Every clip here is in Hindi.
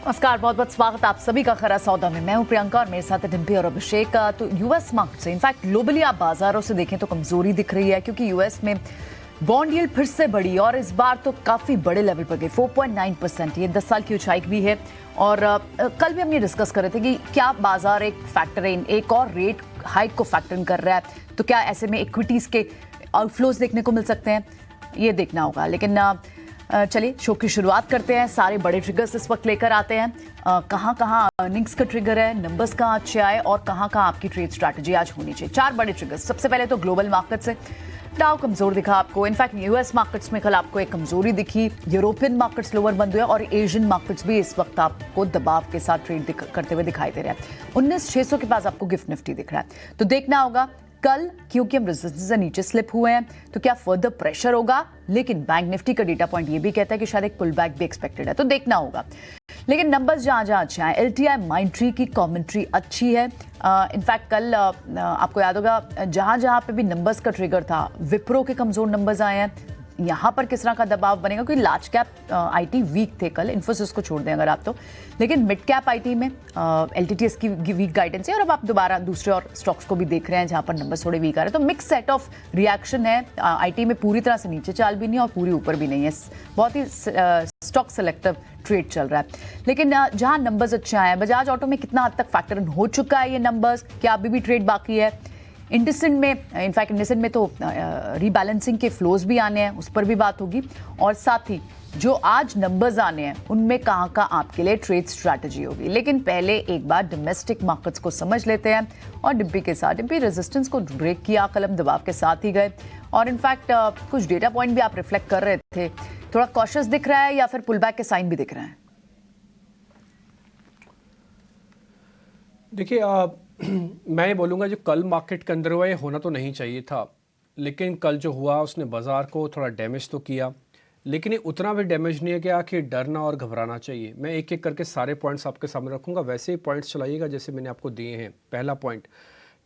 नमस्कार, बहुत बहुत स्वागत आप सभी का खरा सौदा में। मैं हूं प्रियंका और मेरे साथ है डिम्पी और अभिषेक। तो यूएस मार्केट से इनफैक्ट ग्लोबली आप बाजारों से देखें तो कमजोरी दिख रही है, क्योंकि यूएस में बॉन्ड यील्ड फिर से बढ़ी और इस बार तो काफी बड़े लेवल पर गई, 4.9%। ये 10 साल की ऊंचाई भी है। और कल भी हम ये डिस्कस कर रहे थे कि क्या बाजार एक फैक्टर इन, एक और रेट हाइक को फैक्टर इन कर रहा है, तो क्या ऐसे में इक्विटीज के आउटफ्लोज देखने को मिल सकते हैं, ये देखना होगा। लेकिन चलिए शो की शुरुआत करते हैं। सारे बड़े ट्रिगर्स इस वक्त लेकर आते हैं। कहाँ कहाँ अर्निंग्स का ट्रिगर है, नंबर्स कहाँ अच्छे आए और कहाँ कहाँ आपकी ट्रेड स्ट्रैटेजी आज होनी चाहिए। 4 बड़े ट्रिगर्स। सबसे पहले तो ग्लोबल मार्केट से डाउ कमजोर दिखा आपको। इनफैक्ट यूएस मार्केट्स में कल आपको एक कमजोरी दिखी। यूरोपियन मार्केट्स लोअर बंद हुए और एशियन मार्केट्स भी इस वक्त आपको दबाव के साथ ट्रेड करते हुए दिखाई दे रहे हैं। 19,600 के पास आपको गिफ्ट निफ्टी दिख रहा है। तो देखना होगा कल, क्योंकि हम रेजिस्टेंस से नीचे स्लिप हुए हैं, तो क्या फर्दर प्रेशर होगा। लेकिन बैंक निफ्टी का डेटा पॉइंट ये भी कहता है कि शायद एक पुल बैक भी एक्सपेक्टेड है, तो देखना होगा। लेकिन नंबर्स जहां जहां अच्छे हैं, एलटीआई माइंडट्री की कमेंट्री अच्छी है। इनफैक्ट कल आपको याद होगा जहां जहां पे भी नंबर्स का ट्रिगर था, विप्रो के कमजोर नंबर्स आए हैं। यहाँ पर किस तरह का दबाव बनेगा, क्योंकि लार्ज कैप आईटी वीक थे कल, इन्फोसिस को छोड़ दें अगर आप तो। लेकिन मिड कैप आईटी में एलटीटीएस की वीक गाइडेंस है और अब आप दोबारा दूसरे और स्टॉक्स को भी देख रहे हैं जहाँ पर नंबर्स थोड़े वीक आ रहे हैं। तो मिक्स सेट ऑफ रिएक्शन है। आईटी में पूरी तरह से नीचे चाल भी नहीं है और पूरी ऊपर भी नहीं है। बहुत ही स्टॉक सेलेक्टिव ट्रेड चल रहा है। लेकिन जहाँ नंबर्स अच्छे आए हैं, बजाज ऑटो में कितना हद तक फैक्टर इन हो चुका है ये नंबर्स, क्या अभी भी ट्रेड बाकी है। इंडसेंड में, इनफैक्ट इंडसेंड में तो रीबैलेंसिंग के फ्लोज भी आने हैं, उस पर भी बात होगी। और साथ ही जो आज नंबर्स आने हैं उनमें कहाँ का आपके लिए ट्रेड स्ट्रैटेजी होगी। लेकिन पहले एक बार डोमेस्टिक मार्केट्स को समझ लेते हैं और डिम्पी के साथ। डिम्पी, रेजिस्टेंस को ब्रेक किया, कलम दबाव के साथ ही गए और इनफैक्ट कुछ डेटा पॉइंट भी आप रिफ्लेक्ट कर रहे थे। थोड़ा कॉशियस दिख रहा है या फिर पुल बैक के साइन भी दिख रहे हैं? देखिए, मैं बोलूँगा जो कल मार्केट के अंदर हुआ ये होना तो नहीं चाहिए था, लेकिन कल जो हुआ उसने बाज़ार को थोड़ा डैमेज तो किया, लेकिन ये उतना भी डैमेज नहीं है कि आखिर डरना और घबराना चाहिए। मैं एक एक करके सारे पॉइंट्स आपके सामने रखूँगा, वैसे ही पॉइंट्स चलाइएगा जैसे मैंने आपको दिए हैं। पहला पॉइंट,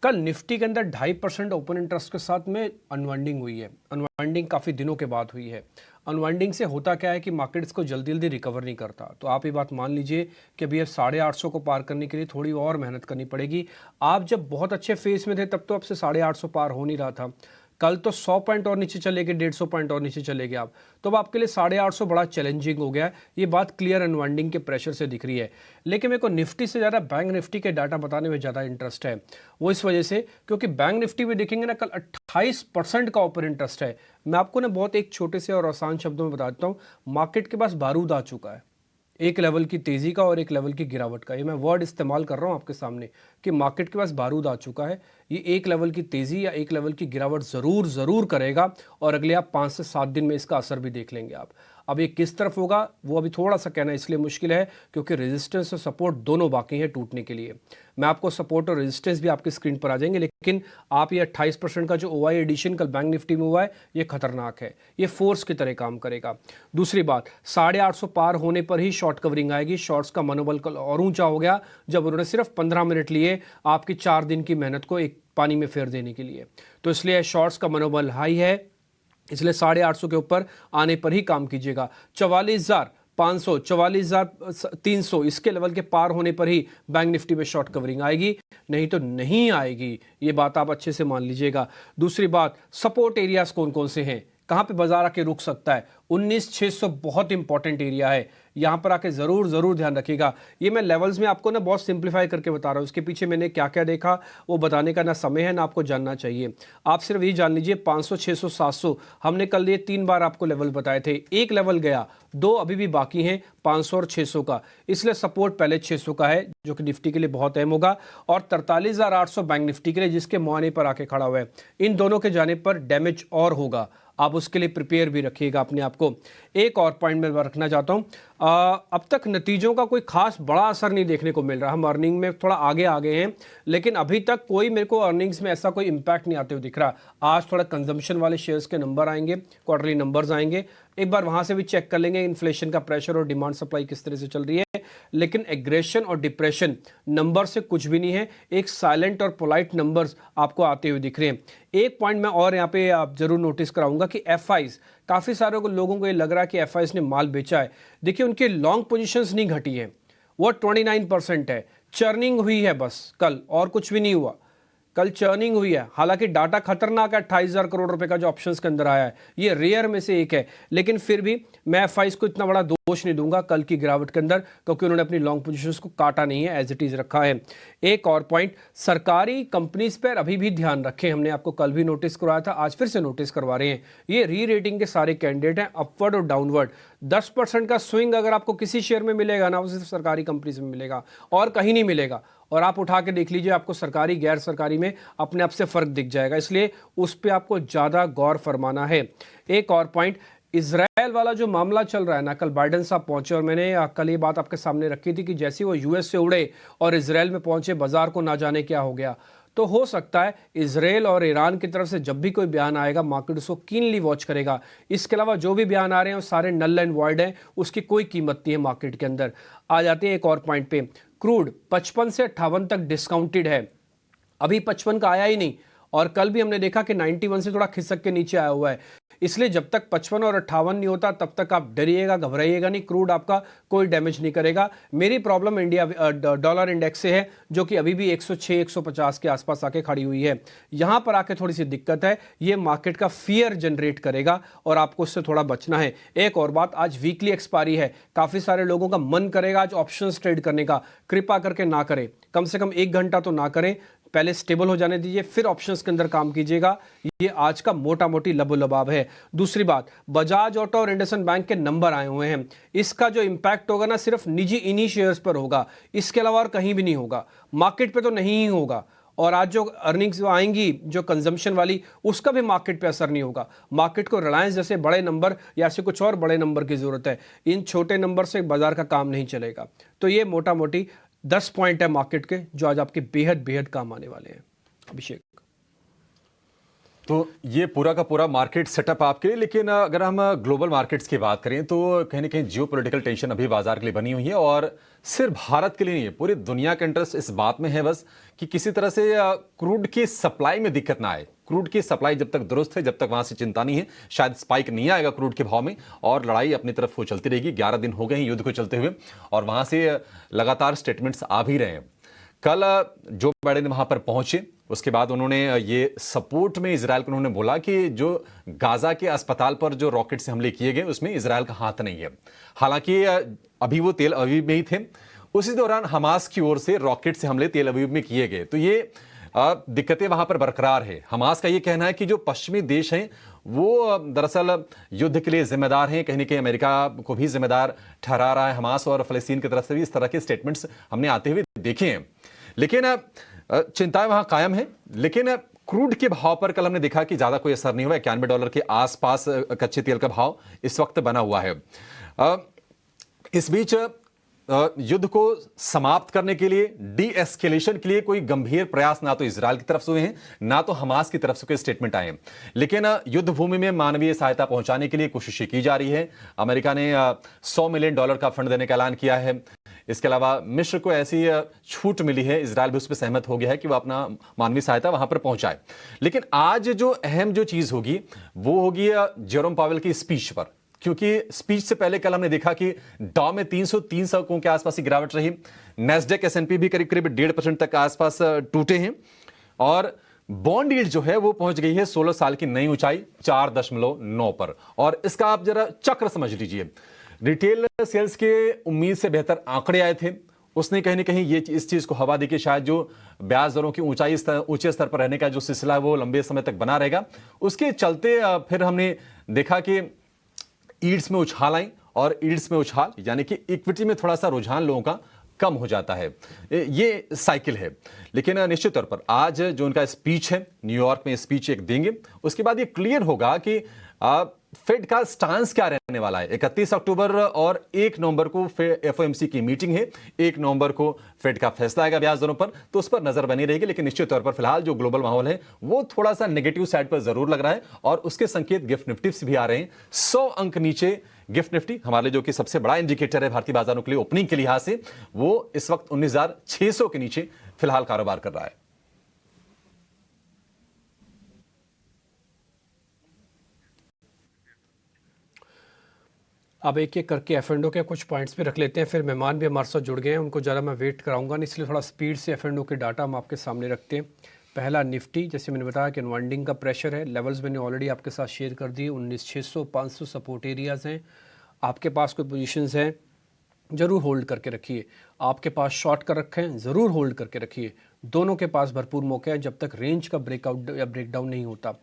कल निफ्टी के अंदर 2.5% ओपन इंटरेस्ट के साथ में अनवाइंडिंग हुई है। अनवाइंडिंग काफ़ी दिनों के बाद हुई है। अनवाइंडिंग से होता क्या है कि मार्केट्स को जल्दी जल्दी रिकवर नहीं करता। तो आप ये बात मान लीजिए कि अभी 850 को पार करने के लिए थोड़ी और मेहनत करनी पड़ेगी। आप जब बहुत अच्छे फेस में थे तब तो आपसे 850 पार हो नहीं रहा था। कल तो 100 पॉइंट और नीचे चले गए, 150 पॉइंट और नीचे चले गए आप, तो अब आपके लिए 850 बड़ा चैलेंजिंग हो गया है। ये बात क्लियर अनवाइंडिंग के प्रेशर से दिख रही है। लेकिन मेरे को निफ्टी से ज़्यादा बैंक निफ्टी के डाटा बताने में ज़्यादा इंटरेस्ट है। वो इस वजह से क्योंकि बैंक निफ्टी में देखेंगे ना, कल 28% का ओपन इंटरेस्ट है। मैं आपको ना बहुत एक छोटे से और आसान शब्दों में बताता हूँ, मार्केट के पास बारूद आ चुका है, एक लेवल की तेज़ी का और एक लेवल की गिरावट का। ये मैं वर्ड इस्तेमाल कर रहा हूँ आपके सामने कि मार्केट के पास बारूद आ चुका है। ये एक लेवल की तेज़ी या एक लेवल की गिरावट ज़रूर करेगा और अगले आप 5 से 7 दिन में इसका असर भी देख लेंगे आप। अब ये किस तरफ होगा वो अभी थोड़ा सा कहना इसलिए मुश्किल है क्योंकि रेजिस्टेंस और सपोर्ट दोनों बाकी हैं टूटने के लिए। मैं आपको सपोर्ट और रेजिस्टेंस भी आपकी स्क्रीन पर आ जाएंगे, लेकिन आप ये 28% का जो ओआई एडिशन कल बैंक निफ्टी में हुआ है ये खतरनाक है, ये फोर्स की तरह काम करेगा। दूसरी बात, 850 पार होने पर ही शॉर्ट कवरिंग आएगी। शॉर्ट्स का मनोबल कल और ऊंचा हो गया जब उन्होंने सिर्फ 15 मिनट लिए आपकी 4 दिन की मेहनत को एक पानी में फेर देने के लिए। तो इसलिए शॉर्ट्स का मनोबल हाई है, इसलिए 850 के ऊपर आने पर ही काम कीजिएगा। 44,500, 44,300 इसके लेवल के पार होने पर ही बैंक निफ्टी में शॉर्ट कवरिंग आएगी, नहीं तो नहीं आएगी। ये बात आप अच्छे से मान लीजिएगा। दूसरी बात, सपोर्ट एरियाज कौन कौन से हैं, कहां पे बाजार आके रुक सकता है। 19,600 बहुत इंपॉर्टेंट एरिया है, यहां पर आके जरूर ध्यान रखिएगा। ये मैं लेवल्स में आपको ना बहुत सिंप्लीफाई करके बता रहा हूं, इसके पीछे मैंने क्या क्या देखा वो बताने का ना समय है ना आपको जानना चाहिए। आप सिर्फ ये जान लीजिए 500, 600, 700 हमने कल ये 3 बार आपको लेवल बताए थे। एक लेवल गया, 2 अभी भी बाकी हैं, 500 और 600 का। इसलिए सपोर्ट पहले 600 का है जो कि निफ्टी के लिए बहुत अहम होगा, और 43,800 बैंक निफ्टी के लिए जिसके मुहाने पर आके खड़ा हुआ है। इन दोनों के जाने पर डैमेज और होगा, आप उसके लिए प्रिपेयर भी रखिएगा अपने आप को। एक और पॉइंट मैं रखना चाहता हूं, अब तक नतीजों का कोई खास बड़ा असर नहीं देखने को मिल रहा। हम अर्निंग में थोड़ा आगे आ गए हैं, लेकिन अभी तक कोई मेरे को अर्निंग्स में ऐसा कोई इंपैक्ट नहीं आते हुए दिख रहा। आज थोड़ा कंजम्पशन वाले शेयर्स के नंबर आएंगे, क्वार्टरली नंबर्स आएंगे, एक बार वहां से भी चेक कर लेंगे इन्फ्लेशन का प्रेशर और डिमांड सप्लाई किस तरह से चल रही है। लेकिन एग्रेशन और डिप्रेशन नंबर से कुछ भी नहीं है, एक साइलेंट और पोलाइट नंबर्स आपको आते हुए दिख रहे हैं। एक पॉइंट मैं और यहाँ पे आप जरूर नोटिस कराऊंगा कि एफआईज, काफी सारे लोगों को ये लग रहा है कि एफआईज ने माल बेचा है। देखिए, उनके लॉन्ग पोजीशंस नहीं घटी है, वो 29% है। चर्निंग हुई है बस कल, और कुछ भी नहीं हुआ। कल चर्निंग हुई है, हालांकि डाटा खतरनाक है। 28,000 करोड़ रुपए का जो ऑप्शंस के अंदर आया है, ये रेयर में से एक है। लेकिन फिर भी मैं एफआईज को इतना बड़ा दोष नहीं दूंगा कल की गिरावट के अंदर, क्योंकि उन्होंने अपनी लॉन्ग पोजीशंस को काटा नहीं है, एज इट इज रखा है। एक और पॉइंट, सरकारी कंपनीज पर अभी भी ध्यान रखें। हमने आपको कल भी नोटिस करवाया था, आज फिर से नोटिस करवा रहे हैं। ये री रेटिंग के सारे कैंडिडेट हैं, अपवर्ड और डाउनवर्ड। 10% का स्विंग अगर आपको किसी शेयर में मिलेगा ना, वो सिर्फ सरकारी कंपनीज में मिलेगा और कहीं नहीं मिलेगा। और आप उठा के देख लीजिए, आपको सरकारी गैर सरकारी में अपने आप से फर्क दिख जाएगा, इसलिए उस पर आपको ज्यादा गौर फरमाना है। एक और पॉइंट, इजराइल वाला जो मामला चल रहा है ना, कल बाइडेन साहब पहुंचे और मैंने कल ये बात आपके सामने रखी थी कि जैसे वो यूएस से उड़े और इजराइल में पहुंचे, बाजार को ना जाने क्या हो गया। तो हो सकता है इजराइल और ईरान की तरफ से जब भी कोई बयान आएगा, मार्केट उसको कीनली वॉच करेगा। इसके अलावा जो भी बयान आ रहे हैं वो सारे नल एंड वॉइड हैं, उसकी कोई कीमत नहीं है मार्केट के अंदर। आ जाते हैं एक और पॉइंट पे, क्रूड 55 से 58 तक डिस्काउंटेड है, अभी 55 का आया ही नहीं। और कल भी हमने देखा कि 91 से थोड़ा खिसक के नीचे आया हुआ है। इसलिए जब तक 55 और 58 नहीं होता तब तक आप डरिएगा, घबराइएगा नहीं, क्रूड आपका कोई डैमेज नहीं करेगा। मेरी प्रॉब्लम इंडिया डॉलर इंडेक्स से है, जो कि अभी भी 106 150 के आसपास आके खड़ी हुई है। यहां पर आके थोड़ी सी दिक्कत है, ये मार्केट का फियर जनरेट करेगा और आपको उससे थोड़ा बचना है। एक और बात, आज वीकली एक्सपायरी है, काफी सारे लोगों का मन करेगा आज ऑप्शंस ट्रेड करने का, कृपा करके ना करें, कम से कम 1 घंटा तो ना करें, पहले स्टेबल हो जाने दीजिए, फिर ऑप्शंस के अंदर काम कीजिएगा। ये आज का मोटा मोटी लबोलबाब है। दूसरी बात, बजाज ऑटो और इंडसइंड बैंक के नंबर आए हुए हैं, इसका जो इंपैक्ट होगा ना सिर्फ निजी इन्हीं शेयर्स पर होगा, इसके अलावा और कहीं भी नहीं होगा, मार्केट पे तो नहीं ही होगा। और आज जो अर्निंग्स आएंगी जो कंजम्पशन वाली, उसका भी मार्केट पे असर नहीं होगा। मार्केट को रिलायंस जैसे बड़े नंबर या ऐसे कुछ और बड़े नंबर की जरूरत है, इन छोटे नंबर से बाजार का काम नहीं चलेगा। तो ये मोटा मोटी 10 पॉइंट है मार्केट के, जो आज आपके बेहद बेहद काम आने वाले हैं। अभिषेक, तो ये पूरा का पूरा मार्केट सेटअप आपके लिए, लेकिन अगर हम ग्लोबल मार्केट्स की बात करें तो कहीं ना कहीं जियोपॉलिटिकल टेंशन अभी बाजार के लिए बनी हुई है, और सिर्फ भारत के लिए नहीं है, पूरी दुनिया का इंटरेस्ट इस बात में है बस कि किसी तरह से क्रूड की सप्लाई में दिक्कत ना आए। क्रूड की सप्लाई जब तक दुरुस्त है, जब तक वहां से चिंता नहीं है, शायद स्पाइक नहीं आएगा क्रूड के भाव में, और लड़ाई अपनी तरफ वो चलती रहेगी। 11 दिन हो गए हैं युद्ध को चलते हुए, और वहां से लगातार स्टेटमेंट्स आ भी रहे हैं। कल जो बाइडेन वहां पर पहुंचे, उसके बाद उन्होंने ये सपोर्ट में इजराइल को उन्होंने बोला कि जो गाजा के अस्पताल पर जो रॉकेट से हमले किए गए उसमें इजराइल का हाथ नहीं है। हालांकि अभी वो तेल अवीव में ही थे, उसी दौरान हमास की ओर से रॉकेट से हमले तेल अवीव में किए गए, तो ये दिक्कतें वहां पर बरकरार है। हमास का ये कहना है कि जो पश्चिमी देश हैं वो दरअसल युद्ध के लिए जिम्मेदार हैं, कहीं ना कहीं अमेरिका को भी जिम्मेदार ठहरा रहा है हमास, और फलस्तीन की तरफ से भी इस तरह के स्टेटमेंट्स हमने आते हुए देखे हैं। लेकिन चिंताएं वहां कायम है। लेकिन क्रूड के भाव पर कल हमने देखा कि ज्यादा कोई असर नहीं हुआ। $91 के आसपास कच्चे तेल का भाव इस वक्त बना हुआ है। इस बीच युद्ध को समाप्त करने के लिए, डी एस्केलेशन के लिए कोई गंभीर प्रयास ना तो इजराइल की तरफ से हुए हैं, ना तो हमास की तरफ से कोई स्टेटमेंट आए हैं। लेकिन युद्ध भूमि में मानवीय सहायता पहुंचाने के लिए कोशिशें की जा रही है। अमेरिका ने $100 मिलियन का फंड देने का ऐलान किया है। इसके अलावा मिस्र को ऐसी छूट मिली है, इजराइल भी उस पर सहमत हो गया है कि वह अपना मानवीय सहायता वहां पर पहुंचाए। लेकिन आज जो अहम जो चीज होगी वो होगी जेरोम पावेल की स्पीच पर, क्योंकि स्पीच से पहले कल हमने देखा कि डाउ में 303 अंकों के आसपास की गिरावट रही, नेस्डेक S&P भी करीब करीब 1.5% तक आसपास टूटे हैं, और बॉन्ड यील्ड जो है वो पहुंच गई है 16 साल की नई ऊंचाई 4.9 पर। और इसका आप जरा चक्र समझ लीजिए, रिटेल सेल्स के उम्मीद से बेहतर आंकड़े आए थे, उसने कहीं ना कहीं ये इस चीज को हवा दी कि शायद जो ब्याज दरों की ऊंचे स्तर पर रहने का जो सिलसिला है वो लंबे समय तक बना रहेगा। उसके चलते फिर हमने देखा कि ईल्ड्स में उछाल आई, और ईल्ड्स में उछाल यानी कि इक्विटी में थोड़ा सा रुझान लोगों का कम हो जाता है, ये साइकिल है। लेकिन निश्चित तौर पर आज जो उनका स्पीच है, न्यूयॉर्क में स्पीच एक देंगे, उसके बाद ये क्लियर होगा कि फेड का स्टांस क्या रहने वाला है। 31 अक्टूबर और 1 नवंबर को FOMC की मीटिंग है, 1 नवंबर को फेड का फैसला आएगा ब्याज दरों पर, तो उस पर नजर बनी रहेगी। लेकिन निश्चित तौर पर फिलहाल जो ग्लोबल माहौल है वो थोड़ा सा नेगेटिव साइड पर जरूर लग रहा है, और उसके संकेत गिफ्ट निफ्टी से भी आ रहे हैं। 100 अंक नीचे गिफ्ट निफ्टी हमारे लिए जो कि सबसे बड़ा इंडिकेटर है भारतीय बाजारों के लिए ओपनिंग के लिहाज से, वो इस वक्त 19,600 के नीचे फिलहाल कारोबार कर रहा है। अब एक एक करके F&O के कुछ पॉइंट्स भी रख लेते हैं, फिर मेहमान भी हमारे साथ जुड़ गए हैं, उनको ज़्यादा मैं वेट कराऊंगा नहीं, इसलिए थोड़ा स्पीड से F&O के डाटा हम आपके सामने रखते हैं। पहला निफ्टी, जैसे मैंने बताया कि अनवाइंडिंग का प्रेशर है, लेवल्स मैंने ऑलरेडी आपके साथ शेयर कर दिए, 19,600 500 सपोर्ट एरियाज़ हैं। आपके पास कोई पोजीशंस हैं ज़रूर होल्ड करके रखिए, आपके पास शॉर्ट कर रखे हैं ज़रूर होल्ड करके रखिए, दोनों के पास भरपूर मौके हैं जब तक रेंज का ब्रेकआउट या ब्रेकडाउन नहीं होता।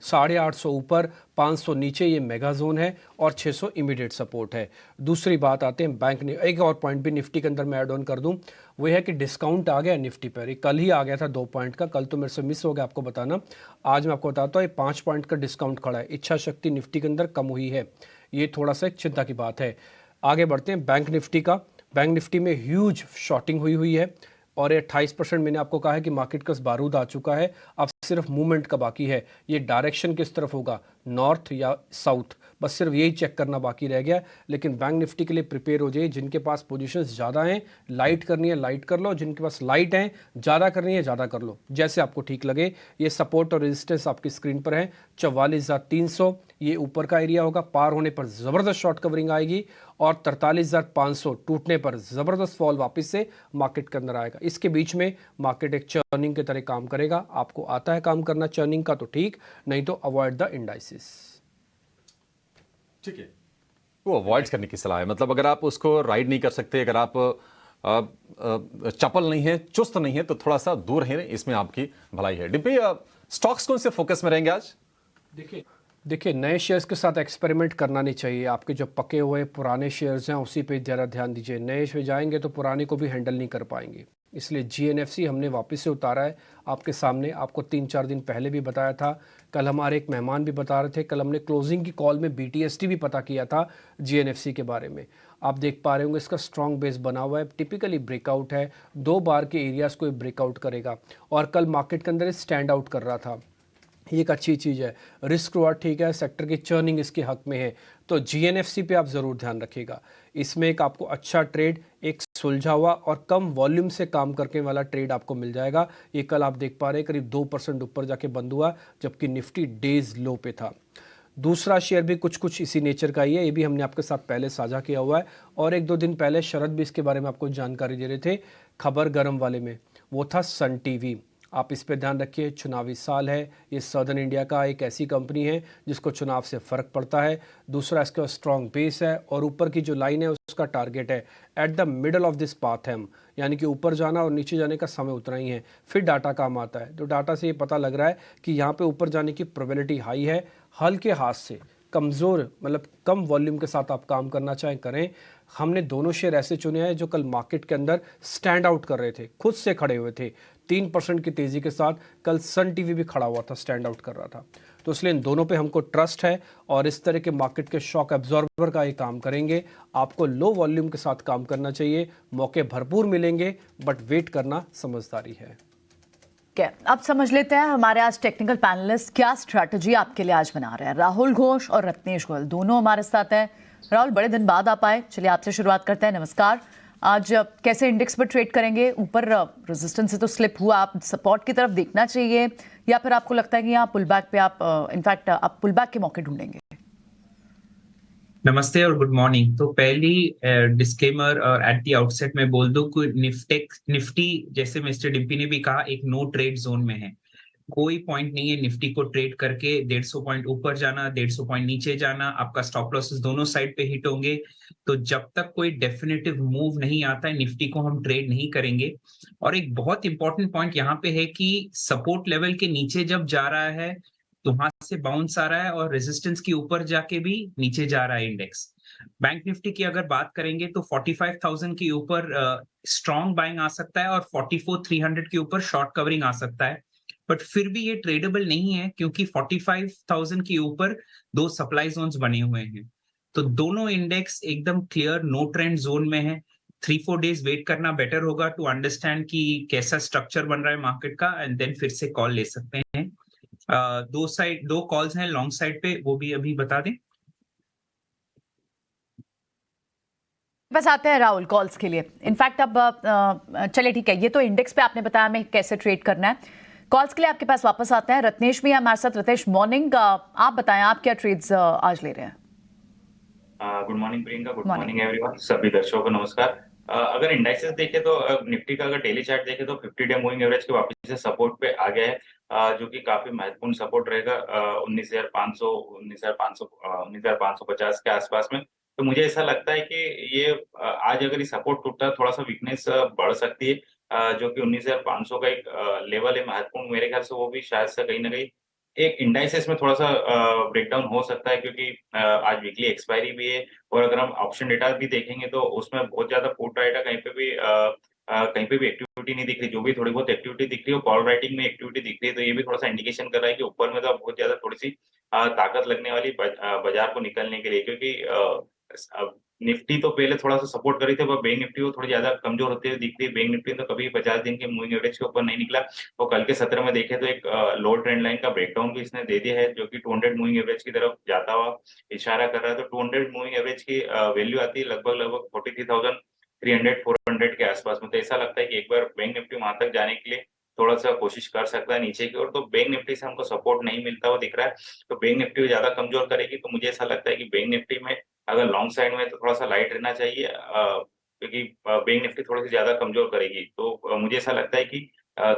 850 ऊपर 500 नीचे ये मेगा जोन है और 600 इमीडिएट सपोर्ट है। दूसरी बात आते हैं बैंक ने, एक और पॉइंट भी निफ्टी के अंदर मैं ऐड ऑन कर दूं, वो है कि डिस्काउंट आ गया निफ्टी पर। ये कल ही आ गया था 2 पॉइंट का, कल तो मेरे से मिस हो गया आपको बताना, आज मैं आपको बताता हूँ ये 5 पॉइंट का डिस्काउंट खड़ा है। इच्छा शक्ति निफ्टी के अंदर कम हुई है, ये थोड़ा सा एक चिंता की बात है। आगे बढ़ते हैं बैंक निफ्टी का। बैंक निफ्टी में ह्यूज शॉर्टिंग हुई है और 28% मैंने आपको कहा है कि मार्केट का बारूद आ चुका है, अब सिर्फ मूवमेंट का बाकी है। ये डायरेक्शन किस तरफ होगा, नॉर्थ या साउथ, बस सिर्फ यही चेक करना बाकी रह गया। लेकिन बैंक निफ्टी के लिए प्रिपेयर हो जाइए, जिनके पास पोजीशंस ज़्यादा हैं, लाइट करनी है लाइट कर लो, जिनके पास लाइट हैं ज़्यादा करनी है ज़्यादा कर लो, जैसे आपको ठीक लगे। ये सपोर्ट और रेजिस्टेंस आपकी स्क्रीन पर है, 44,300 ये ऊपर का एरिया होगा, पार होने पर ज़बरदस्त शॉर्ट कवरिंग आएगी और 43,500 टूटने पर ज़बरदस्त फॉल वापस से मार्केट के अंदर आएगा। इसके बीच में मार्केट एक चर्निंग की तरह काम करेगा। आपको आता है काम करना चर्निंग का तो ठीक, नहीं तो अवॉइड द इंडाइसिस। ठीक है, वो अवॉइड करने की सलाह है। मतलब अगर आप उसको राइड नहीं कर सकते, अगर आप चपल नहीं है, चुस्त नहीं है, तो थोड़ा सा दूर है, इसमें आपकी भलाई है। डिम्पी, स्टॉक्स कौन से फोकस में रहेंगे आज? देखिए नए शेयर्स के साथ एक्सपेरिमेंट करना नहीं चाहिए। आपके जो पके हुए पुराने शेयर्स हैं उसी पे ज़्यादा ध्यान दीजिए, नए पे जाएंगे तो पुराने को भी हैंडल नहीं कर पाएंगे। इसलिए GNFC हमने वापस से उतारा है आपके सामने, आपको 3-4 दिन पहले भी बताया था, कल हमारे एक मेहमान भी बता रहे थे, कल हमने क्लोजिंग की कॉल में BTST भी पता किया था GNFC के बारे में। आप देख पा रहे होंगे इसका स्ट्रॉन्ग बेस बना हुआ है, टिपिकली ब्रेकआउट है, 2 बार के एरियाज़ को ब्रेकआउट करेगा और कल मार्केट के अंदर स्टैंड आउट कर रहा था। ये एक अच्छी चीज़ है, रिस्क रिवार्ड ठीक है, सेक्टर की चर्निंग इसके हक में है, तो GNFC पे आप ज़रूर ध्यान रखिएगा। इसमें एक आपको अच्छा ट्रेड, एक सुलझा हुआ और कम वॉल्यूम से काम करने वाला ट्रेड आपको मिल जाएगा। ये कल आप देख पा रहे हैं करीब 2% ऊपर जाके बंद हुआ, जबकि निफ्टी डेज लो पे था। दूसरा शेयर भी कुछ इसी नेचर का ही है, ये भी हमने आपके साथ पहले साझा किया हुआ है और 1-2 दिन पहले शरद भी इसके बारे में आपको जानकारी दे रहे थे खबर गरम वाले में, वो था सन टीवी। आप इस पे ध्यान रखिए, चुनावी साल है, ये सदर्न इंडिया का एक ऐसी कंपनी है जिसको चुनाव से फ़र्क पड़ता है। दूसरा इसका स्ट्रॉन्ग बेस है और ऊपर की जो लाइन है उसका टारगेट है at the middle of this path है, यानी कि ऊपर जाना और नीचे जाने का समय उतना ही है। फिर डाटा काम आता है, तो डाटा से ये पता लग रहा है कि यहाँ पे ऊपर जाने की प्रोबेबिलिटी हाई है। हल्के हाथ से कमज़ोर मतलब कम वॉल्यूम के साथ आप काम करना चाहें करें। हमने दोनों शेयर ऐसे चुने हैं जो कल मार्केट के अंदर स्टैंड आउट कर रहे थे, खुद से खड़े हुए थे। 3% की तेज़ी के साथ कल सन टीवी भी खड़ा हुआ था, स्टैंड आउट कर रहा था, तो इसलिए इन दोनों पे हमको ट्रस्ट है और इस तरह के मार्केट के शॉक एब्जॉर्बर का ये काम करेंगे। आपको लो वॉल्यूम के साथ काम करना चाहिए, मौके भरपूर मिलेंगे, बट वेट करना समझदारी है। अब समझ लेते हैं हमारे आज टेक्निकल पैनलिस्ट क्या स्ट्रैटेजी आपके लिए आज बना रहे हैं। राहुल घोष और रत्नेश गोयल दोनों हमारे साथ हैं। राहुल, बड़े दिन बाद आप आए, चलिए आपसे शुरुआत करते हैं। नमस्कार, आज कैसे इंडेक्स पर ट्रेड करेंगे? ऊपर रेजिस्टेंस से तो स्लिप हुआ, आप सपोर्ट की तरफ देखना चाहिए या फिर आपको लगता है कि यहाँ पुल बैक पे आप इनफैक्ट आप पुल बैक के मौके ढूंढेंगे? नमस्ते और गुड मॉर्निंग। तो पहली डिस्क्लेमर और एट द आउटसेट में बोल दूं कि निफ्टी जैसे मिस्टर डिम्पी ने भी कहा एक नो ट्रेड जोन में है। कोई पॉइंट नहीं है निफ्टी को ट्रेड करके 150 पॉइंट ऊपर जाना, 150 पॉइंट नीचे जाना, आपका स्टॉप लॉसेस दोनों साइड पे हिट होंगे। तो जब तक कोई डेफिनेटिव मूव नहीं आता है निफ्टी को हम ट्रेड नहीं करेंगे। और एक बहुत इंपॉर्टेंट पॉइंट यहाँ पे है कि सपोर्ट लेवल के नीचे जब जा रहा है तो वहां से बाउंस आ रहा है और रेजिस्टेंस के ऊपर जाके भी नीचे जा रहा है इंडेक्स। बैंक निफ्टी की अगर बात करेंगे तो 45,000 के ऊपर स्ट्रॉन्ग बाइंग आ सकता है और 44,300 के ऊपर शॉर्ट कवरिंग आ सकता है, बट फिर भी ये ट्रेडेबल नहीं है क्योंकि 45,000 के ऊपर 2 सप्लाई जोन्स बने हुए हैं। तो दोनों इंडेक्स एकदम क्लियर नो ट्रेंड जोन में है। 3-4 डेज वेट करना बेटर होगा टू अंडरस्टैंड कि कैसा स्ट्रक्चर बन रहा है मार्केट का, एंड देन फिर से कॉल ले सकते हैं। दो कॉल्स हैं लॉन्ग साइड पे, वो भी अभी बता दें। बस आते हैं राहुल कॉल्स के लिए। इनफैक्ट अब चलिए ठीक है, ये तो इंडेक्स पे आपने बताया हमें कैसे ट्रेड करना है। कॉल्स के लिए आपके पास वापस आते हैं। रत्नेश भी है हमारे साथ। रत्नेश, मॉर्निंग, आप बताएं आप क्या ट्रेड्स आज ले रहे हैं? Good morning Priyanka, good morning. Morning everyone, सभी दर्शकों को नमस्कार। अगर इंडाइसेस देखें तो निफ्टी का अगर डेली चार्ट देखें तो 50 डे मूविंग एवरेज के वापस से सपोर्ट पे आ गया है, जो कि काफी महत्वपूर्ण सपोर्ट रहेगा 19,500 19,500 19,550 के आसपास में। तो मुझे ऐसा लगता है कि ये आज अगर ये सपोर्ट टूटता है थोड़ा सा वीकनेस बढ़ सकती है, जो कि 19,500 का एक लेवल है महत्वपूर्ण, मेरे ख्याल से वो भी शायद से कहीं ना कहीं एक इंडाइसेस में थोड़ा सा ब्रेकडाउन हो सकता है, क्योंकि आज वीकली एक्सपायरी भी है। और अगर हम ऑप्शन डेटा भी देखेंगे तो उसमें बहुत ज्यादा पुट राइट है, कहीं पे भी एक्टिविटी नहीं दिख रही, जो भी थोड़ी बहुत एक्टिविटी दिख रही है कॉल राइटिंग में एक्टिविटी दिख रही है, तो ये भी थोड़ा सा इंडिकेशन कर रहा है कि ऊपर में तो बहुत ज्यादा थोड़ी सी ताकत लगने वाली बाजार को निकलने के लिए, क्योंकि निफ्टी तो पहले थोड़ा सा सपोर्ट कर रही थी, पर बैंक निफ्टी वो थोड़ी ज्यादा कमजोर होती हुई दिख रही है। बैंक निफ्टी तो कभी 50 दिन के मूविंग एवरेज के ऊपर नहीं निकला। तो कल के सत्र में देखें तो एक लो ट्रेंड लाइन का ब्रेकडाउन भी इसने दे दिया है, जो कि 200 मूविंग एवरेज की तरफ जाता हुआ इशारा कर रहा है। तो 200 मूविंग एवरेज की वैल्यू आती है लगभग 43,300 400 के आसपास में। तो ऐसा लगता है कि एक बार बैंक निफ्टी वहां तक जाने के लिए थोड़ा सा कोशिश कर सकता है नीचे की ओर। तो बैंक निफ्टी से हमको सपोर्ट नहीं मिलता हुआ दिख रहा है, तो बैंक निफ्टी ज्यादा कमजोर करेगी। तो मुझे ऐसा लगता है कि बैंक निफ्टी में अगर लॉन्ग साइड में तो थोड़ा सा लाइट रहना चाहिए, क्योंकि बैंक निफ्टी थोड़ी सी ज्यादा कमजोर करेगी। तो मुझे ऐसा लगता है कि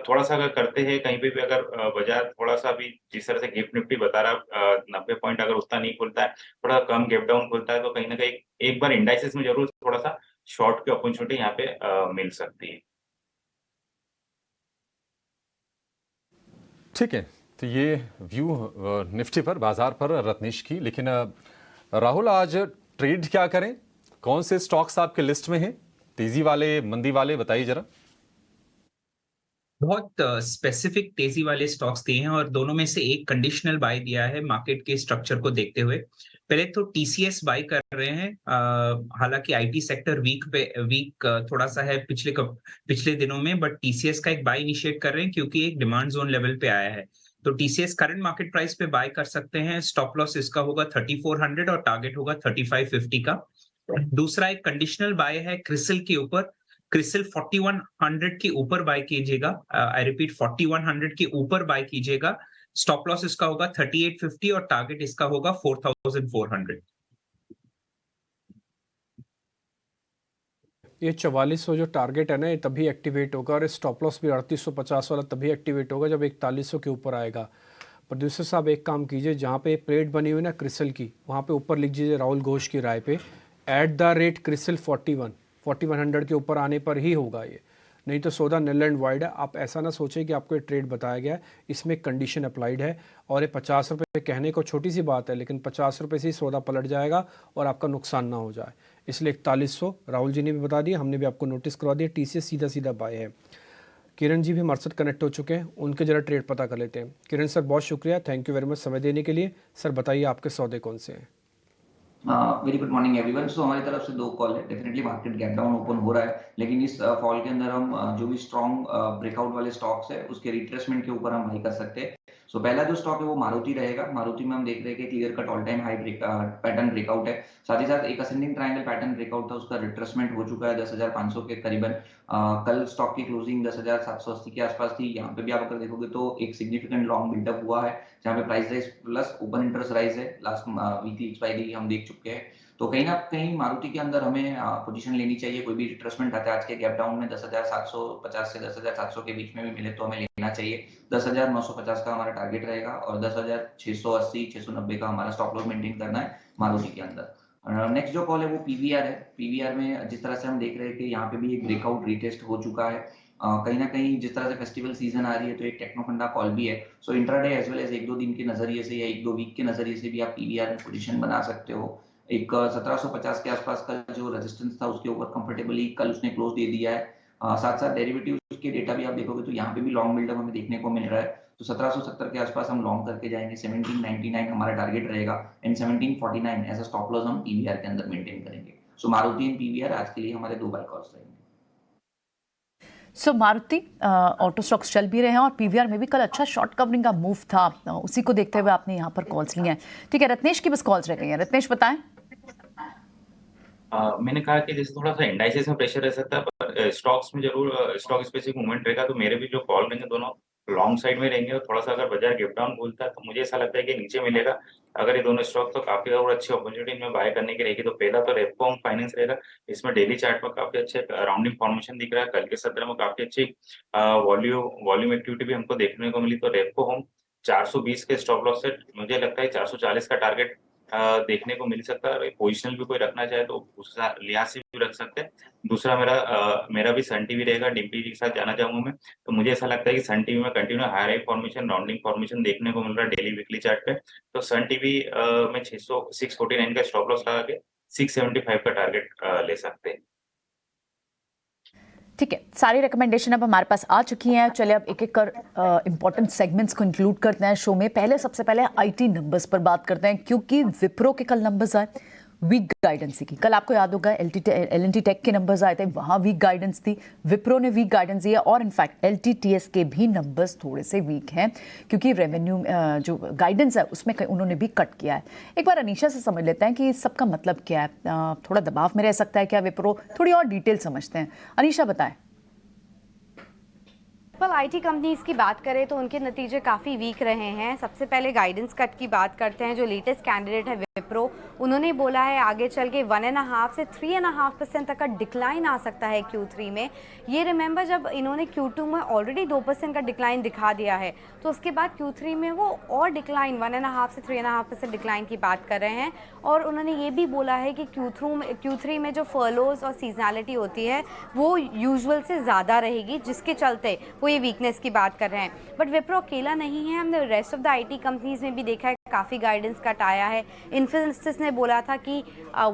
थोड़ा सा अगर करते हैं कहीं पे भी, अगर बाजार थोड़ा सा भी जिस तरह से गिफ्ट निफ्टी बता रहा 90 पॉइंट अगर उतना नहीं खुलता है, थोड़ा कम गैप डाउन खुलता है, तो कहीं ना कहीं एक बार इंडाइसेस में जरूर थोड़ा सा शॉर्ट की अपॉर्चुनिटी यहाँ पे मिल सकती है। ठीक है, तो ये व्यू निफ्टी पर, बाजार पर रत्नेश की। लेकिन राहुल, आज ट्रेड क्या करें? कौन से स्टॉक्स आपके लिस्ट में हैं? तेजी वाले, मंदी वाले, बताइए जरा। बहुत स्पेसिफिक तेजी वाले स्टॉक्स दिए हैं और दोनों में से एक कंडीशनल बाय दिया है मार्केट के स्ट्रक्चर को देखते हुए। पहले तो टीसीएस बाय कर रहे हैं, हालांकि आईटी सेक्टर वीक थोड़ा सा है पिछले दिनों में, बट टीसीएस का एक बाय इनिशिएट कर रहे हैं क्योंकि एक डिमांड जोन लेवल पे आया है। तो टीसीएस करंट मार्केट प्राइस पे बाय कर सकते हैं। स्टॉप लॉस इसका होगा 3400 और टारगेट होगा 3550 का। दूसरा एक कंडीशनल बाय है क्रिसिल के ऊपर। क्रिसिल 4100 के ऊपर बाय कीजिएगा, आई रिपीट 4100 के ऊपर बाय कीजिएगा। स्टॉप लॉस इसका होगा 3850 और टारगेट इसका होगा 4400। ये 4400 जो टारगेट है ना, ये तभी एक्टिवेट होगा, और स्टॉप लॉस भी 3850 वाला तभी एक्टिवेट होगा जब 4100 के ऊपर आएगा। प्रोड्यूसर साहब एक काम कीजिए, जहाँ पे प्लेट बनी हुई ना क्रिसल की, वहाँ पे ऊपर लिख दीजिए राहुल घोष की राय पे @क्रिसल 4100 के ऊपर आने पर ही होगा ये, नहीं तो सौदा नल एंड वाइड है। आप ऐसा ना सोचें कि आपको ये ट्रेड बताया गया है, इसमें कंडीशन अप्लाइड है। और ये 50 रुपये कहने को छोटी सी बात है, लेकिन 50 रुपये से ही सौदा पलट जाएगा और आपका नुकसान ना हो जाए, इसलिए 4100 राहुल जी ने भी बता दिया, हमने भी आपको नोटिस करवा दिया। टीसीएस सीधा सीधा बाय है। किरण जी भी हमारे साथ कनेक्ट हो चुके हैं, उनके जरा ट्रेड पता कर लेते हैं। किरण सर, बहुत शुक्रिया, थैंक यू वेरी मच समय देने के लिए। सर बताइए आपके सौदे कौन से हैं? Very good morning everyone. So हमारी तरफ से 2 कॉल है। Definitely market gap down open हो रहा है, लेकिन इस फॉल के अंदर हम जो भी स्ट्रॉन्ग ब्रेकआउट वाले स्टॉक्स है उसके रिट्रेसमेंट के ऊपर हम बाई कर सकते हैं। सो पहला जो स्टॉक है वो मारुति रहेगा। मारुति में हम देख रहे हैं कि clear cut all time high pattern breakout है। साथ ही साथ एक असेंडिंग ट्रायंगल पैटर्न ब्रेकआउट था, उसका रिट्रेसमेंट हो चुका है 10,500 के करीबन। कल स्टॉक की क्लोजिंग 10,780 के आसपास थी। यहाँ पे भी आप अगर देखोगे तो एक सिग्निफिकेंट लॉन्ग बिल्डअप हुआ है, जहाँ पे price rise plus open interest rise है। लास्ट वीकली एक्सपायरी हम देख चुके हैं। तो कहीं ना कहीं मारुति के अंदर हमें पोजीशन लेनी चाहिए। कोई भी रिट्रेसमेंट आता है आज के गैप डाउन में 10,750 से 10,700 के बीच में भी मिले तो हमें लेना चाहिए। 10,950 का हमारा टारगेट रहेगा और 10,680 690 का हमारा स्टॉप लॉस मेंटेन करना है मारुति के अंदर। नेक्स्ट जो कॉल है वो पीवीआर है। पीवीआर में जिस तरह से हम देख रहे हैं कि यहाँ पे भी एक ब्रेकआउट रीटेस्ट हो चुका है। कहीं ना कहीं जिस तरह से फेस्टिवल सीजन आ रही है तो एक टेक्नो फंडा कॉल भी है। सो इंट्राडे एज वेल एज 1-2 दिन के नजरिए से या 1-2 वीक के नजरिए से भी आप पीवीआर में पोजीशन बना सकते हो। एक 1750 के आसपास का जो रेजिस्टेंस था उसके ऊपर कंफर्टेबली कल उसने क्लोज दे दिया है। साथ साथ डेरिवेटिव के डेटा भी आप देखोगे तो यहाँ पे भी लॉन्ग बिल्डअप हमें देखने को मिल रहा है। तो 1770 के आसपास हम लॉन्ग करके जाएंगे। 1799 हमारा टारगेट रहेगा and 1749 as a stop loss हम पीवीआर के अंदर मेंटेन करेंगे। सो मारुति एंड पीवीआर आज के लिए हमारे 2 बाय कॉल्स रहेंगे। सो मारुति ऑटो स्टॉक्स चल भी रहे हैं और पीवीआर में भी कल अच्छा शॉर्ट कवरिंग का मूव था, उसी को देखते हुए आपने यहाँ पर कॉल्स लिए हैं। ठीक है, रत्नेश की बस कॉल्स रह गई हैं। रत्नेश बताएं। मैंने कहा कि जैसे थोड़ा सा इंडाइसेस में प्रेशर रह सकता है, पर स्टॉक्स में जरूर स्टॉक स्पेसिफिक मूवमेंट रहेगा। तो मेरे भी जो कॉल रहेंगे दोनों लॉन्ग साइड में रहेंगे और थोड़ा सा अगर बाजार गिव डाउन बोलता है तो मुझे ऐसा लगता है कि नीचे मिलेगा। अगर ये दोनों स्टॉक तो काफी और अच्छी अपॉर्चुनिटी इनमें बाय करने की रहेगी। तो पहला तो रेपको होम फाइनेंस रहेगा, इसमें डेली चार्ट में काफी अच्छे राउंडिंग फॉर्मेशन दिख रहा है। कल के सत्र में काफी अच्छी वॉल्यूम एक्टिविटी भी हमको देखने को मिली। तो रेपको होम 420 के स्टॉप लॉस से मुझे लगता है 440 का टारगेट देखने को मिल सकता है। पोजिशनल भी कोई रखना चाहे तो उस लिहाज से भी रख सकते हैं। दूसरा मेरा भी सन टीवी रहेगा, डिम्पी जी के साथ जाना चाहूंगा मैं। तो मुझे ऐसा लगता है कि सन टीवी में continue high right formation, rounding formation देखने को मिल रहा है डेली वीकली चार्ट पे। तो सन टीवी में 649 का स्टॉप लॉस लगा के 675 का टारगेट ले सकते हैं। ठीक है, सारी रिकमेंडेशन अब हमारे पास आ चुकी हैं। चलिए अब एक एक कर इंपॉर्टेंट सेगमेंट्स को इंक्लूड करते हैं शो में। सबसे पहले आईटी नंबर्स पर बात करते हैं, क्योंकि विप्रो के कल नंबर्स आए, वीक गाइडेंस की। कल आपको याद होगा एल&टी टेक के नंबर्स आए थे, वहां वीक गाइडेंस थी। विप्रो ने वीक गाइडेंस दिया और इनफैक्ट एलटीटीएस के भी नंबर्स थोड़े से वीक हैं, क्योंकि रेवेन्यू जो गाइडेंस है उसमें उन्होंने भी कट किया है। एक बार अनीशा से समझ लेते हैं कि इस सबका मतलब क्या है। थोड़ा दबाव में रह सकता है क्या विप्रो? थोड़ी और डिटेल समझते हैं। अनीशा बताएं। आईटी कंपनीज की बात करें तो उनके नतीजे काफ़ी वीक रहे हैं। सबसे पहले गाइडेंस कट की बात करते हैं। जो लेटेस्ट कैंडिडेट है विप्रो, उन्होंने बोला है आगे चल के 1.5 से 3.5% तक का डिक्लाइन आ सकता है Q3 में। ये रिमेंबर जब इन्होंने Q2 में ऑलरेडी 2% का डिक्लाइन दिखा दिया है, तो उसके बाद Q3 में वो और डिक्लाइन 1.5 से 3.5% डिक्लाइन की बात कर रहे हैं। और उन्होंने ये भी बोला है कि Q3 में जो फर्लोज और सीजनैलिटी होती है वो यूजुअल से ज़्यादा रहेगी, जिसके चलते वो ये वीकनेस की बात कर रहे हैं। बट विप्रो अकेला नहीं है, हमने rest of the IT companies में भी देखा है काफ़ी गाइडेंस कट आया है। इन्फोसिस ने बोला था कि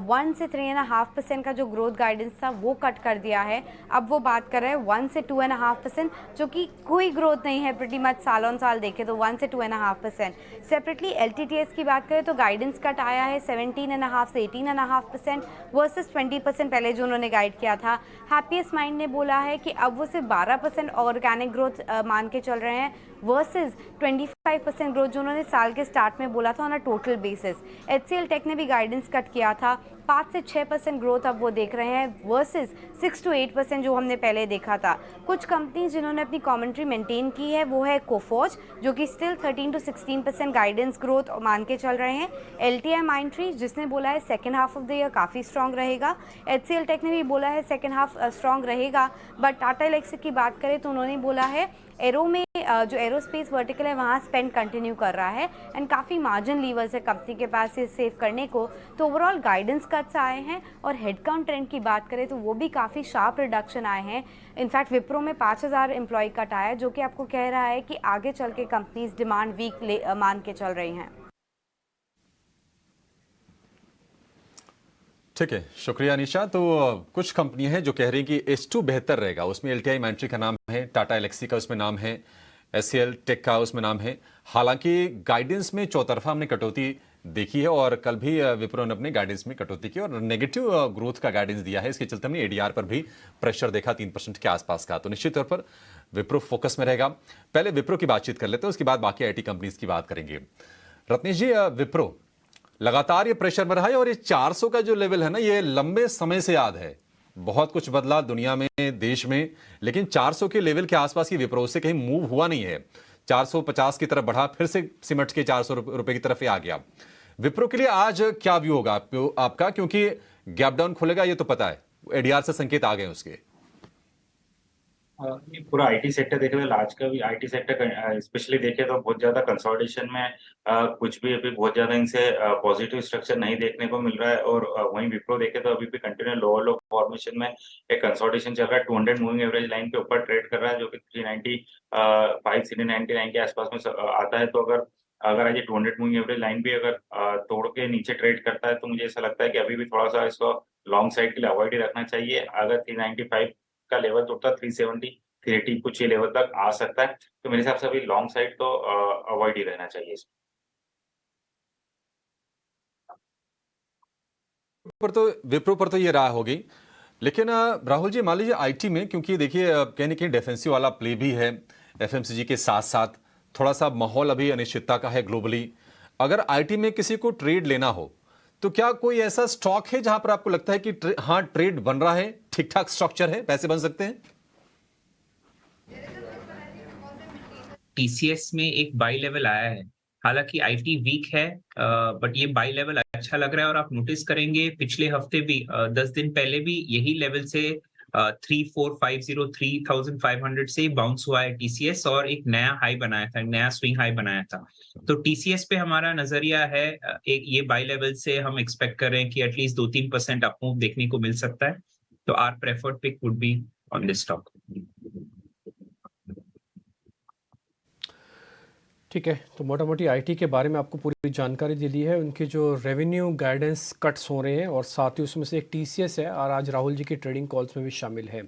1 से 3.5% का जो ग्रोथ गाइडेंस था वो कट कर दिया है। अब वो बात कर रहे हैं 1 से 2.5%, जो कि कोई ग्रोथ नहीं है प्रीटी मच। साल ऑन साल देखें तो 1 से 2.5%। सेपरेटली एलटीटीएस की बात करें तो गाइडेंस कट आया है 17.5 से 18.5% वर्सेस 20% पहले जो उन्होंने गाइड किया था। हैप्पीएस्ट माइंड ने बोला है कि अब वो सिर्फ 12% ऑर्गेनिक ग्रोथ मान के चल रहे हैं वर्सेस 25% ग्रोथ जो उन्होंने साल के स्टार्ट में बोला था on a total basis. HCL tech ने भी गाइडेंस कट किया था, 5 से 6% ग्रोथ अब वो देख रहे हैं वर्सेस 6 to 8% जो हमने पहले देखा था। कुछ कंपनीज जिन्होंने अपनी कमेंट्री मेंटेन की है वो है कोफोर्ज, जो कि स्टिल 13 to 16% गाइडेंस ग्रोथ मान के चल रहे हैं। एलटीआई माइंडट्री जिसने बोला है second half of the year काफ़ी स्ट्रॉन्ग रहेगा। एचसीएल टेक ने भी बोला है सेकेंड हाफ स्ट्रॉन्ग रहेगा। बट टाटा एलेक्सी की बात करें तो उन्होंने बोला है एरो में जो एरोस्पेस वर्टिकल है वहाँ स्पेंड कंटिन्यू कर रहा है एंड काफ़ी मार्जिन लीवर्स है कंपनी के पास से सेव करने को। तो ओवरऑल गाइडेंस कट्स आए हैं। और हेडकाउंट ट्रेंड की बात करें तो वो भी काफ़ी शार्प रिडक्शन आए हैं। इनफैक्ट विप्रो में 5000 एम्प्लॉय कट आया है, जो कि आपको कह रहा है कि आगे चल के कंपनीज डिमांड वीक मान के चल रही हैं। ठीक है, शुक्रिया अनीशा। तो कुछ कंपनियां हैं जो कह रही हैं कि H2 बेहतर रहेगा। उसमें एलटीआई माइंडट्री का नाम है, टाटा एलेक्सी का उसमें नाम है, एचसीएल टेक का उसमें नाम है। हालांकि गाइडेंस में चौतरफा हमने कटौती देखी है और कल भी विप्रो ने अपने गाइडेंस में कटौती की और नेगेटिव ग्रोथ का गाइडेंस दिया है। इसके चलते हमने एडीआर पर भी प्रेशर देखा 3% के आसपास का। तो निश्चित तौर पर विप्रो फोकस में रहेगा। पहले विप्रो की बातचीत कर लेते हैं, उसके बाद बाकी आईटी कंपनीज की बात करेंगे। रत्नेश जी, विप्रो लगातार ये प्रेशर में रहा है और ये 400 का जो लेवल है ना, ये लंबे समय से याद है। बहुत कुछ बदला दुनिया में, देश में, लेकिन 400 के लेवल के आसपास की विप्रो से कहीं मूव हुआ नहीं है। 450 की तरफ बढ़ा, फिर से सिमट के 400 रुपए की तरफ ही आ गया। विप्रो के लिए आज क्या व्यू होगा आपका? क्योंकि गैप डाउन खुलेगा ये तो पता है, एडीआर से संकेत आ गए उसके। ये पूरा आईटी सेक्टर देखे तो आज का भी आईटी सेक्टर स्पेशली देखे तो बहुत ज्यादा कंसोलिडेशन में कुछ भी अभी बहुत ज्यादा इनसे पॉजिटिव स्ट्रक्चर नहीं देखने को मिल रहा है। और वहीं विप्रो देखे तो अभी भी कंटिन्यू लोअर लो फॉर्मेशन में एक कंसोलिडेशन चल रहा है। 200 मूविंग एवरेज लाइन के ऊपर ट्रेड कर रहा है, जो कि 395 399 के आसपास में आता है। तो अगर आज ये 200 मूविंग एवरेज लाइन भी अगर तोड़ के नीचे ट्रेड करता है तो मुझे ऐसा लगता है कि अभी भी थोड़ा सा इसको लॉन्ग साइड के लिए अवॉइड ही रखना चाहिए। अगर 395 का लेवल तोड़ता 370 380 कुछ ये लेवल तक आ सकता है। तो मेरे हिसाब से अभी लॉन्ग साइड तो अवॉइड ही रहना चाहिए इसमें। विप्रो पर तो ये राय होगी, लेकिन राहुल जी मान लीजिए आईटी में, क्योंकि देखिए कहीं ना कहीं डिफेंसिव वाला प्ले भी है एफएमसीजी के साथ साथ, थोड़ा सा माहौल अभी अनिश्चितता का है ग्लोबली। अगर आईटी में किसी को ट्रेड लेना हो तो क्या कोई ऐसा स्टॉक है जहां पर आपको लगता है कि हाँ ट्रेड बन रहा है, ठीक ठाक स्ट्रक्चर है, पैसे बन सकते हैं? टीसीएस में एक बाई लेवल आया है। हालांकि आईटी वीक है, बट ये बाई लेवल अच्छा लग रहा है। और आप नोटिस करेंगे पिछले हफ्ते भी 10 दिन पहले भी यही लेवल से 3450 3500 से बाउंस हुआ है टीसीएस, और एक नया हाई बनाया था, नया स्विंग हाई बनाया था। तो टीसीएस पे हमारा नजरिया है, एक ये बाई लेवल से हम एक्सपेक्ट कर रहे हैं कि एटलीस्ट 2-3% अप मूव देखने को मिल सकता है। तो our preferred pick would be on this stock. ठीक है, तो मोटा मोटी आईटी के बारे में आपको पूरी जानकारी दे दी है। उनके जो रेवेन्यू गाइडेंस कट्स हो रहे हैं और साथ ही उसमें से एक टीसीएस है और आज राहुल जी की ट्रेडिंग कॉल्स में भी शामिल है।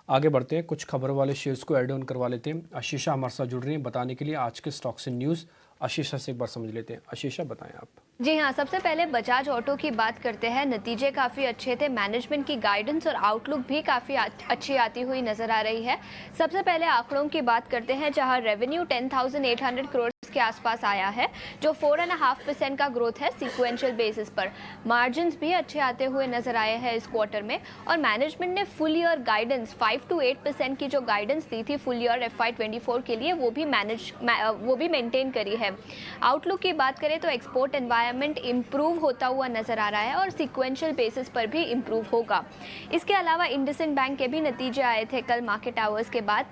आगे बढ़ते हैं, कुछ खबर वाले शेयर्स को ऐड ऑन करवा लेते हैं। आशीषा हमारे साथ जुड़ रही हैं बताने के लिए आज के स्टॉक्स एंड न्यूज़। आशीषा से एक बार समझ लेते हैं। आशीषा बताएं आप। जी हाँ, सबसे पहले बजाज ऑटो की बात करते हैं। नतीजे काफ़ी अच्छे थे, मैनेजमेंट की गाइडेंस और आउटलुक भी काफ़ी अच्छी आती हुई नजर आ रही है। सबसे पहले आंकड़ों की बात करते हैं, जहां रेवेन्यू 10,800 करोड़ के आसपास आया है, जो 4.5% का ग्रोथ है सीक्वेंशियल बेसिस पर। मार्जिन्स भी अच्छे आते हुए नजर आए हैं इस क्वार्टर में, और मैनेजमेंट ने फुल ईयर गाइडेंस 5 to 8% की जो गाइडेंस दी थी फुल ईयर FY24 के लिए, वो भी मेंटेन करी है। आउटलुक की बात करें तो एक्सपोर्ट एनवायरनमेंट इंप्रूव होता हुआ नजर आ रहा है और सीक्वेंशियल बेसिस पर भी इंप्रूव होगा। इसके अलावा इंडसइंड बैंक के भी नतीजे आए थे कल मार्केट आवर्स के बाद।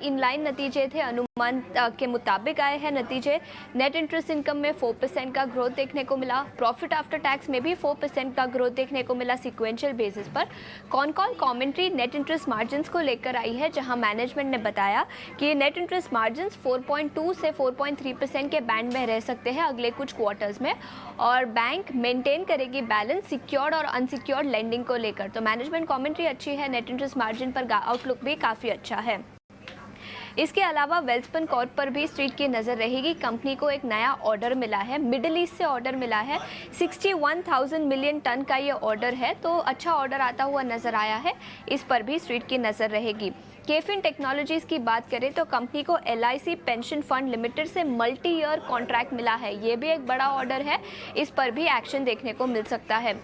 इनलाइन नतीजे थे, अनुमान के मुताबिक आए हैं नतीजे। नेट इंटरेस्ट इनकम में 4% का ग्रोथ देखने को मिला। प्रॉफिट आफ्टर टैक्स में भी 4% का ग्रोथ देखने को मिला सीक्वेंशियल बेसिस पर। Call commentary net interest margins को लेकर आई है, जहां मैनेजमेंट ने बताया कि नेट इंटरेस्ट मार्जिन्स 4.2 से 4.3% के बैंड में रह सकते हैं अगले कुछ क्वार्टर्स में, और बैंक मेंटेन करेगी बैलेंस सिक्योर्ड और अनसिक्योर्ड लेंडिंग को लेकर। तो मैनेजमेंट कमेंट्री अच्छी है, नेट इंटरेस्ट मार्जिन पर आउटलुक भी काफ़ी अच्छा है। इसके अलावा वेल्सपन कॉर्प पर भी स्ट्रीट की नज़र रहेगी। कंपनी को एक नया ऑर्डर मिला है, मिडिल ईस्ट से ऑर्डर मिला है। 61,000 मिलियन टन का ये ऑर्डर है, तो अच्छा ऑर्डर आता हुआ नज़र आया है। इस पर भी स्ट्रीट की नज़र रहेगी। केफिन टेक्नोलॉजीज़ की बात करें तो कंपनी को LIC पेंशन फंड लिमिटेड से मल्टी ईयर कॉन्ट्रैक्ट मिला है, ये भी एक बड़ा ऑर्डर है। इस पर भी एक्शन देखने को मिल सकता है।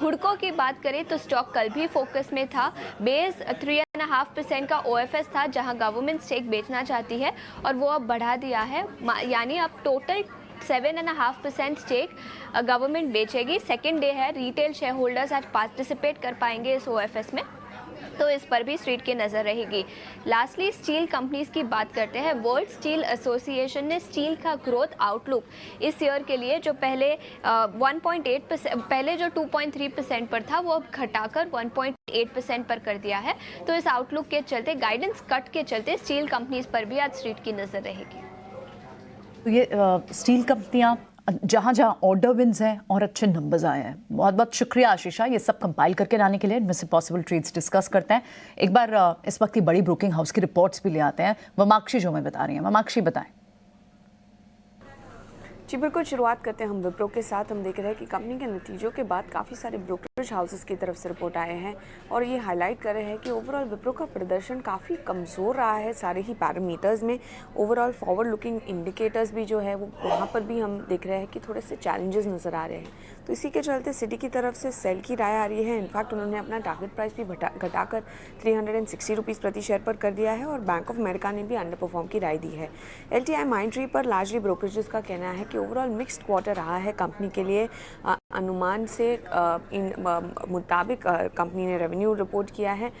हुडको की बात करें तो स्टॉक कल भी फोकस में था। बेस 3.5% का OFS था, जहां गवर्नमेंट स्टेक बेचना चाहती है और वो अब बढ़ा दिया है, यानी अब टोटल 7.5% स्टेक गवर्नमेंट बेचेगी। सेकेंड डे है, रिटेल शेयर होल्डर्स आज पार्टिसिपेट कर पाएंगे इस OFS में, तो इस पर भी स्ट्रीट की नज़र रहेगी। लास्टली स्टील कंपनीज की बात करते हैं। वर्ल्ड स्टील एसोसिएशन ने स्टील का ग्रोथ आउटलुक इस ईयर के लिए जो पहले 1.8% पहले जो 2.3% पर था, वो अब घटाकर 1.8% पर कर दिया है। तो इस आउटलुक के चलते, गाइडेंस कट के चलते स्टील कंपनीज पर भी आज स्ट्रीट की नज़र रहेगी। तो ये स्टील कंपनियां जहां जहां ऑर्डर विन्स हैं और अच्छे नंबर्स आए हैं। बहुत बहुत शुक्रिया आशीषा, ये सब कंपाइल करके लाने के लिए। इनमें से पॉसिबल ट्रेड्स डिस्कस करते हैं। एक बार इस वक्त की बड़ी ब्रोकिंग हाउस की रिपोर्ट्स भी ले आते हैं। वमाक्षी जो मैं बता रही हैं, वमाक्षी बताएं। जी बिल्कुल, शुरुआत करते हैं हम विप्रो के साथ। हम देख रहे हैं कि कंपनी के नतीजों के बाद काफ़ी सारे ब्रोकरेज हाउसेस की तरफ से रिपोर्ट आए हैं और ये हाईलाइट कर रहे हैं कि ओवरऑल विप्रो का प्रदर्शन काफ़ी कमज़ोर रहा है सारे ही पैरामीटर्स में। ओवरऑल फॉरवर्ड लुकिंग इंडिकेटर्स भी जो है वो वहाँ पर भी हम देख रहे हैं कि थोड़े से चैलेंजेस नज़र आ रहे हैं। तो इसी के चलते सिटी की तरफ से सेल की राय आ रही है। इनफैक्ट उन्होंने अपना टारगेट प्राइस भी घटाकर 360 रुपीज़ प्रति शेयर पर कर दिया है और बैंक ऑफ अमेरिका ने भी अंडर परफॉर्म की राय दी है। LTI माइंडट्री पर लार्जली ब्रोकरेजेस का कहना है कि ओवरऑल मिक्स्ड क्वार्टर रहा है कंपनी के लिए। अनुमान से मुताबिक कंपनी ने रेवेन्यू रिपोर्ट किया है।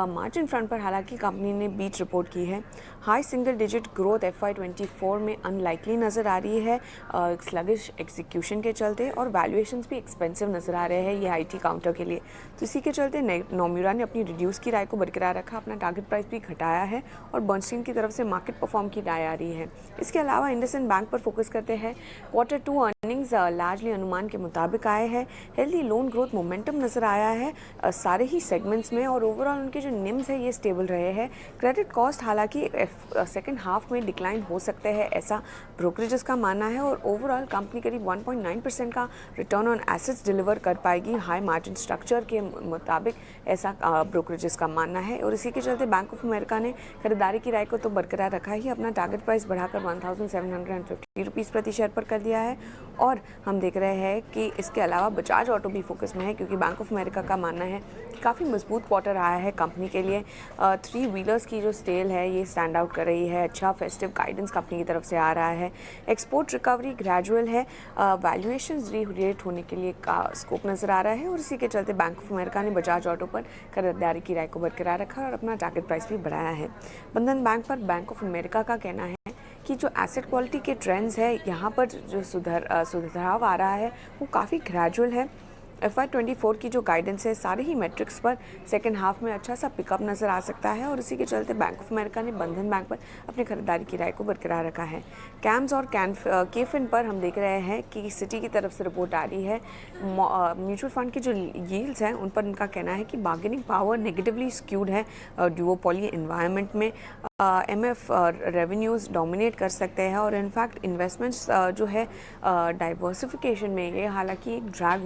मार्जिन फ्रंट पर हालांकि कंपनी ने बीट रिपोर्ट की है। High single digit growth FY24 में अनलाइकली नज़र आ रही है स्लगिश एग्जीक्यूशन के चलते, और वैल्यूएशंस भी एक्सपेंसिव नज़र आ रहे हैं ये IT काउंटर के लिए। तो इसी के चलते नोम्यूरा ने अपनी रिड्यूस की राय को बरकरार रखा, अपना टारगेट प्राइस भी घटाया है और बर्नस्टीन की तरफ से मार्केट परफॉर्म की राय आ रही है। इसके अलावा इंडसइंड बैंक पर फोकस करते हैं। Q2 अर्निंग्स लार्जली अनुमान के मुताबिक आए हैं। हेल्दी लोन ग्रोथ मोमेंटम नज़र आया है सारे ही सेगमेंट्स में, और ओवरऑल उनके जो निम्स है ये स्टेबल रहे हैं। क्रेडिट कॉस्ट हालांकि सेकेंड हाफ में डिक्लाइन हो सकते हैं, ऐसा ब्रोकरेजेस का मानना है, और ओवरऑल कंपनी करीब 1.9% का रिटर्न ऑन एसेट्स डिलीवर कर पाएगी हाई मार्जिन स्ट्रक्चर के मुताबिक, ऐसा ब्रोकरेजेस का मानना है। और इसी के चलते बैंक ऑफ अमेरिका ने खरीदारी की राय को तो बरकरार रखा ही, अपना टारगेट प्राइस बढ़ाकर 1,750 रुपीज़ प्रति शेयर पर कर दिया है। और हम देख रहे हैं कि इसके अलावा बजाज ऑटो भी फोकस में है, क्योंकि बैंक ऑफ अमेरिका का मानना है कि काफ़ी मजबूत क्वार्टर रहा है कंपनी के लिए। 3 व्हीलर्स की जो सेल है ये स्टैंड आउट कर रही है, अच्छा फेस्टिव गाइडेंस कंपनी की तरफ से आ रहा है, एक्सपोर्ट रिकवरी ग्रेजुअल है, वैल्यूएशन रीरेट होने के लिए का स्कोप नज़र आ रहा है, और इसी के चलते बैंक ऑफ अमेरिका ने बजाज ऑटो पर खरीदारी की राय को बरकरार रखा और अपना टारगेट प्राइस भी बढ़ाया है। बंधन बैंक पर बैंक ऑफ अमेरिका का कहना है कि जो एसेट क्वालिटी के ट्रेंड्स है यहाँ पर जो सुधार आ रहा है वो काफ़ी ग्रेजुअल है। FY24 की जो गाइडेंस है सारे ही मैट्रिक्स पर सेकेंड हाफ में अच्छा सा पिकअप नज़र आ सकता है, और इसी के चलते बैंक ऑफ अमेरिका ने बंधन बैंक पर अपनी खरीदारी की राय को बरकरार रखा है। कैम्स और केफिन पर हम देख रहे हैं कि सिटी की तरफ से रिपोर्ट आ रही है। म्यूचुअल फंड की जो यील्ड्स हैं उन पर उनका कहना है कि बार्गेनिंग पावर नेगेटिवली स्क्यूड है ड्यूओपॉली एनवायरनमेंट में। MF रेवेन्यूज़ डोमिनेट कर सकते हैं, और इनफैक्ट इन्वेस्टमेंट्स जो है डाइवर्सिफिकेशन में ये हालांकि एक ड्रैग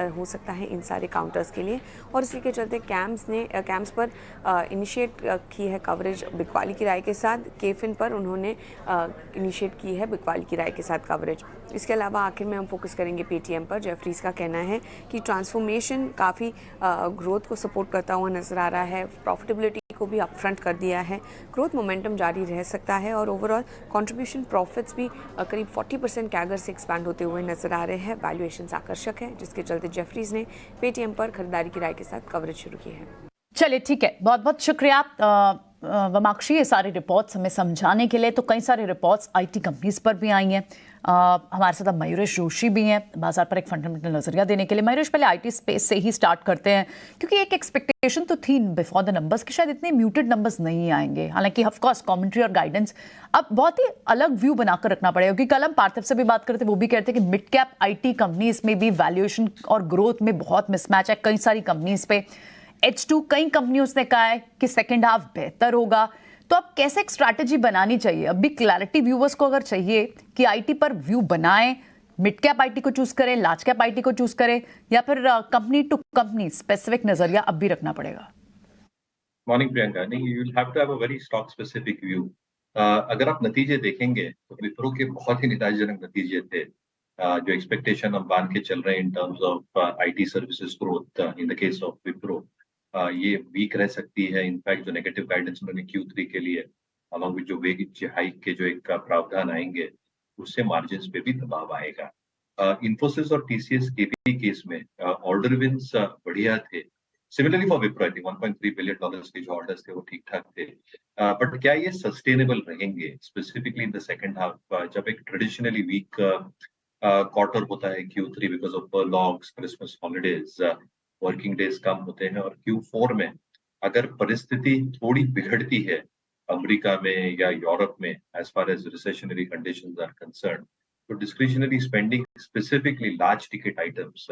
हो सकता है इन सारे काउंटर्स के लिए, और इसी के चलते कैम्स पर इनिशिएट की है कवरेज बिकवाली की राय के साथ। केफिन पर उन्होंने इनिशिएट की है बिकवाली की राय के साथ कवरेज। इसके अलावा आखिर में हम फोकस करेंगे पेटीएम पर। जेफरीज का कहना है कि ट्रांसफॉर्मेशन काफ़ी ग्रोथ को सपोर्ट करता हुआ नज़र आ रहा है, प्रॉफिटेबिलिटी को भी अपफ्रंट कर दिया है, ग्रोथ मोमेंटम जारी रह सकता है, और ओवरऑल कंट्रीब्यूशन प्रॉफिट्स भी करीब 40% कैगर से एक्सपैंड होते हुए नजर आ रहे हैं। वैल्यूएशंस आकर्षक है, जिसके चलते जेफरीज ने पेटीएम पर खरीदारी की राय के साथ कवरेज शुरू की है। चलिए ठीक है, बहुत बहुत शुक्रिया वमाक्षी ये सारी रिपोर्ट्स हमें समझाने के लिए। तो कई सारी रिपोर्ट्स आईटी कंपनीज पर भी आई हैं। हमारे साथ अब मयूरेश जोशी भी हैं बाजार पर एक फंडामेंटल नजरिया देने के लिए। मयूरेश, पहले आईटी स्पेस से ही स्टार्ट करते हैं, क्योंकि एक एक्सपेक्टेशन तो थी बिफोर द नंबर्स कि शायद इतने म्यूटेड नंबर्स नहीं आएंगे। हालांकि ऑफ कोर्स कमेंट्री और गाइडेंस अब बहुत ही अलग व्यू बनाकर रखना पड़ेगा, क्योंकि कल हम पार्थिव से भी बात करते, वो भी कहते हैं कि मिड कैप आईटी कंपनीज में भी वैल्यूएशन और ग्रोथ में बहुत मिसमैच है कई सारी कंपनीज पे। H2 कई कंपनियों ने कहा है कि सेकेंड हाफ बेहतर होगा। तो अब कैसे एक स्ट्रैटेजी बनानी चाहिए? अब भी क्लैरिटी व्यूवर्स को अगर चाहिए कि आईटी पर व्यू बनाएं, मिड कैप आईटी को चूज करें, लार्ज कैप आईटी को चूज करें, या फिर कंपनी टू कंपनी स्पेसिफिक नजरिया अब भी रखना पड़ेगा? मॉर्निंग प्रियंका, नहीं, you will have to have a very stock specific view. अगर आप नतीजे देखेंगे तो विप्रो के बहुत ही निराशाजनक नतीजे थे, जो एक्सपेक्टेशन हम बांध के चल रहे हैं in terms of IT services growth in the case of Wipro, ये वीक रह सकती है। इनफैक्ट जो नेगेटिव गाइडेंस उन्होंने Q3 के लिए अलॉन्ग विद जो वेज हाइक के जो एक प्रावधान आएंगे, उससे मार्जिन्स पे भी दबाव आएगा। इन्फोसिस और TCS के भी केस में ऑर्डर विन्स बढ़िया थे। Similarly for Wipro, I think $1.3 billion के जो ऑर्डर्स थे वो ठीक ठाक थे, बट क्या ये सस्टेनेबल रहेंगे specifically in the second half, जब एक ट्रेडिशनली वीक क्वार्टर होता है Q3 because of longs, Christmas holidays, working days कम होते हैं, और Q4 में अगर परिस्थिति थोड़ी बिगड़ती है अमेरिका में या यूरोप में as far as recessionary conditions are concern, तो discretionary spending specifically large ticket items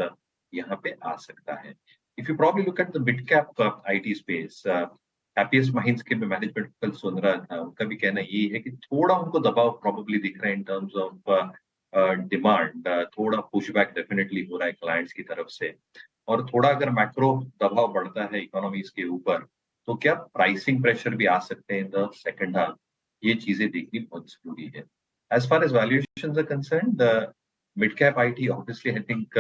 यहाँ पे आ सकता है। If you probably look at the mid cap IT space, happiest minds के मैनेजमेंट कल सुन रहा था, उनका भी कहना ये है कि थोड़ा उनको दबाव प्रॉब्ली दिख रहा है इन टर्म्स ऑफ डिमांड, थोड़ा पुशबैक डेफिनेटली हो रहा है क्लाइंट्स की तरफ से, और थोड़ा अगर मैक्रो दबाव बढ़ता है इकोनॉमीज के ऊपर तो क्या प्राइसिंग प्रेशर भी आ सकते हैं इन द सेकंड हाफ, ये चीजें देखनी बहुत जरूरी है। As far as valuations are concerned, mid cap IT obviously I think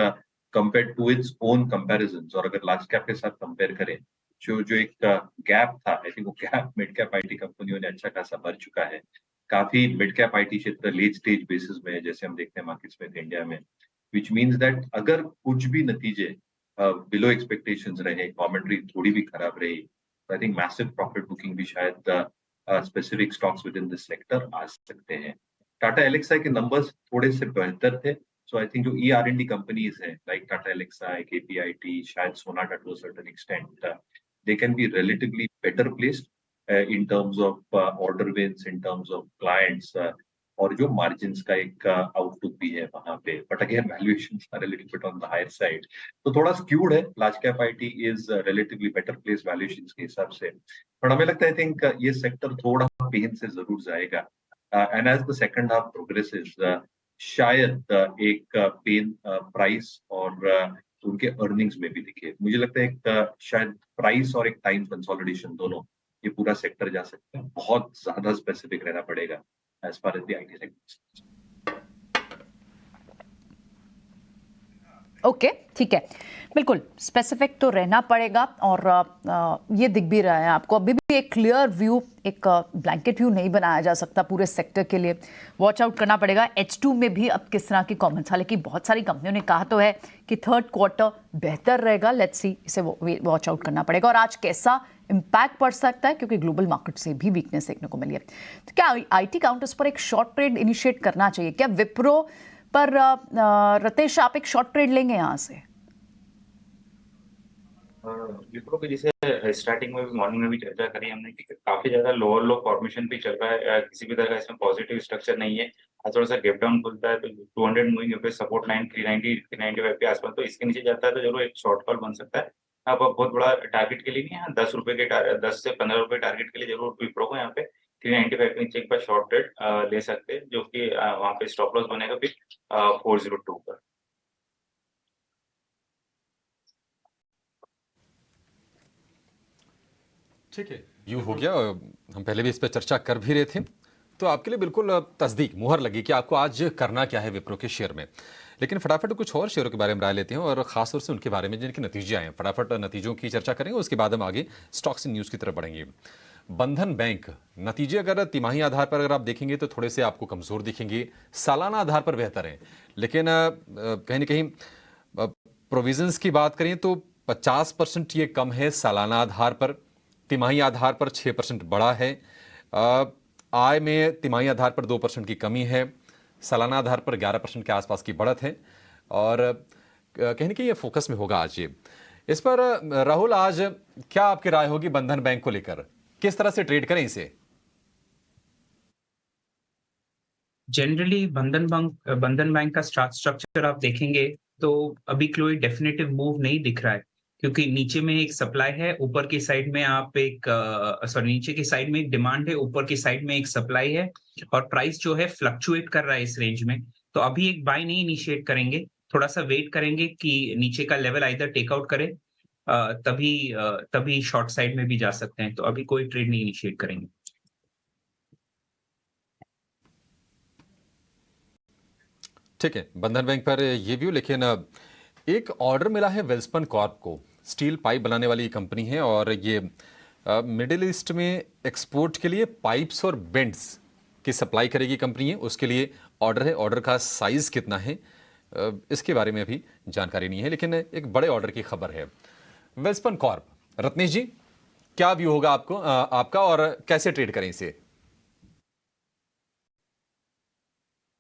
compared to its own comparisons, और अगर लार्ज कैप के साथ कंपेयर करें, जो एक गैप था, आई थिंक वो गैप मिड कैप आईटी कंपनियों ने अच्छा खासा भर चुका है। काफी मिड कैप आईटी क्षेत्र लेट स्टेज बेसिस में, जैसे हम देखते हैं मार्केट्स में इंडिया में, विच मीन्स दैट अगर कुछ भी नतीजे बिलो एक्सपेक्टेशंस रहे, कमेंट्री थोड़ी भी खराब रही, तो I think massive profit booking भी शायद specific stocks within this sector आ सकते हैं। टाटा एलेक्सा के नंबर्स थोड़े से बेहतर थे, सो आई थिंक जो ER&D कंपनीज हैं लाइक टाटा एलेक्सा, KPIT, शायद Sonata to a certain extent, they can be relatively better placed in terms of order wins, in terms of clients, और जो मार्जिन्स का एक आउटलुक भी है वहां पे, but again valuations are a little bit on the higher side, तो थोड़ा स्क्यूड है। Large cap IT is relatively better place valuations के हिसाब से, पर हमें लगता है आई थिंक ये सेक्टर थोड़ा पेन से जरूर जाएगा, and as the second half progresses शायद एक पेन प्राइस और उनके अर्निंग्स में भी दिखे। मुझे लगता है एक शायद प्राइस और एक टाइम कंसोलिडेशन दोनों ये पूरा सेक्टर जा सकता है, बहुत ज्यादा स्पेसिफिक रहना पड़ेगा as far as the IT sector. Okay, ठीक है, बिल्कुल स्पेसिफिक तो रहना पड़ेगा और ये दिख भी रहा है आपको। अभी भी एक क्लियर व्यू, एक ब्लैंकेट व्यू नहीं बनाया जा सकता पूरे सेक्टर के लिए, वॉच आउट करना पड़ेगा H2 में भी अब किस तरह की कमेंट्स। हालांकि बहुत सारी कंपनियों ने कहा तो है कि थर्ड क्वार्टर बेहतर रहेगा, लेट्स सी, इसे वॉच आउट करना पड़ेगा। और आज कैसा इम्पैक्ट पड़ सकता है, क्योंकि ग्लोबल मार्केट से भी वीकनेस देखने को मिली है। तो क्या IT काउंटर्स पर एक शॉर्ट ट्रेड इनिशिएट करना चाहिए क्या? विप्रो पर रतेश, आप एक शॉर्ट ट्रेड लेंगे यहाँ से? विप्रो की जैसे स्टार्टिंग में भी मॉर्निंग में भी चर्चा करी हमने कि काफी ज्यादा लोअर लो फॉर्मेशन भी चल रहा है, किसी भी तरह का इसमें पॉजिटिव स्ट्रक्चर नहीं है। आज थोड़ा सा गैप डाउन खुलता है तो 200 मूविंग एवरेज सपोर्ट लाइन 390 395 के आसपास, तो इसके नीचे जाता है तो जरूर एक शॉर्ट कॉल बन सकता है। अब बहुत बड़ा टारगेट के लिए नहीं है, 10 रुपए के 10 से 15 रुपए टारगेट के लिए जरूर विप्रो को यहाँ पे 395 के नीचे एक बार शॉर्ट ट्रेड ले सकते हैं, जो कि वहाँ पे स्टॉप लॉस बनेगा फिर 402 पर। ठीक है, व्यू हो गया। हम पहले भी इस पर चर्चा कर भी रहे थे, तो आपके लिए बिल्कुल तस्दीक मुहर लगी कि आपको आज करना क्या है विप्रो के शेयर में। लेकिन फटाफट कुछ और शेयरों के बारे में राय लेते हैं और खासतौर से उनके बारे में जिनके नतीजे आए हैं। फटाफट नतीजों की चर्चा करेंगे, उसके बाद हम आगे स्टॉक्स न्यूज़ की तरफ बढ़ेंगे। बंधन बैंक नतीजे अगर तिमाही आधार पर अगर आप देखेंगे तो थोड़े से आपको कमज़ोर दिखेंगे, सालाना आधार पर बेहतर हैं। लेकिन कहीं ना कहीं प्रोविजंस की बात करें तो 50% ये कम है सालाना आधार पर, तिमाही आधार पर 6% बढ़ा है। आय में तिमाही आधार पर 2% की कमी है, सालाना आधार पर 11% के आसपास की बढ़त है। और कहीं ना कहीं ये फोकस में होगा आज ये। इस पर राहुल, आज क्या आपकी राय होगी बंधन बैंक को लेकर, किस तरह से ट्रेड करें इसे? जनरली बंधन बैंक का स्ट्रक्चर आप देखेंगे तो अभी कोई डेफिनेटिव मूव नहीं दिख रहा है, क्योंकि नीचे में एक सप्लाई है, ऊपर की साइड में आप एक नीचे की साइड में एक डिमांड है, ऊपर की साइड में एक सप्लाई है, और प्राइस जो है फ्लक्चुएट कर रहा है इस रेंज में। तो अभी एक बाय नहीं इनिशिएट करेंगे, थोड़ा सा वेट करेंगे कि नीचे का लेवल आइदर टेकआउट करे, तभी शॉर्ट साइड में भी जा सकते हैं। तो अभी कोई ट्रेड नहीं इनिशिएट करेंगे। ठीक है, बंधन बैंक पर ये व्यू। लेकिन एक ऑर्डर मिला है वेल्सपन कॉर्प को, स्टील पाइप बनाने वाली कंपनी है और ये मिडिल ईस्ट में एक्सपोर्ट के लिए पाइप्स और बेंड्स की सप्लाई करेगी कंपनी है, उसके लिए ऑर्डर है। ऑर्डर का साइज कितना है इसके बारे में अभी जानकारी नहीं है, लेकिन एक बड़े ऑर्डर की खबर है। वेल्सपन कॉर्प, रत्नेश जी क्या व्यू होगा आपका और कैसे ट्रेड करें इसे?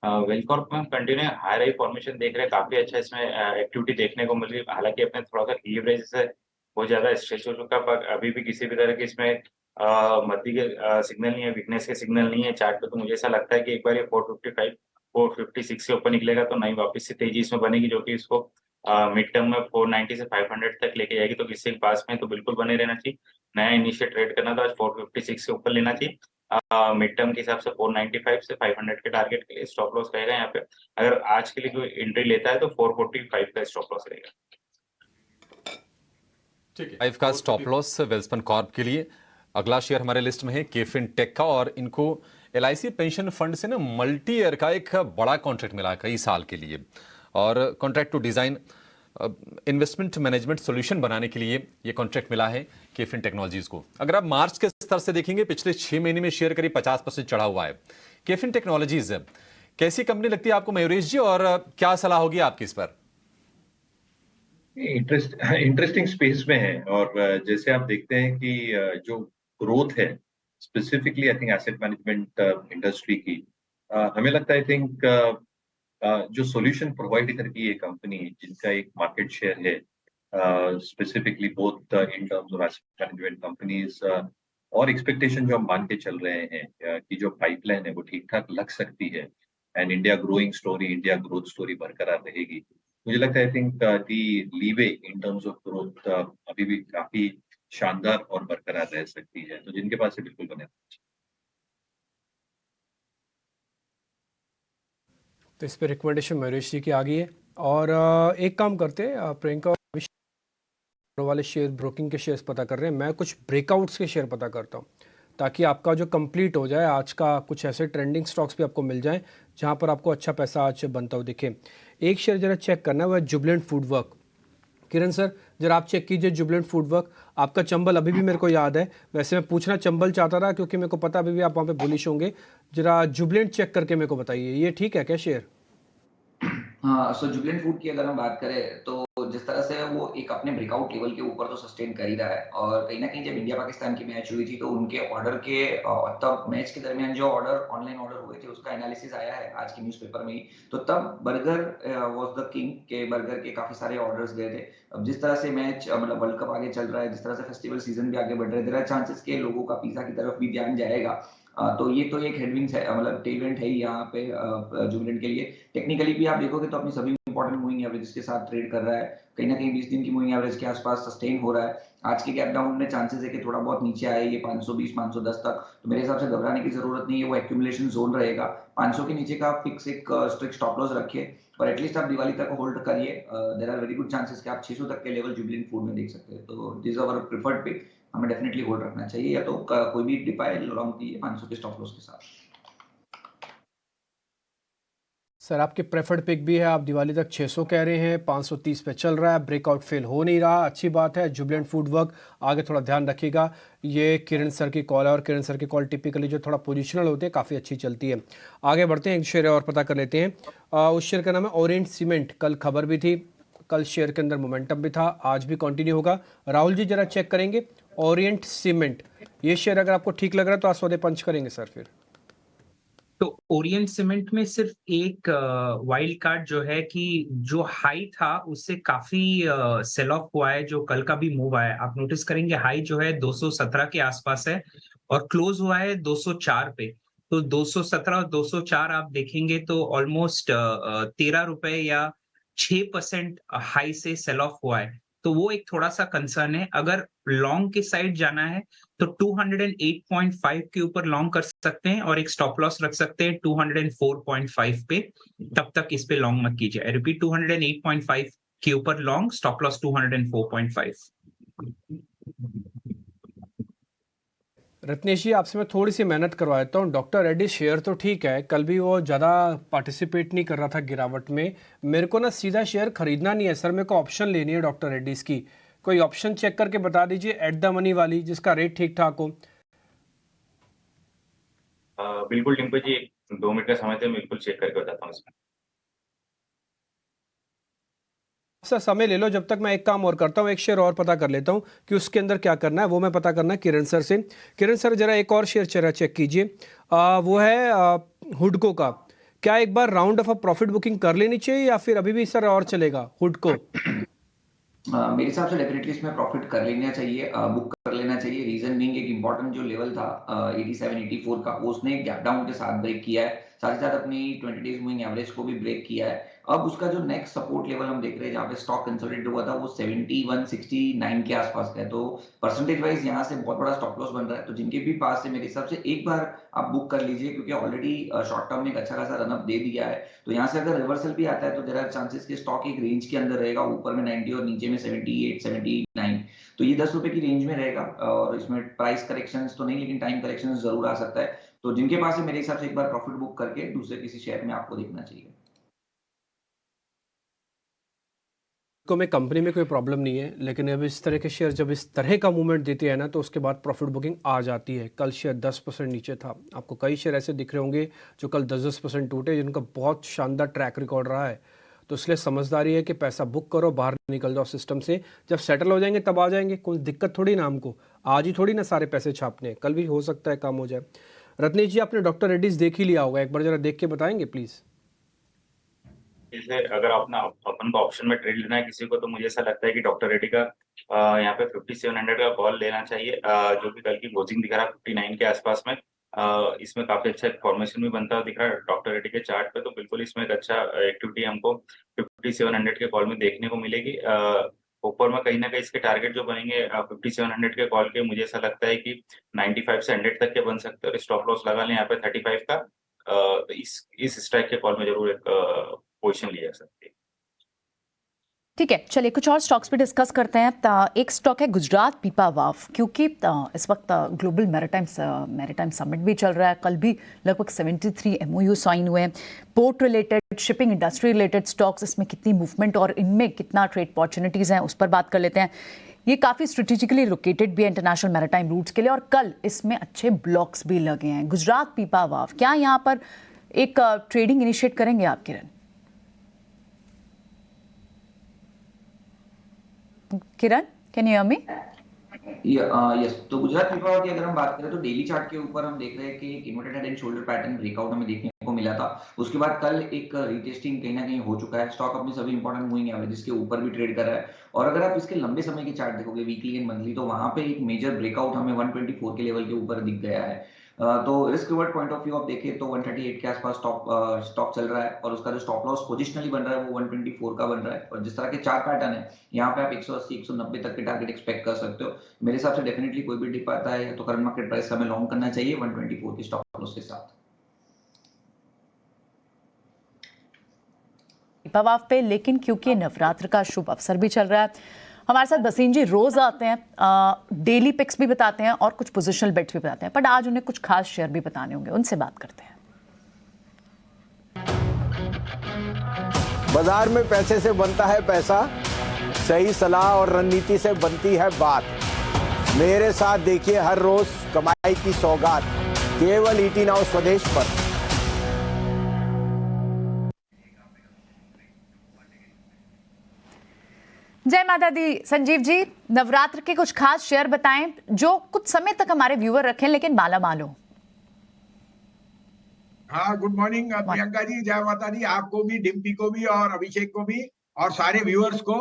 वेलकॉर्प में हम कंटिन्यू हाई राई फॉर्मेशन देख रहे हैं, काफी अच्छा इसमें एक्टिविटी देखने को मिल रही है। हालांकि अपने थोड़ा सा लीवरेज से बहुत ज्यादा स्ट्रेच हो चुका, पर अभी भी किसी भी तरह की इसमें मद्दी के सिग्नल नहीं है, वीकनेस के सिग्नल नहीं है चार्ट पे। तो मुझे ऐसा लगता है कि एक बार ये 455 456 के ऊपर निकलेगा तो नई वापस से तेजी इसमें बनेगी, जो कि इसको मिड टर्म में 490 से 500 तक लेके जाएगी। तो किसी के पास में तो बिल्कुल बने रहना चाहिए। नया इनिशिएट ट्रेड करना तो आज 456 के ऊपर लेना चाहिए। मिड टर्म के हिसाब से 495 से 500 के टारगेट के लिए स्टॉप लॉस रहेगा यहाँ पे। अगर आज के लिए कोई एंट्री लेता है तो 445 का स्टॉप लॉस रहेगा। ठीक है, 5 का स्टॉप लॉस वेल्सपन कॉर्प के लिए। अगला शेयर हमारे लिस्ट में है केफिन टेक का, और इनको LIC पेंशन फंड से ना मल्टी ईयर का एक बड़ा कॉन्ट्रैक्ट मिला कई साल के लिए, और contract to design investment management solution बनाने के लिए ये कॉन्ट्रैक्ट मिला है केफिन टेक्नोलॉजीज को। अगर आप मार्च के स्तर से देखेंगे पिछले 6 महीने में शेयर करीब 50% चढ़ा हुआ है। केफिन टेक्नोलॉजीज कैसी कंपनी लगती है आपको मयूरेश जी, और क्या सलाह होगी आपकी इस पर? इंटरेस्टिंग स्पेस में है, और जैसे आप देखते हैं कि जो ग्रोथ है specifically I think asset management industry की, हमें लगता है आई थिंक जो सॉल्यूशन प्रोवाइड करती है कंपनी, जिनका एक मार्केट शेयर है specifically both in terms of asset management companies, और एक्सपेक्टेशन जो हम मान के चल रहे हैं कि जो पाइपलाइन है वो ठीक ठाक लग सकती है, and India growing story, India growth story बरकरार रहेगी। मुझे लगता है I think the leeway in terms of growth अभी भी काफी शानदार और बरकरार रह सकती है। तो जिनके पास है बिल्कुल बने। तो इस पर रिकमेंडेशन मयूरेश जी की आ गई है। और एक काम करते हैं, प्रियंका वाले शेयर ब्रोकिंग के शेयर्स पता कर रहे हैं, मैं कुछ ब्रेकआउट्स के शेयर पता करता हूँ। ताकि आपका जो कंप्लीट हो जाए आज का, कुछ ऐसे ट्रेंडिंग स्टॉक्स भी आपको मिल जाएं जहां पर आपको अच्छा पैसा आज बनता हुआ दिखे। एक शेयर जरा चेक करना है, वह जुबिलेंट फूडवर्क। किरण सर जरा आप चेक कीजिए जुबिलेंट फूडवर्क। आपका चंबल अभी भी मेरे को याद है, वैसे मैं पूछना चंबल चाहता था क्योंकि मेरे को पता अभी भी आप वहाँ पे बुलिश होंगे। जरा जुबिलेंट चेक करके मेरे को बताइए, ये ठीक है क्या शेयर? हाँ, सो जुबिलेंट फूड की अगर हम बात करें तो जिस तरह से वो एक अपने ब्रेकआउट लेवल के ऊपर तो सस्टेन कर ही रहा है, और कहीं ना कहीं जब इंडिया पाकिस्तान की मैच हुई थी तो उनके ऑर्डर के तब मैच के दरमियान जो ऑनलाइन ऑर्डर हुए थे उसका एनालिसिस आया है आज के न्यूज़पेपर में ही। तो तब बर्गर वाज द किंग, के बर्गर के काफी सारे ऑर्डर्स गए थे। अब जिस तरह से मैच मतलब वर्ल्ड कप आगे चल रहा है, जिस तरह से फेस्टिवल सीजन भी आगे बढ़ रहा है, देयर आर चांसेस के लोगों का पिज्जा की तरफ भी ध्यान जाएगा। तो ये तो एक हेडविंड है, मतलब टेलवेंट है यहाँ पे जुबिलेंट के लिए। टेक्निकली भी आप देखोगे तो अपनी सभी इंपॉर्टेंट मूविंग एवरेज के साथ ट्रेड कर रहा है, कहीं ना कहीं 20 दिन की मूविंग एवरेज के आसपास सस्टेन हो रहा है। आज के गैप डाउन में चांसेस है कि थोड़ा बहुत नीचे आए ये 520 510 तक, तो मेरे हिसाब से घबराने की जरूरत नहीं है, वो एक्यूमुलेशन जोन रहेगा। 500 के नीचे का फिक्स एक स्ट्रिक्ट स्टॉप लॉस रखिए और एटलीस्ट आप दिवाली तक होल्ड करिए। There are very good chances कि आप 600 तक के लेवल जुबिलेंट फूड में देख सकते हैं। तो दिस आवर प्रिफर्ड पिक, हमें डेफिनेटली होल्ड रखना चाहिए, या तो कोई भी डिप आए लॉन्ग की 500 के स्टॉप लॉस के साथ। सर आपके प्रेफर्ड पिक भी है, आप दिवाली तक 600 कह रहे हैं, 530 पे चल रहा है, ब्रेकआउट फेल हो नहीं रहा, अच्छी बात है। जुबिलेंट फूडवर्क आगे थोड़ा ध्यान रखिएगा। ये किरण सर की कॉल है और किरण सर की कॉल टिपिकली जो थोड़ा पोजिशनल होते हैं काफ़ी अच्छी चलती है। आगे बढ़ते हैं, एक शेयर और पता कर लेते हैं। उस शेयर का नाम है ओरिएंट सीमेंट। कल खबर भी थी, कल शेयर के अंदर मोमेंटम भी था, आज भी कंटिन्यू होगा। राहुल जी जरा चेक करेंगे ओरिएंट सीमेंट, ये शेयर अगर आपको ठीक लग रहा है तो आज सौदे पंच करेंगे सर फिर। तो ओरिएंट सीमेंट में सिर्फ एक वाइल्ड कार्ड जो है कि जो हाई था उससे काफी सेल ऑफ हुआ है, जो कल का भी मूव आया है। आप नोटिस करेंगे हाई जो है 217 के आसपास है और क्लोज हुआ है 204 पे। तो 217 और 204 आप देखेंगे तो ऑलमोस्ट 13 रुपए या 6% हाई से सेल ऑफ हुआ है। तो वो एक थोड़ा सा कंसर्न है। अगर लॉन्ग के साइड जाना है तो 208.5 के ऊपर लॉन्ग कर सकते हैं और एक स्टॉप लॉस रख सकते हैं 204.5 पे। तब तक इस पे लॉन्ग मत कीजिए। आई रिपीट, 208.5 के ऊपर लॉन्ग, स्टॉप लॉस 204.5। रत्नेश जी आपसे मैं थोड़ी सी मेहनत करवा देता हूँ। डॉक्टर रेड्डी शेयर तो ठीक है, कल भी वो ज़्यादा पार्टिसिपेट नहीं कर रहा था गिरावट में। मेरे को ना सीधा शेयर खरीदना नहीं है सर, मेरे को ऑप्शन लेनी है डॉक्टर रेड्डीज की। कोई ऑप्शन चेक करके बता दीजिए एट द मनी वाली, जिसका रेट ठीक ठाक हो। बिल्कुल टिंकू जी, 2 मिनट का समय तो बिल्कुल चेक करके बताता हूँ इसमें। सर समय ले लो, जब तक मैं एक काम और करता हूँ, एक शेयर और पता कर लेता हूँ कि उसके अंदर क्या करना है, वो मैं पता करना है किरण सर से। किरण सर जरा एक और शेयर चेहरा चेक कीजिए, वो है हुडको का। क्या एक बार राउंड ऑफ प्रॉफिट बुकिंग कर लेनी चाहिए या फिर अभी भी सर और चलेगा हुडको? मेरे हिसाब से डेफिनेटली इसमें प्रॉफिट कर लेना चाहिए, बुक कर लेना चाहिए। रीजन बीइंग एक इंपॉर्टेंट जो लेवल था 87 84 का, वो उसने गैप डाउन के साथ ब्रेक किया है, साथ ही साथ अपनी 20 डेज मूविंग एवरेज को भी ब्रेक किया है। अब उसका जो नेक्स्ट सपोर्ट लेवल हम देख रहे हैं जहाँ पे स्टॉक कंसोलिडेट हुआ था वो 7169 के आसपास का है। तो परसेंटेज वाइज यहाँ से बहुत बड़ा स्टॉप लॉस बन रहा है। तो जिनके भी पास है मेरे हिसाब से एक बार आप बुक कर लीजिए, क्योंकि ऑलरेडी शॉर्ट टर्म में एक अच्छा खासा रनअप दे दिया है। तो यहाँ से अगर रिवर्सल भी आता है तो देयर आर चांसेस कि स्टॉक एक रेंज के अंदर रहेगा, ऊपर में 90 और नीचे में 78 79। तो ये 10 रुपए की रेंज में रहेगा और इसमें प्राइस करेक्शन तो नहीं, लेकिन टाइम करेक्शन जरूर आ सकता है। तो जिनके पास है मेरे हिसाब से एक बार प्रॉफिट बुक करके दूसरे किसी शेयर में आपको देखना चाहिए। को में कंपनी में कोई प्रॉब्लम नहीं है, लेकिन अब इस तरह के शेयर जब इस तरह का मूवमेंट देते हैं ना तो उसके बाद प्रॉफिट बुकिंग आ जाती है। कल शेयर 10% नीचे था, आपको कई शेयर ऐसे दिख रहे होंगे जो कल 10% टूटे, जिनका बहुत शानदार ट्रैक रिकॉर्ड रहा है। तो इसलिए समझदारी है कि पैसा बुक करो, बाहर निकल जाओ सिस्टम से, जब सेटल हो जाएंगे तब आ जाएंगे। कोई दिक्कत थोड़ी ना हमको, आज ही थोड़ी ना सारे पैसे छापने, कल भी हो सकता है काम हो जाए। रत्नेश जी आपने डॉक्टर रेड्डीज देख ही लिया होगा, एक बार जरा देख के बताएंगे प्लीज़। जैसे अगर अपना अपन को ऑप्शन में ट्रेड लेना है किसी को, तो मुझे ऐसा लगता है कि डॉक्टर रेड्डी का यहाँ पे 5700 का कॉल लेना चाहिए, जो कि कल की क्लोजिंग दिखा रहा है 59 के आसपास में। इसमें काफी अच्छा फॉर्मेशन भी बनता हुआ दिख रहा है डॉक्टर रेड्डी के चार्ट पे। तो बिल्कुल इसमें एक अच्छा एक्टिविटी हमको 5700 के कॉल में देखने को मिलेगी। ऊपर में कहीं ना कहीं इसके टारगेट जो बनेंगे 5700 के कॉल के, मुझे ऐसा लगता है कि 95 से 100 तक के बन सकते हैं और स्टॉप लॉस लगा लें यहाँ पे 35 का। तो इस स्ट्राइक के कॉल में जरूर एक पोजीशन ली जा सकती है। ठीक है, चलिए कुछ और स्टॉक्स पे डिस्कस करते हैं। एक स्टॉक है गुजरात पीपावाव, क्योंकि इस वक्त ग्लोबल मैरीटाइम समिट भी चल रहा है। कल भी लगभग 73 MOU साइन हुए हैं। Port related, shipping industry related stocks, इसमें कितनी मूवमेंट और इनमें कितना ट्रेड अपॉर्चुनिटीज़ हैं, उस पर बात कर लेते हैं। ये काफ़ी स्ट्रेटेजिकली लोकेटेड भी है इंटरनेशनल मैरीटाइम रूट्स के लिए, और कल इसमें अच्छे ब्लॉक्स भी लगे हैं। गुजरात पीपावाव, क्या यहाँ पर एक ट्रेडिंग इनिशिएट करेंगे आप Kiran? Kiran, can you hear me? Yes, तो गुजरात पीपावाव की अगर हम बात करें तो डेली चार्ट के ऊपर हम देख रहे हैं कि एक inverted head and shoulder pattern breakout हमें देखने को मिला था। उसके बाद कल एक रीटेस्टिंग कहीं ना कहीं हो चुका है। स्टॉक अपने सभी इंपॉर्टेंट मूविंग एवरेजेस के ऊपर भी ट्रेड कर रहा है, और अगर आप इसके लंबे समय के चार्ट देखोगे, वीकली एंड मंथली, तो वहां पे एक मेजर ब्रेकआउट हमें 124 के लेवल के ऊपर दिख गया है। तो risk reward point of view आप देखें तो 138 के आसपास स्टॉक चल रहा है, और उसका जो स्टॉप लॉस पोजिशनली बन रहा है वो 124 का बन रहा है। और जिस तरह के चार पैटर्न है, यहाँ पे आप 180 190 तक के टारगेट एक्सपेक्ट कर सकते हो। मेरे हिसाब से डेफिनेटली कोई भी डिप आता है तो करंट मार्केट प्राइस हमें लॉन्ग करना चाहिए 124 की स्टॉप लॉस के साथ। पीपावाव पे, लेकिन क्योंकि नवरात्र का शुभ अवसर भी चल रहा है, हमारे साथ बसीन जी रोज आते हैं, डेली पिक्स भी बताते हैं और कुछ पोजिशनल बेट्स भी बताते हैं, बट आज उन्हें कुछ खास शेयर भी बताने होंगे, उनसे बात करते हैं। बाजार में पैसे से बनता है पैसा, सही सलाह और रणनीति से बनती है बात। मेरे साथ देखिए हर रोज कमाई की सौगात, केवल ईटी नाउ स्वदेश पर। जय माता दी। संजीव जी, नवरात्र के कुछ खास शेयर बताएं जो कुछ समय तक हमारे व्यूअर रखें लेकिन माला माल हो। हाँ, गुड मॉर्निंग प्रियंका जी, जय माता दी, आपको भी, डिम्पी को भी और अभिषेक को भी और सारे व्यूअर्स को।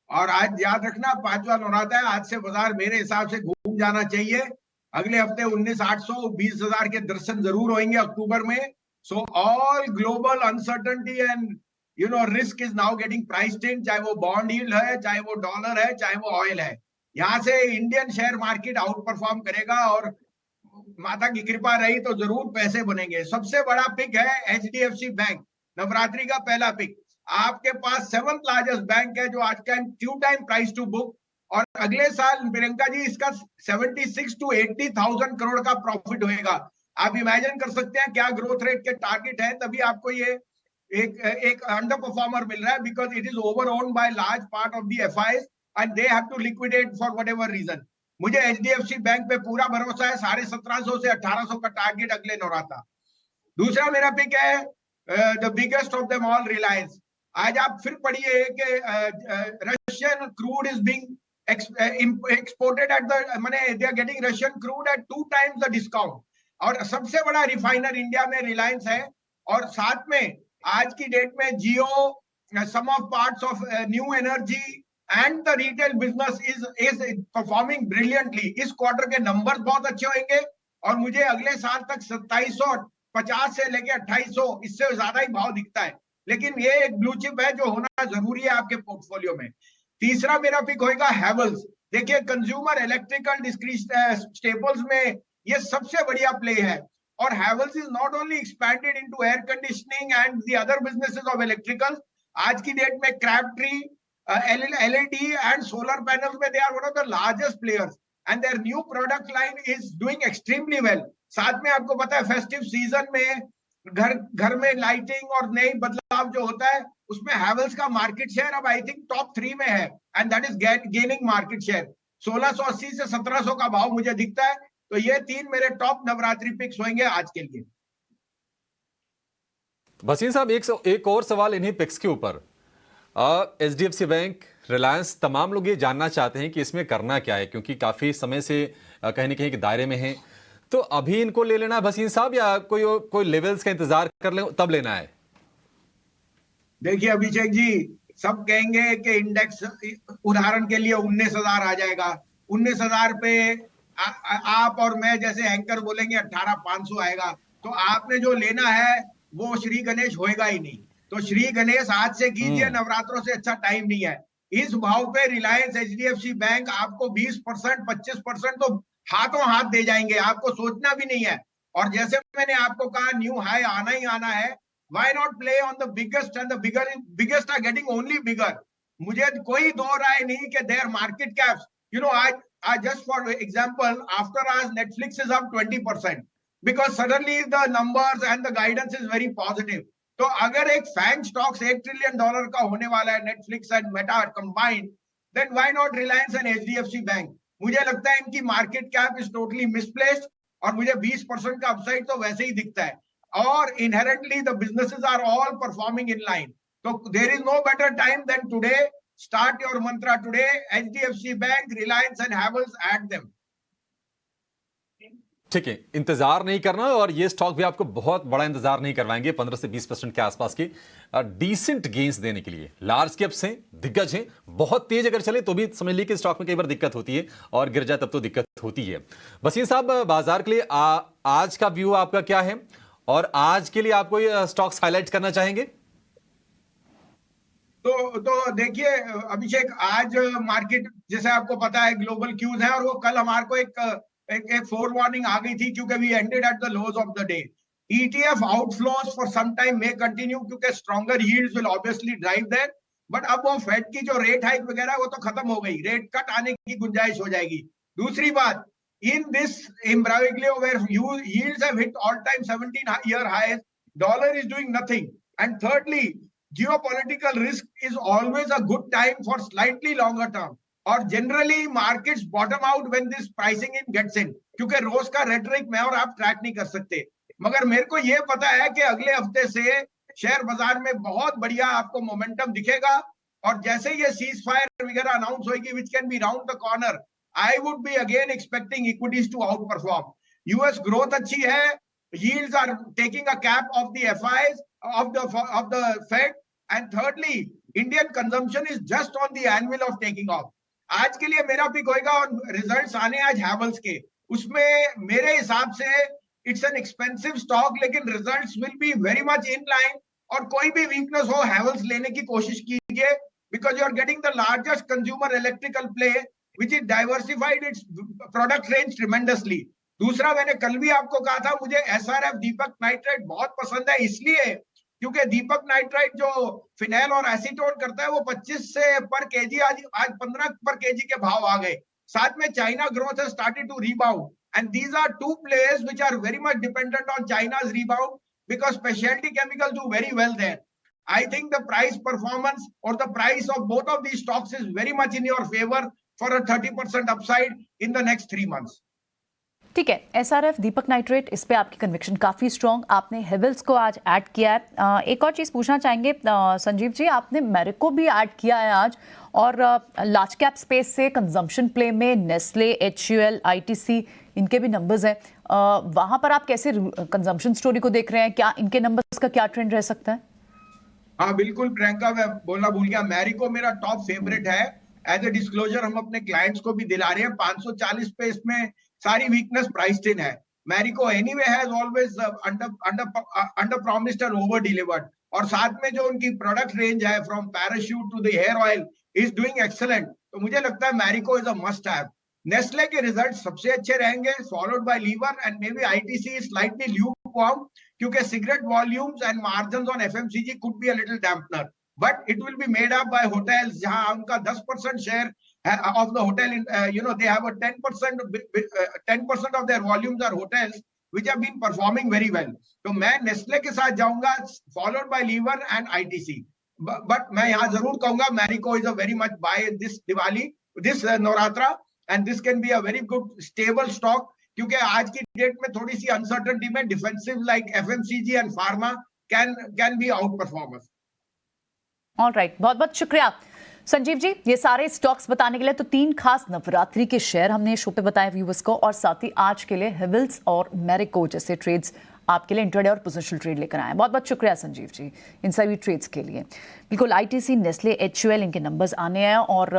और आज याद रखना 5वां नवरात्र है, आज से बाजार मेरे हिसाब से घूम जाना चाहिए। अगले हफ्ते 19,800 20,000 के दर्शन जरूर होंगे अक्टूबर में। So all global uncertainty and risk is now getting priced इन, चाहे वो बॉन्ड यील्ड है, चाहे वो डॉलर है, चाहे वो ऑयल है। यहाँ से Indian share market out perform करेगा, और माता की कृपा रही तो जरूर पैसे बनेंगे। सबसे बड़ा पिक है HDFC बैंक, नवरात्रि का पहला पिक। आपके पास 7th लार्जेस्ट बैंक है जो आज का Q time price to book, और अगले साल प्रियंका जी इसका 76 to 80,000 करोड़ का प्रॉफिट होएगा। आप इमेजिन कर सकते हैं क्या ग्रोथ रेट के टारगेट है, तभी आपको ये एक अंडर परफॉर्मर मिल रहा है, because it is over owned by large part of the FIs and they have to liquidate for whatever reason. मुझे HDFC बैंक पे पूरा भरोसा है, 1750 से 1800 का टारगेट अगले नवरात्र। दूसरा मेरा पिक है the biggest of them all, Reliance. आज आप फिर पढ़िए कि Russian crude is being exported at the, माने they are getting Russian crude at 2 times the discount, और सबसे बड़ा रिफाइनर इंडिया में रिलायंस है। और साथ में आज की डेट में Jio, some of parts of new energy and the retail business is performing brilliantly. इस क्वार्टर के नंबर्स बहुत अच्छे होंगे, और मुझे अगले साल तक 2750 से लेके 2800, इससे ज्यादा ही भाव दिखता है। लेकिन ये एक ब्लू चिप है जो होना जरूरी है आपके पोर्टफोलियो में। तीसरा मेरा पिक होगा हैवेल्स। देखिए, कंज्यूमर इलेक्ट्रिकल स्टेपल्स में ये सबसे बढ़िया प्ले है, और Havells is not only expanded into air conditioning and the other businesses of electrical. आज की डेट में Crabtree, LED and solar panels में they are one of the largest players, and their new product line is doing extremely well. साथ में आपको पता है फेस्टिव सीजन में घर में लाइटिंग और नई बदलाव जो होता है, उसमें हैवेल्स का मार्केट शेयर अब आई थिंक टॉप 3 में है, and that is gaining market share. 1680 से 1700 का भाव मुझे दिखता है। तो ये 3 मेरे टॉप नवरात्रि पिक्स होंगे आज के लिए। भसीन साहब, एक और सवाल इन्हीं पिक्स के ऊपर। HDFC बैंक, रिलायंस, तमाम लोग ये जानना चाहते हैं कि इसमें करना क्या है, क्योंकि काफी समय से कहीं न कहीं के दायरे में हैं। तो अभी इनको ले लेना भसीन साहब, या कोई लेवल्स का इंतजार कर ले तब लेना है? देखिए अभिषेक जी, सब कहेंगे कि इंडेक्स उदाहरण के लिए 19,000 आ जाएगा। 19,000 पे आप और मैं जैसे एंकर बोलेंगे 18,500 आएगा। तो आपने जो लेना है वो श्री गणेश होएगा ही नहीं। तो श्री गणेश आज से कीजिए, नवरात्रों से अच्छा टाइम नहीं है। इस भाव पे रिलायंस, HDFC बैंक आपको 20% 25% तो हाथों हाथ दे जाएंगे, आपको सोचना भी नहीं है। और जैसे मैंने आपको कहा, न्यू हाई आना ही आना है। Why not play on the biggest, and the biggest are getting only bigger. मुझे कोई दो राय नहीं कि their market caps, you know, I just for example, after us Netflix is up 20% because suddenly the numbers and the guidance is very positive. तो अगर एक फैंग स्टॉक्स $1 ट्रिलियन का होने वाला है, Netflix and Meta combined, then why not Reliance and HDFC bank? मुझे लगता है इनकी market cap is totally misplaced और मुझे 20% का अपसाइड तो वैसे ही दिखता है, और inherently the businesses are all performing in line. तो there is no better time than today. Start your mantra today. HDFC Bank, Reliance and Havells, add them. ठीक है, इंतजार नहीं करना, और ये स्टॉक भी आपको बहुत बड़ा इंतजार नहीं करवाएंगे. 15 से 20% के आसपास की डिसेंट गेन्स देने के लिए. लार्ज कैप्स हैं, दिग्गज हैं, बहुत तेज अगर चले तो भी समझ लीजिए कि स्टॉक में कई बार दिक्कत होती है, और गिर जाए तब तो दिक्कत होती है. वसीम साहब, बाजार के लिए आज का व्यू आपका क्या है, और आज के लिए आप कोई स्टॉक्स हाईलाइट करना चाहेंगे? तो देखिए अभिषेक, आज मार्केट जैसे आपको पता है ग्लोबल क्यूज है, और वो कल हमारे को एक फोर वार्निंग आ गई थी क्योंकि we ended at the lows of the day. ETF outflows for some time may continue क्योंकि stronger yields will obviously drive there, but अब वो फेड की जो रेट हाइक वगैरह वो तो खत्म हो गई, रेट कट आने की गुंजाइश हो जाएगी. दूसरी बात, in this imbroglio where yields have hit all time 17-year highs, dollar is doing nothing. And thirdly, geopolitical risk is always a good time for slightly longer term, और generally markets bottom out when this pricing in gets in, क्योंकि रोज का रेटरिक मैं और आप ट्रैक नहीं कर सकते. मगर मेरे को ये पता है कि अगले हफ्ते से शेयर बाजार में बहुत बढ़िया आपको मोमेंटम दिखेगा, और जैसे ये सीज फायर वगैरह अनाउंस होगी which can be round the corner, I would be again expecting equities to outperform. US growth अच्छी है, yields are taking a cap of the FIs of the Fed, and thirdly Indian consumption is just on the anvil of taking off. आज के लिए मेरा पिक होएगा, और रिजल्ट्स आने आज हैवल्स के, उसमें मेरे हिसाब से इट्स एन एक्सपेंसिव स्टॉक, लेकिन results will be very much in line, और कोई भी वीकनेस हो हैवल्स लेने की कोशिश कीजिए, because you are getting the largest consumer electrical play which is diversified its product range tremendously. दूसरा, मैंने कल भी आपको कहा था मुझे SRF दीपक नाइट्राइट बहुत पसंद है, इसलिए क्योंकि दीपक नाइट्राइट जो फिनाइल और एसीटोन करता है वो 25 से पर केजी आज 15 पर केजी के भाव आ गए. साथ में China growth has started to rebound, and these are two players which are very much dependent on China's rebound because speciality chemical do very well there. I think the price performance और the price of both of these stocks is very much in your favour for a 30% upside in the next 3 months. ठीक है, SRF दीपक नाइट्रेट, इस पे आपकी कन्विक्शन काफ़ी स्ट्रॉन्ग. आपने हेवल्स को आज ऐड किया है. एक और चीज़ पूछना चाहेंगे संजीव जी, आपने मैरिको भी ऐड किया है आज, और लार्ज कैप स्पेस से कंजम्पशन प्ले में नेस्ले, HUL, ITC, इनके भी नंबर्स हैं. वहाँ पर आप कैसे कंजम्पशन स्टोरी को देख रहे हैं? क्या इनके नंबर्स का क्या ट्रेंड रह सकता है? हाँ बिल्कुल प्रियंका, मैं बोलना भूल गया, मैरिको मेरा टॉप फेवरेट है. एज ए डिस्क्लोजर हम अपने क्लाइंट्स को भी दिला रहे हैं. 540 पे इसमें सारी वीकनेस प्राइस्ड इन है. Marico anyway has always under promised and over delivered, और साथ में जो उनकी प्रोडक्ट रेंज है from Parachute to the hair oil is doing excellent. तो मुझे लगता है Marico is a must have. Nestle के रिजल्ट सबसे अच्छे रहेंगे, followed by Lever, and may be ITC is slightly lukewarm क्योंकि cigarette volumes and margins on FMCG could be a little dampener, but it will be made up by hotels जहां उनका 10% share of the hotel in, they have a 10% of their volumes are hotels which have been performing very well. तो मैं नेस्ले के साथ जाऊंगा, followed by Lever and ITC. but मैं यहाँ जरूर कहूंगा Marico is a very much buy this Diwali, this Navratri, and this can be a very good stable stock क्योंकि आज की डेट में थोड़ी सी अनसर्टेनिटी में defensive like FMCG and pharma can be out performers. Alright, बहुत बहुत शुक्रिया संजीव जी ये सारे स्टॉक्स बताने के लिए. तो 3 खास नवरात्रि के शेयर हमने शो पे बताए व्यूवर्स को, और साथ ही आज के लिए हेवल्स और मैरिको जैसे ट्रेड्स आपके लिए इंट्राडे और पोजिशनल ट्रेड लेकर आए. बहुत बहुत शुक्रिया संजीव जी इन सभी ट्रेड्स के लिए. बिल्कुल ITC, नेस्ले, HUL इनके नंबर्स आने हैं, और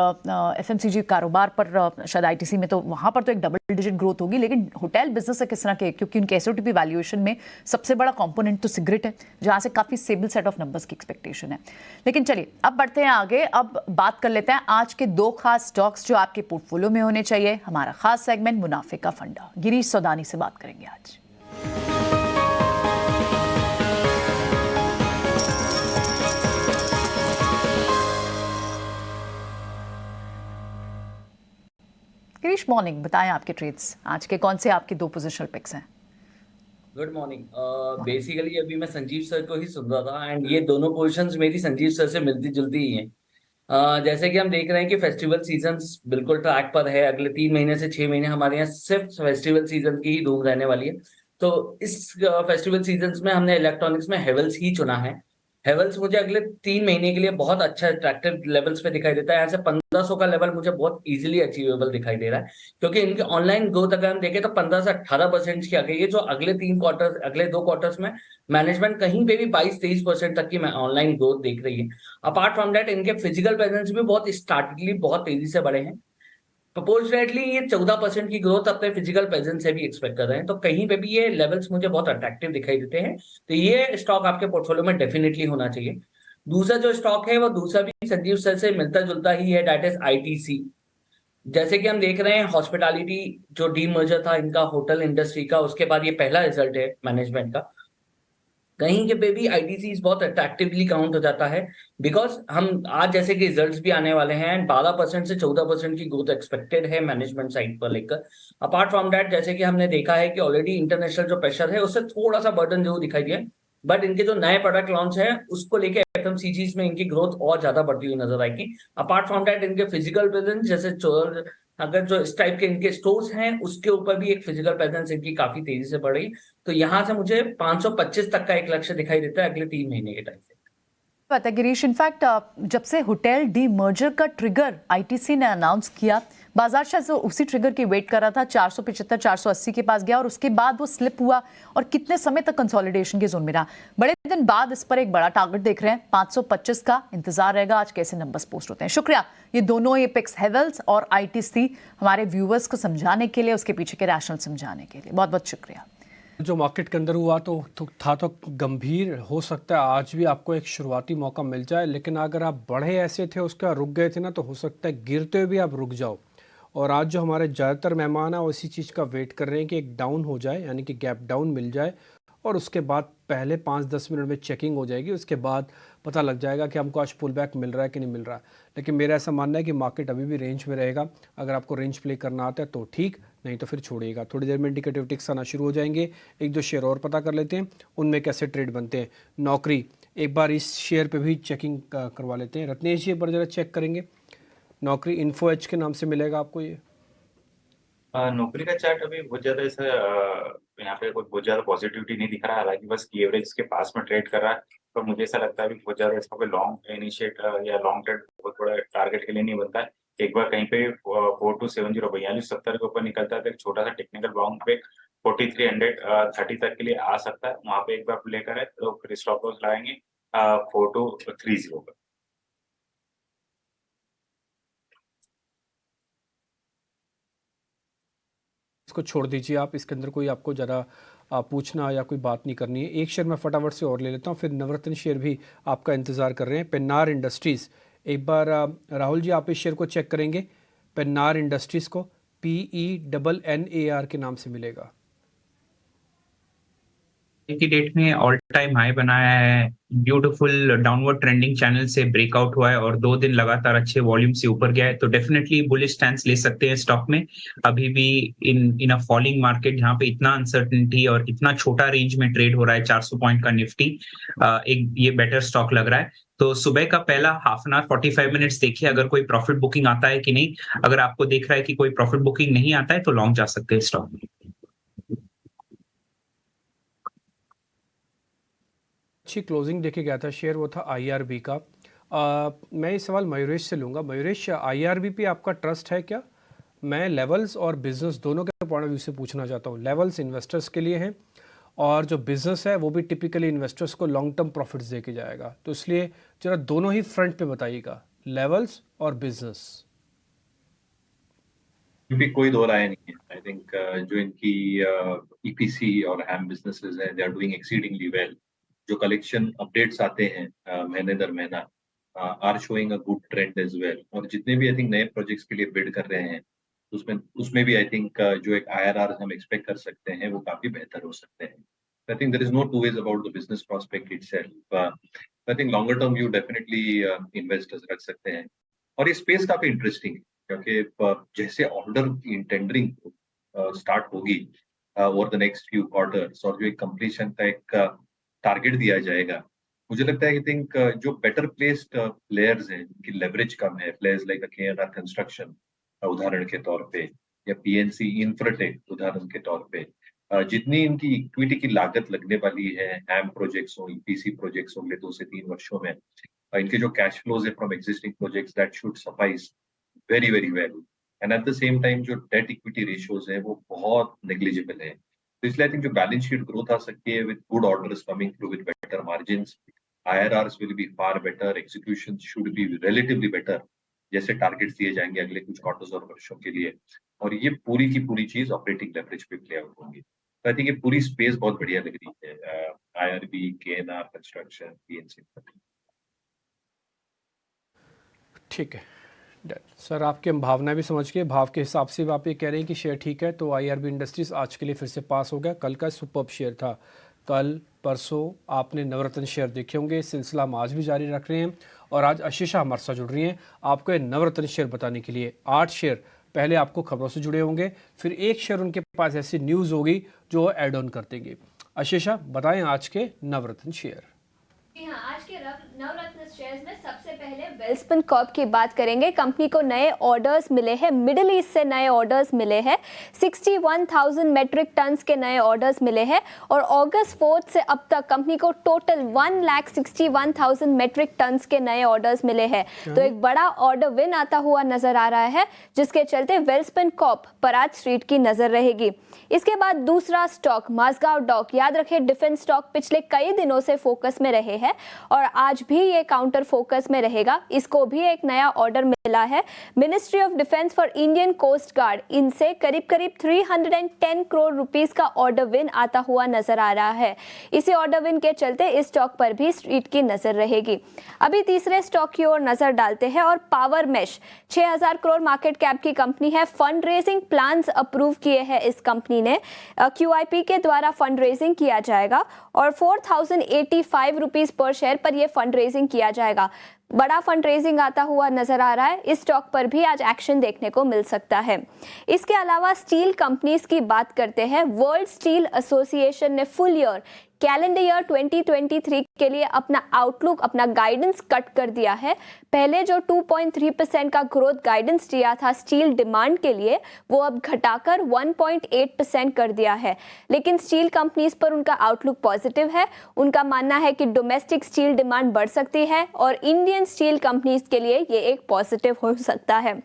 FMCG कारोबार पर शायद ITC में तो वहाँ पर तो एक डबल डिजिट ग्रोथ होगी, लेकिन होटल बिजनेस है किस तरह के, क्योंकि उनके SOTP वैल्यूएशन में सबसे बड़ा कंपोनेंट तो सिगरेट है, जहाँ से काफ़ी स्टेबल सेट ऑफ नंबर्स की एक्सपेक्टेशन है. लेकिन चलिए अब बढ़ते हैं आगे. अब बात कर लेते हैं आज के 2 खास स्टॉक्स जो आपके पोर्टफोलियो में होने चाहिए. हमारा खास सेगमेंट मुनाफे का फंडा. गिरीश सौदानी से बात करेंगे आज. गिरीश, मॉर्निंग, बताएं आपके ट्रेड्स आज के, कौन से आपके 2 पोजिशनल पिक्स हैं? Good morning. बेसिकली अभी मैं संजीव सर को ही सुन रहा था एंड ये दोनों पोजीशंस मेरी संजीव सर से मिलती जुलती ही हैं। जैसे कि हम देख रहे हैं कि फेस्टिवल सीजन्स बिल्कुल ट्रैक पर है। अगले 3 महीने से 6 महीने हमारे यहाँ सिर्फ फेस्टिवल सीजन की ही धूम रहने वाली है। तो इस फेस्टिवल सीजन्स में हमने इलेक्ट्रॉनिक्स में हेवल्स ही चुना है। हेवल्स मुझे अगले 3 महीने के लिए बहुत अच्छा अट्रैक्टिव लेवल्स पे दिखाई देता है। यहाँ से 1500 का लेवल मुझे बहुत इजीली अचीवेबल दिखाई दे रहा है, क्योंकि इनके ऑनलाइन ग्रोथ अगर हम देखें तो 15 से 18% की आ गई है, जो अगले 2 क्वार्टर्स में मैनेजमेंट कहीं पे भी 22-23% तक की ऑनलाइन ग्रोथ देख रही है। अपार्ट फ्रॉम दैट इनके फिजिकल प्रेजेंस भी बहुत स्टार्टली बहुत तेजी से बढ़े हैं। प्रपोर्शनेटली ये 14% की ग्रोथ अपने फिजिकल प्रेजेंस से भी एक्सपेक्ट कर रहे हैं। तो कहीं पे भी ये लेवल्स मुझे बहुत अट्रैक्टिव दिखाई देते हैं। तो ये स्टॉक आपके पोर्टफोलियो में डेफिनेटली होना चाहिए। दूसरा जो स्टॉक है वो दूसरा भी संजीव सर से मिलता जुलता ही है, दैट इज आईटीसी। जैसे कि हम देख रहे हैं हॉस्पिटैलिटी जो डीमर्जर था इनका होटल इंडस्ट्री का, उसके बाद ये पहला रिजल्ट है मैनेजमेंट का। कहीं के पे भी आईटीसी बहुत अट्रैक्टिवली काउंट हो जाता है, बिकॉज हम आज जैसे कि रिजल्ट्स भी आने वाले हैं एंड 12% से 14% की ग्रोथ एक्सपेक्टेड है मैनेजमेंट साइड पर लेकर। अपार्ट फ्रॉम दैट जैसे कि हमने देखा है कि ऑलरेडी इंटरनेशनल जो प्रेशर है उससे थोड़ा सा बर्डन जो दिखाई दिया, बट इनके जो नए प्रोडक्ट लॉन्च है उसको लेके एफएमसीजीज में इनकी ग्रोथ और ज्यादा बढ़ती हुई नजर आएगी। अपार्ट फ्रॉम दैट इनके फिजिकल प्रेजेंस जैसे अगर जो इस टाइप के इनके स्टोर्स हैं उसके ऊपर भी एक फिजिकल प्रेजेंस इनकी काफी तेजी से बढ़ रही। तो यहाँ से मुझे 525 तक का एक लक्ष्य दिखाई देता है अगले 3 महीने के टाइम से। पता है गिरीश, इनफैक्ट जब से होटल डी मर्जर का ट्रिगर आईटीसी ने अनाउंस किया, बाजार शायद उसी ट्रिगर की वेट कर रहा था, 475 480 के पास गया और उसके बाद वो स्लिप हुआ और कितने समय तक कंसोलिडेशन के जोन में रहा। बड़े दिन बाद इस पर एक बड़ा टारगेट देख रहे हैं, 525 का इंतजार रहेगा आज कैसे नंबर्स पोस्ट होते हैं। शुक्रिया ये दोनों ये पिक्स हेवल्स और आईटीसी हमारे व्यूवर्स को समझाने के लिए, उसके पीछे के रैशनल समझाने के लिए बहुत बहुत शुक्रिया। जो मार्केट के अंदर हुआ तो था तो गंभीर, हो सकता है आज भी आपको एक शुरुआती मौका मिल जाए, लेकिन अगर आप बढ़े ऐसे थे उसका रुक गए थे ना, तो हो सकता है गिरते हुए भी आप रुक जाओ। और आज जो हमारे ज़्यादातर मेहमान हैं वो इसी चीज़ का वेट कर रहे हैं कि एक डाउन हो जाए, यानी कि गैप डाउन मिल जाए और उसके बाद पहले 5-10 मिनट में चेकिंग हो जाएगी, उसके बाद पता लग जाएगा कि हमको आज पुल बैक मिल रहा है कि नहीं मिल रहा है। लेकिन मेरा ऐसा मानना है कि मार्केट अभी भी रेंज में रहेगा। अगर आपको रेंज प्ले करना आता है तो ठीक, नहीं तो फिर छोड़िएगा। थोड़ी देर में इंडिकेटिव टिक्स आना शुरू हो जाएंगे। 1-2 शेयर और पता कर लेते हैं उनमें कैसे ट्रेड बनते हैं। नौकरी, एक बार इस शेयर पे भी चेकिंग करवा लेते हैं। रत्नेश जी पर जरा चेक करेंगे। नौकरी इन्फो एच के नाम से मिलेगा आपको ये। नौकरी का चार्ट अभी बहुत ज्यादा ऐसा यहाँ पे कोई बहुत ज्यादा पॉजिटिविटी नहीं दिख रहा है, हालांकि बस की एवरेज के पास में ट्रेड कर रहा है। पर मुझे ऐसा लगता है अभी बहुत ज्यादा इसका कोई लॉन्ग इनिशिएट या लॉन्ग ट्रेड बहुत बड़ा टारगेट के लिए नहीं बनता है। एक बार कहीं पे 4270 4270 के ऊपर निकलता है तो एक छोटा सा टेक्निकल बाउंस पे 4330 तक के लिए आ सकता है। वहां पे एक बार प्ले करें तो फिर स्टॉप लॉस लगाएंगे 4230 पर। इसको छोड़ दीजिए आप, इसके अंदर कोई आपको ज़्यादा पूछना या कोई बात नहीं करनी है। एक शेयर मैं फटाफट से और ले लेता हूँ, फिर नवरत्न शेयर भी आपका इंतज़ार कर रहे हैं। पेन्नार इंडस्ट्रीज़, एक बार राहुल जी आप इस शेयर को चेक करेंगे। पेन्नार इंडस्ट्रीज़ को PENNAR के नाम से मिलेगा। की डेट में ऑल टाइम हाई बनाया है, ब्यूटीफुल डाउनवर्ड ट्रेंडिंग चैनल से ब्रेकआउट हुआ है और 2 दिन लगातार अच्छे वॉल्यूम से ऊपर गया है। तो डेफिनेटली बुलिश स्टैंस ले सकते हैं स्टॉक में। अभी भी इन अ फॉलिंग मार्केट जहां पे इतना अनसर्टेनिटी और इतना छोटा रेंज में ट्रेड हो रहा है 400 पॉइंट का निफ्टी, एक ये बेटर स्टॉक लग रहा है। तो सुबह का पहला हाफ एन आवर 45 मिनट्स देखिए अगर कोई प्रॉफिट बुकिंग आता है कि नहीं। अगर आपको देख रहा है कि कोई प्रॉफिट बुकिंग नहीं आता है तो लॉन्ग जा सकते हैं स्टॉक में। अच्छी क्लोजिंग देके गया था शेयर, वो था IRB का। मैं ये सवाल मयूरेश से लूँगा। मयूरेश, IRB पे आपका ट्रस्ट है क्या? मैं लेवल्स और बिजनेस दोनों के पॉइंट ऑफ व्यू से पूछना चाहता हूँ। लेवल्स इन्वेस्टर्स के लिए हैं और जो बिजनेस है वो भी टिपिकली इन्वेस्टर्स को लॉन्ग टर्म प्रॉफिट्स दे के जाएगा। तो इसलिए जरा दोनों ही फ्रंट पे बताइएगा, लेवल्स और बिजनेस। भी कोई दो राय नहीं है। आई थिंक जो इनकी EPC और हैम बिजनेसेस हैं, they are doing exceedingly well. जो कलेक्शन अपडेट्स आते हैं महीने दर महीना are showing a good trend as well. और जितने भी आई थिंक नए प्रोजेक्ट्स के लिए बिड कर रहे हैं उसमें भी आई थिंक जो एक IRR हम एक्सपेक्ट कर सकते हैं वो काफी बेहतर हो सकते हैं। I think there is no two ways about the business prospect itself. I think longer term view definitely investors रख सकते हैं और ये स्पेस काफी इंटरेस्टिंग है। क्योंकि जैसे ऑर्डर टेंडरिंग स्टार्ट होगी over the next few quarters और जो एक कंप्लीशन का एक टारगेट दिया जाएगा, मुझे लगता है आई थिंक जो बेटर प्लेस्ड प्लेयर्स हैं जिनकी लेवरेज कम है, प्लेयर्स लाइक KNR कंस्ट्रक्शन उदाहरण के तौर पे या PNC इंफ्राटेक उदाहरण के तौर पे, जितनी इनकी इक्विटी की लागत लगने वाली है हैम प्रोजेक्ट्स हो, EPC प्रोजेक्ट्स होंगे 2 से 3 वर्षों में, इनके जो कैश फ्लोज है from existing projects that should suffice very very well and eight the same time जो डेट इक्विटी रेशियोज है वो बहुत नेग्लिजिबल है। तो इसलिए आई थिंक जो बैलेंस शीट ग्रोथ आ सकती है with good orders coming through with better margins, IRRs will be far better, execution should be relatively better जैसे टारगेट्स दिए जाएंगे अगले कुछ क्वार्टर्स और वर्षों के लिए, और ये पूरी की पूरी चीज ऑपरेटिंग लेवरेज पे प्ले आउट होंगी। तो आई थिंक ये पूरी स्पेस बहुत बढ़िया लग रही है, IRB, KNR कंस्ट्रक्शन, PNC। ठीक है डन सर, आपकी हम भावना भी समझ के भाव के हिसाब से आप ये कह रहे हैं कि शेयर ठीक है, तो IRB इंडस्ट्रीज आज के लिए फिर से पास हो गया। कल का सुपर्ब शेयर था, कल परसों आपने नवरत्न शेयर देखे होंगे, सिलसिला हम आज भी जारी रख रहे हैं और आज आशीषा हमारे साथ जुड़ रही हैं आपको ये नवरत्न शेयर बताने के लिए। 8 शेयर पहले आपको खबरों से जुड़े होंगे, फिर 1 शेयर उनके पास ऐसी न्यूज़ होगी जो ऐड ऑन कर देंगे। आशीषा बताएं आज के नवरत्न शेयर। जी हाँ, आज के नवरत्न शेयर्स में सबसे पहले वेलस्पन कॉर्प की बात करेंगे। कंपनी को नए ऑर्डर्स मिले हैं, मिडिल ईस्ट से नए ऑर्डर्स मिले हैं, 61,000 मेट्रिक टन्स के नए ऑर्डर्स मिले हैं और अगस्त 4 से अब तक कंपनी को टोटल 1,61,000 मेट्रिक टन्स के नए ऑर्डर्स मिले हैं। तो एक बड़ा ऑर्डर विन आता हुआ नजर आ रहा है, जिसके चलते वेलस्पन कॉर्प पराग स्ट्रीट की नजर रहेगी। इसके बाद दूसरा स्टॉक माझगांव डॉक, याद रखें डिफेंस स्टॉक पिछले कई दिनों से फोकस में रहे हैं और आज भी ये काउंटर फोकस में रहेगा। इसको भी एक नया ऑर्डर मिला है ministry of defence for Indian coast guard, इनसे करीब 310 करोड़ रुपीस का ऑर्डर विन आता हुआ नजर आ रहा है। इसी ऑर्डर विन के चलते इस स्टॉक पर भी स्ट्रीट की नजर रहेगी। अभी तीसरे स्टॉक की ओर नजर डालते हैं और power mesh 6000 crore market cap की कंपनी है। फंड रेजिंग प्लान्स अप्रूव किए हैं इस कंपनी ने, QIP के द्वारा फंड रेजिंग किया जाएगा और 4085 रुपीस पर शेयर पर यह फंड रेजिंग किया जाएगा। बड़ा फंड रेजिंग आता हुआ नजर आ रहा है, इस स्टॉक पर भी आज एक्शन देखने को मिल सकता है। इसके अलावा स्टील कंपनीज की बात करते हैं। वर्ल्ड स्टील एसोसिएशन ने फुल ईयर कैलेंडर ईयर 2023 के लिए अपना आउटलुक, अपना गाइडेंस कट कर दिया है। पहले जो 2.3% का ग्रोथ गाइडेंस दिया था स्टील डिमांड के लिए, वो अब घटाकर 1.8% कर दिया है। लेकिन स्टील कंपनीज पर उनका आउटलुक पॉजिटिव है। उनका मानना है कि डोमेस्टिक स्टील डिमांड बढ़ सकती है और इंडियन स्टील कंपनीज के लिए ये एक पॉजिटिव हो सकता है।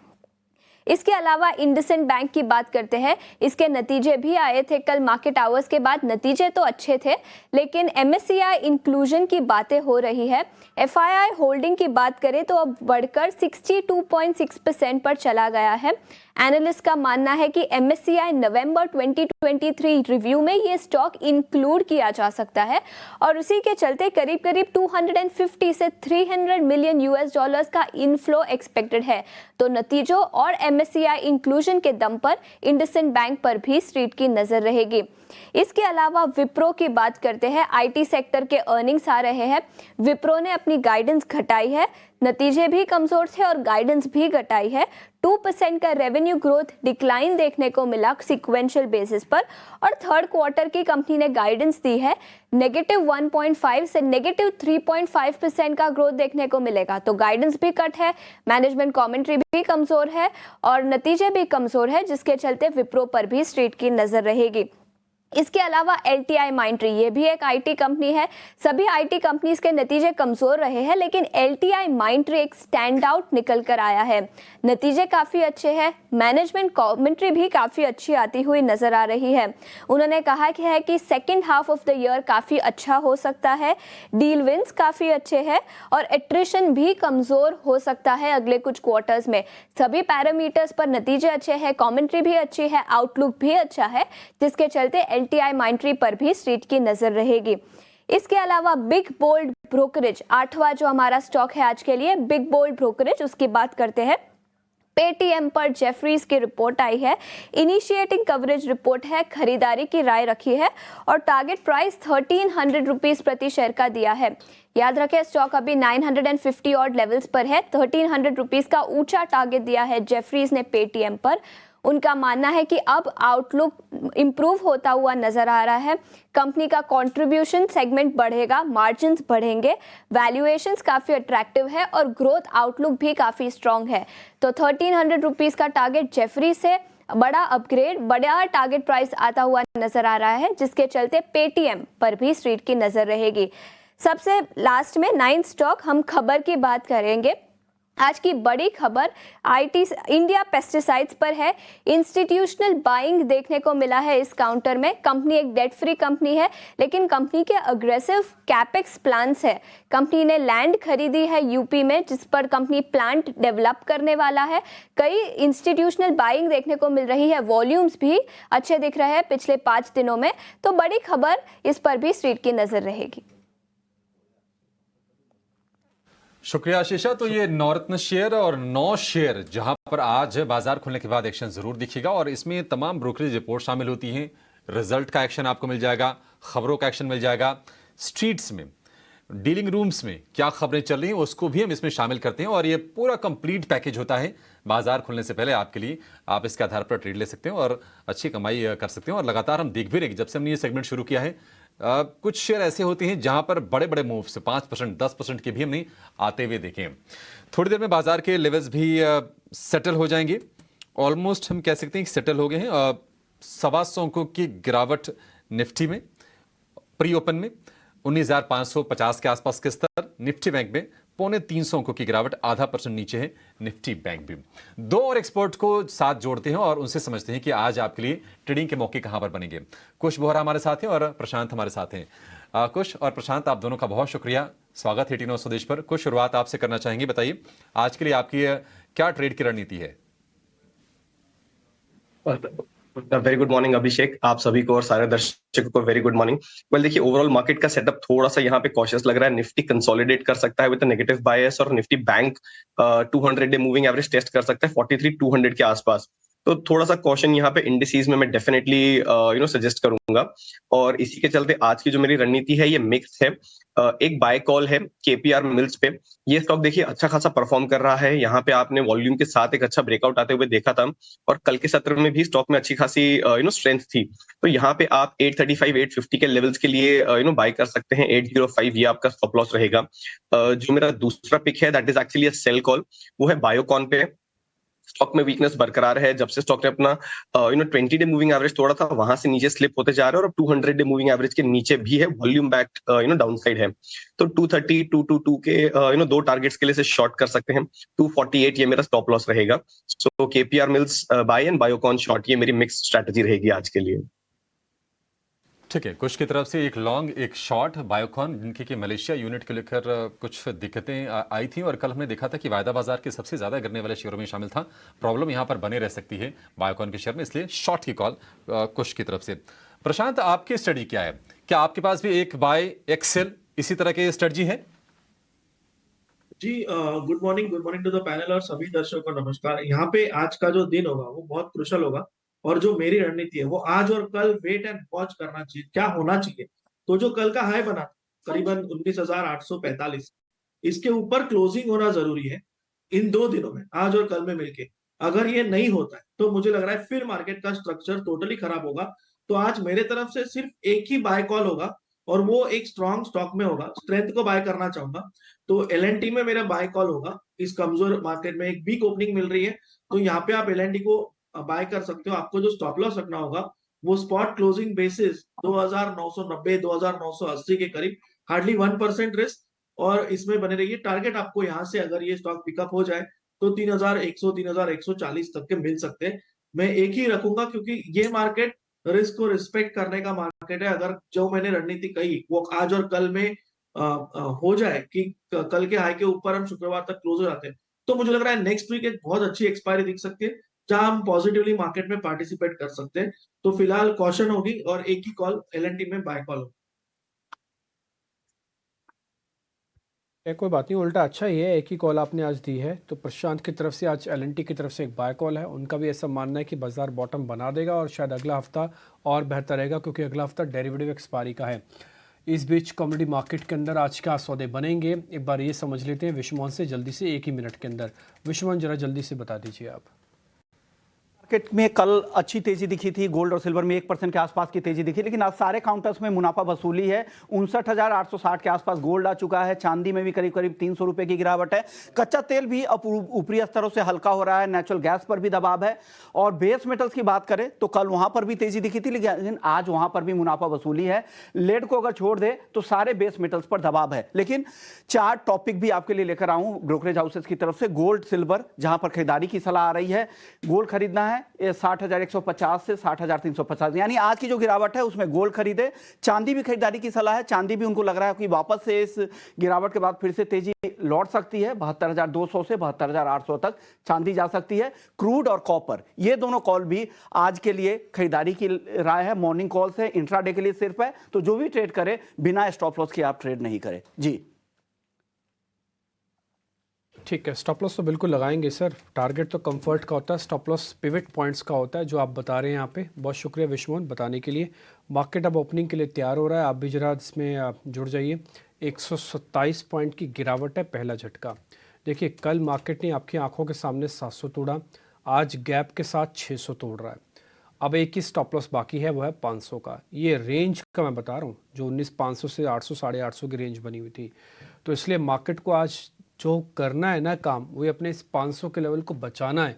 इसके अलावा इंडसइंड बैंक की बात करते हैं। इसके नतीजे भी आए थे कल मार्केट आवर्स के बाद। नतीजे तो अच्छे थे, लेकिन MSCI इंक्लूजन की बातें हो रही है। FII होल्डिंग की बात करें तो अब बढ़कर 62.6% पर चला गया है। एनालिस्ट का मानना है कि MSCI नवंबर 2023 रिव्यू में ये स्टॉक इंक्लूड किया जा सकता है और उसी के चलते करीब 250 से 300 मिलियन US का इनफ्लो एक्सपेक्टेड है। तो नतीजों और MSCI इंक्लूजन के दम पर इंडसइंड बैंक पर भी स्ट्रीट की नजर रहेगी। इसके अलावा विप्रो की बात करते हैं। IT सेक्टर के अर्निंग्स आ रहे हैं। विप्रो ने अपनी गाइडेंस घटाई है, नतीजे भी कमजोर थे और गाइडेंस भी घटाई है। 2% का रेवेन्यू ग्रोथ डिक्लाइन देखने को मिला सिक्वेंशियल बेसिस पर और थर्ड क्वार्टर की कंपनी ने गाइडेंस दी है -1.5 से -3.5% का ग्रोथ देखने को मिलेगा। तो गाइडेंस भी कट है, मैनेजमेंट कमेंट्री भी कमजोर है और नतीजे भी कमजोर है, जिसके चलते विप्रो पर भी स्ट्रीट की नजर रहेगी। इसके अलावा LTI माइंट्री, ये भी एक IT कंपनी है। सभी IT कंपनीज के नतीजे कमजोर रहे हैं, लेकिन LTI माइंट्री एक स्टैंड आउट निकल कर आया है। नतीजे काफ़ी अच्छे हैं, मैनेजमेंट कमेंट्री भी काफ़ी अच्छी आती हुई नज़र आ रही है। उन्होंने कहा कि second half of the year काफ़ी अच्छा हो सकता है, डील विंस काफ़ी अच्छे हैं और एट्रिशन भी कमज़ोर हो सकता है अगले कुछ क्वार्टर्स में। सभी पैरामीटर्स पर नतीजे अच्छे हैं, कमेंट्री भी अच्छी है, आउटलुक भी अच्छा है, जिसके चलते LTI माइंट्री पर भी स्ट्रीट की नजर रहेगी। इसके अलावा बिग बोल्ड ब्रोकरेज, 8वां जो हमारा स्टॉक है आज के लिए, बिग बोल्ड ब्रोकरेज, उसकी बात करते हैं। पेटीएम पर जेफरीज की रिपोर्ट आई है। इनिशिएटिंग कवरेज रिपोर्ट है, खरीदारी की राय रखी है और टारगेट प्राइस 1300 रुपीस प्रति शेयर का दिया है। याद रखें स्टॉक अभी 950 और लेवल्स पर है। 1300 रुपीस का ऊंचा टारगेट दिया है जेफरीज ने पेटीएम पर। उनका मानना है कि अब आउटलुक इंप्रूव होता हुआ नजर आ रहा है। कंपनी का कंट्रीब्यूशन सेगमेंट बढ़ेगा, मार्जिन्स बढ़ेंगे, वैल्यूएशंस काफ़ी अट्रैक्टिव है और ग्रोथ आउटलुक भी काफ़ी स्ट्रॉन्ग है। तो 1300 रुपीस का टारगेट जेफरी से बड़ा अपग्रेड, बड़ा टारगेट प्राइस आता हुआ नजर आ रहा है, जिसके चलते पेटीएम पर भी स्ट्रीट की नज़र रहेगी। सबसे लास्ट में 9 स्टॉक हम खबर की बात करेंगे। आज की बड़ी खबर आईटी इंडिया पेस्टिसाइड्स पर है। इंस्टीट्यूशनल बाइंग देखने को मिला है इस काउंटर में। कंपनी एक डेट फ्री कंपनी है, लेकिन कंपनी के अग्रेसिव कैपेक्स प्लान्स है। कंपनी ने लैंड खरीदी है यूपी में, जिस पर कंपनी प्लांट डेवलप करने वाला है। कई इंस्टीट्यूशनल बाइंग देखने को मिल रही है, वॉल्यूम्स भी अच्छे दिख रहे हैं पिछले 5 दिनों में। तो बड़ी खबर, इस पर भी स्ट्रीट की नजर रहेगी। शुक्रिया आशीषा। तो ये नवरत्न शेयर और 9 शेयर जहां पर आज बाजार खुलने के बाद एक्शन जरूर दिखेगा और इसमें तमाम ब्रोकरेज रिपोर्ट शामिल होती हैं। रिजल्ट का एक्शन आपको मिल जाएगा, खबरों का एक्शन मिल जाएगा, स्ट्रीट्स में, डीलिंग रूम्स में क्या खबरें चल रही हैं उसको भी हम इसमें शामिल करते हैं और ये पूरा कंप्लीट पैकेज होता है बाजार खुलने से पहले आपके लिए। आप इसके आधार पर ट्रेड ले सकते हैं और अच्छी कमाई कर सकते हैं। और लगातार हम देख भी रहे, जब से हमने ये सेगमेंट शुरू किया है, कुछ शेयर ऐसे होते हैं जहां पर बड़े बड़े मूव्स 5%, 10% के भी हमने आते हुए देखे हैं। थोड़ी देर में बाजार के लेवल्स भी सेटल हो जाएंगे। ऑलमोस्ट हम कह सकते हैं कि सेटल हो गए हैं। 125 अंकों की गिरावट निफ्टी में, प्री ओपन में 19,550 के आसपास के स्तर। निफ्टी बैंक में 250 अंकों की गिरावट, 0.5% नीचे है निफ्टी बैंक भी। 2 और एक्सपर्ट को साथ जोड़ते हैं और उनसे समझते हैं कि आज आपके लिए ट्रेडिंग के मौके कहां पर बनेंगे। कुश बोहरा हमारे साथ हैं और प्रशांत हमारे साथ हैं। कुश और प्रशांत, आप दोनों का बहुत शुक्रिया, स्वागत है टी9 स्वदेश पर। कुछ शुरुआत आपसे करना चाहेंगे, बताइए आज के लिए आपकी क्या ट्रेड की रणनीति है? वेरी गुड मॉर्निंग अभिषेक, आप सभी को और सारे दर्शकों को वेरी गुड मॉर्निंग। वेल देखिए, ओवरऑल मार्केट का सेटअप थोड़ा सा यहाँ पे कॉशियस लग रहा है। निफ्टी कंसोलिडेट कर सकता है विद नेगेटिव बायस और Nifty bank 200 day moving average test कर सकता है 43,200 के आसपास। तो थोड़ा सा कॉशन यहाँ पे इंडिसीज में मैं डेफिनेटली सजेस्ट करूंगा। और इसी के चलते आज की जो मेरी रणनीति है ये मिक्स है। एक बाय कॉल है केपीआर मिल्स पे। ये स्टॉक देखिए अच्छा खासा परफॉर्म कर रहा है। यहाँ पे आपने वॉल्यूम के साथ एक अच्छा ब्रेकआउट आते हुए देखा था और कल के सत्र में भी स्टॉक में अच्छी खासी स्ट्रेंथ थी। तो यहाँ पे आप 835, 850 के लेवल्स के लिए बाय कर सकते हैं। 805 ये आपका स्टॉप लॉस रहेगा। जो मेरा दूसरा पिक है that is actually a sell call, वो है बायोकॉन पे। स्टॉक में वीकनेस बरकरार है। जब से स्टॉक ने अपना 20 डे मूविंग एवरेज तोड़ा था, वहां से नीचे स्लिप होते जा रहे हैं और अब 200 डे मूविंग एवरेज के नीचे भी है। वॉल्यूम बैक डाउन साइड है। तो 230, 222 के 2 टारगेट्स के लिए से शॉर्ट कर सकते हैं। 248 ये मेरा स्टॉप लॉस रहेगा। So KPR mills buy and Biocon short, ये मेरी मिक्स स्ट्रेटजी रहेगी आज के लिए। ठीक है, कुछ की तरफ से एक लॉन्ग एक शॉर्ट बायोकॉन, जिनकी कि मलेशिया यूनिट को लेकर कुछ दिक्कतें आई थी और कल हमने देखा था कि वायदा बाजार के सबसे ज्यादा गिरने वाले शेयरों में शामिल था। प्रॉब्लम यहां पर बने रह सकती है बायोकॉन के शेयर में, इसलिए शॉर्ट की कॉल कुछ की तरफ से। प्रशांत, आपकी स्टडी क्या है? क्या आपके पास भी एक बाय एक सेल इसी तरह की स्ट्रेटजी है? जी, good morning to the panel और सभी दर्शकों को नमस्कार। यहाँ पे आज का जो दिन होगा वो बहुत क्रुशल होगा और जो मेरी रणनीति है वो आज और कल वेट एंड वॉच करना चाहिए, क्या होना चाहिए। तो जो कल का हाई बना करीबन 19,845, इसके ऊपर क्लोजिंग होना जरूरी है इन 2 दिनों में, आज और कल में मिलके। अगर ये नहीं होता है तो मुझे लग रहा है फिर मार्केट का स्ट्रक्चर टोटली खराब होगा। तो आज मेरे तरफ से सिर्फ एक ही बाय कॉल होगा और वो एक स्ट्रॉन्ग स्टॉक में होगा। स्ट्रेंथ को बाय करना चाहूंगा तो एलएनटी में मेरा बाय कॉल होगा। इस कमजोर मार्केट में एक वीक ओपनिंग मिल रही है, तो यहाँ पे आप एलएनटी को बाय कर सकते हो। आपको जो स्टॉप लॉस रखना होगा वो स्पॉट क्लोजिंग बेसिस 2,990, 2,980 के करीब, हार्डली 1% रिस्क, और इसमें बने रहिए। टारगेट आपको यहाँ से अगर ये स्टॉक पिकअप हो जाए तो 3,100, 3,140 तक के मिल सकते हैं। मैं एक ही रखूंगा क्योंकि ये मार्केट रिस्क को रिस्पेक्ट करने का मार्केट है। अगर जो मैंने रणनीति कही वो आज और कल में हो जाए कि कल के हाई के ऊपर हम शुक्रवार तक क्लोज हो जाते हैं, तो मुझे लग रहा है नेक्स्ट वीक एक बहुत अच्छी एक्सपायरी दिख सकती है जहां हम पॉजिटिवली मार्केट में पार्टिसिपेट कर सकते हैं। तो फिलहाल कॉशन होगी और एक ही कॉल एलएनटी में बाय कॉल होगी। कोई बात नहीं, उल्टा अच्छा ही है, एक ही कॉल आपने आज दी है। तो प्रशांत की तरफ से आज एलएनटी की तरफ से एक बाय कॉल है। उनका भी ऐसा मानना है कि बाजार बॉटम बना देगा और शायद अगला हफ्ता और बेहतर रहेगा, क्योंकि अगला हफ्ता डेरिवेटिव एक्सपायरी का है। इस बीच कमोडिटी मार्केट के अंदर आज क्या सौदे बनेंगे, एक बार ये समझ लेते हैं विश्वमोहन से जल्दी से, एक ही मिनट के अंदर। विश्वमोहन जरा जल्दी से बता दीजिए आप। मार्केट में कल अच्छी तेजी दिखी थी, गोल्ड और सिल्वर में 1% के आसपास की तेजी दिखी, लेकिन आज सारे काउंटर्स में मुनाफा वसूली है। 59,860 के आसपास गोल्ड आ चुका है। चांदी में भी करीब करीब 300 रुपए की गिरावट है। कच्चा तेल भी अब ऊपरी स्तरों से हल्का हो रहा है। नेचुरल गैस पर भी दबाव है। और बेस मेटल्स की बात करें तो कल वहां पर भी तेजी दिखी थी, लेकिन आज वहां पर भी मुनाफा वसूली है। लेड को अगर छोड़ दे तो सारे बेस मेटल्स पर दबाव है। लेकिन 4 टॉपिक भी आपके लिए लेकर आऊं ब्रोकरेज हाउसेस की तरफ से। गोल्ड सिल्वर, जहां पर खरीदारी की सलाह आ रही है। गोल्ड खरीदना है 60,150 से 60,350, यानी आज की जो गिरावट है उसमें गोल्ड खरीदे। चांदी भी खरीदारी की सलाह है। चांदी भी उनको लग रहा है कि वापस से इस गिरावट के बाद फिर से तेजी लौट सकती है। 72,200 से 72,800 तक चांदी जा सकती है। क्रूड और कॉपर, ये दोनों कॉल भी आज के लिए खरीदारी की राय है। मॉर्निंग कॉल्स है, इंट्राडे के लिए सिर्फ है। तो जो भी ट्रेड करे बिना स्टॉप लॉस के आप ट्रेड नहीं करें जी। ठीक है, स्टॉप लॉस तो बिल्कुल लगाएंगे सर। टारगेट तो कंफर्ट का होता है, स्टॉप लॉस पिवट पॉइंट्स का होता है, जो आप बता रहे हैं यहाँ पे। बहुत शुक्रिया विश्वमोहन बताने के लिए। मार्केट अब ओपनिंग के लिए तैयार हो रहा है, आप भी जरा इसमें जुड़ जाइए। 127 पॉइंट की गिरावट है, पहला झटका। देखिए कल मार्केट ने आपकी आंखों के सामने 700 तोड़ा, आज गैप के साथ 600 तोड़ रहा है। अब एक ही स्टॉप लॉस बाकी है, वो है 500 का। ये रेंज का मैं बता रहा हूँ, जो 19,500 से 800 850 की रेंज बनी हुई थी। तो इसलिए मार्केट को आज जो करना है ना काम, वो अपने इस 500 के लेवल को बचाना है।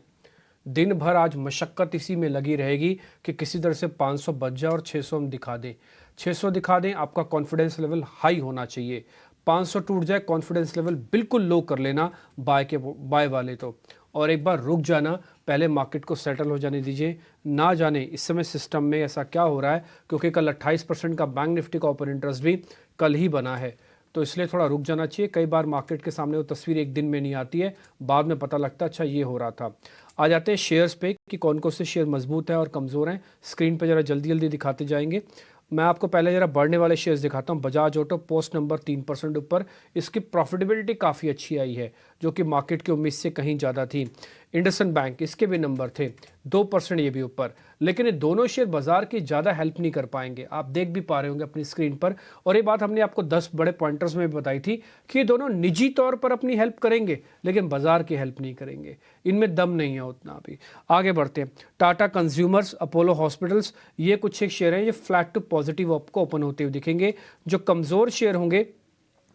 दिन भर आज मशक्क़त इसी में लगी रहेगी कि किसी तरह से 500 बच जाए और 600 हम दिखा दें। 600 दिखा दें, आपका कॉन्फिडेंस लेवल हाई होना चाहिए। 500 टूट जाए, कॉन्फिडेंस लेवल बिल्कुल लो कर लेना बाय वाले तो, और एक बार रुक जाना, पहले मार्केट को सेटल हो जाने दीजिए। ना जाने इस समय सिस्टम में ऐसा क्या हो रहा है, क्योंकि कल 28% का बैंक निफ्टी का ओपन इंटरेस्ट भी कल ही बना है। तो इसलिए थोड़ा रुक जाना चाहिए। कई बार मार्केट के सामने वो तस्वीर एक दिन में नहीं आती है, बाद में पता लगता है अच्छा ये हो रहा था। आ जाते हैं शेयर्स पे कि कौन कौन से शेयर मजबूत है और कमज़ोर हैं। स्क्रीन पे ज़रा जल्दी जल्दी दिखाते जाएंगे। मैं आपको पहले ज़रा बढ़ने वाले शेयर्स दिखाता हूँ। बजाज ऑटो पोस्ट नंबर 3% ऊपर, इसकी प्रॉफिटेबिलिटी काफ़ी अच्छी आई है, जो कि मार्केट की उम्मीद से कहीं ज़्यादा थी। इंडसन बैंक, इसके भी नंबर थे 2%, ये भी ऊपर। लेकिन ये दोनों शेयर बाजार की ज़्यादा हेल्प नहीं कर पाएंगे, आप देख भी पा रहे होंगे अपनी स्क्रीन पर। और ये बात हमने आपको 10 बड़े पॉइंटर्स में भी बताई थी कि ये दोनों निजी तौर पर अपनी हेल्प करेंगे, लेकिन बाजार की हेल्प नहीं करेंगे। इनमें दम नहीं है उतना अभी। आगे बढ़ते हैं। टाटा कंज्यूमर्स, अपोलो हॉस्पिटल्स, ये कुछ एक शेयर हैं, ये फ्लैट टू पॉजिटिव आपको ओपन होते हुए दिखेंगे। जो कमज़ोर शेयर होंगे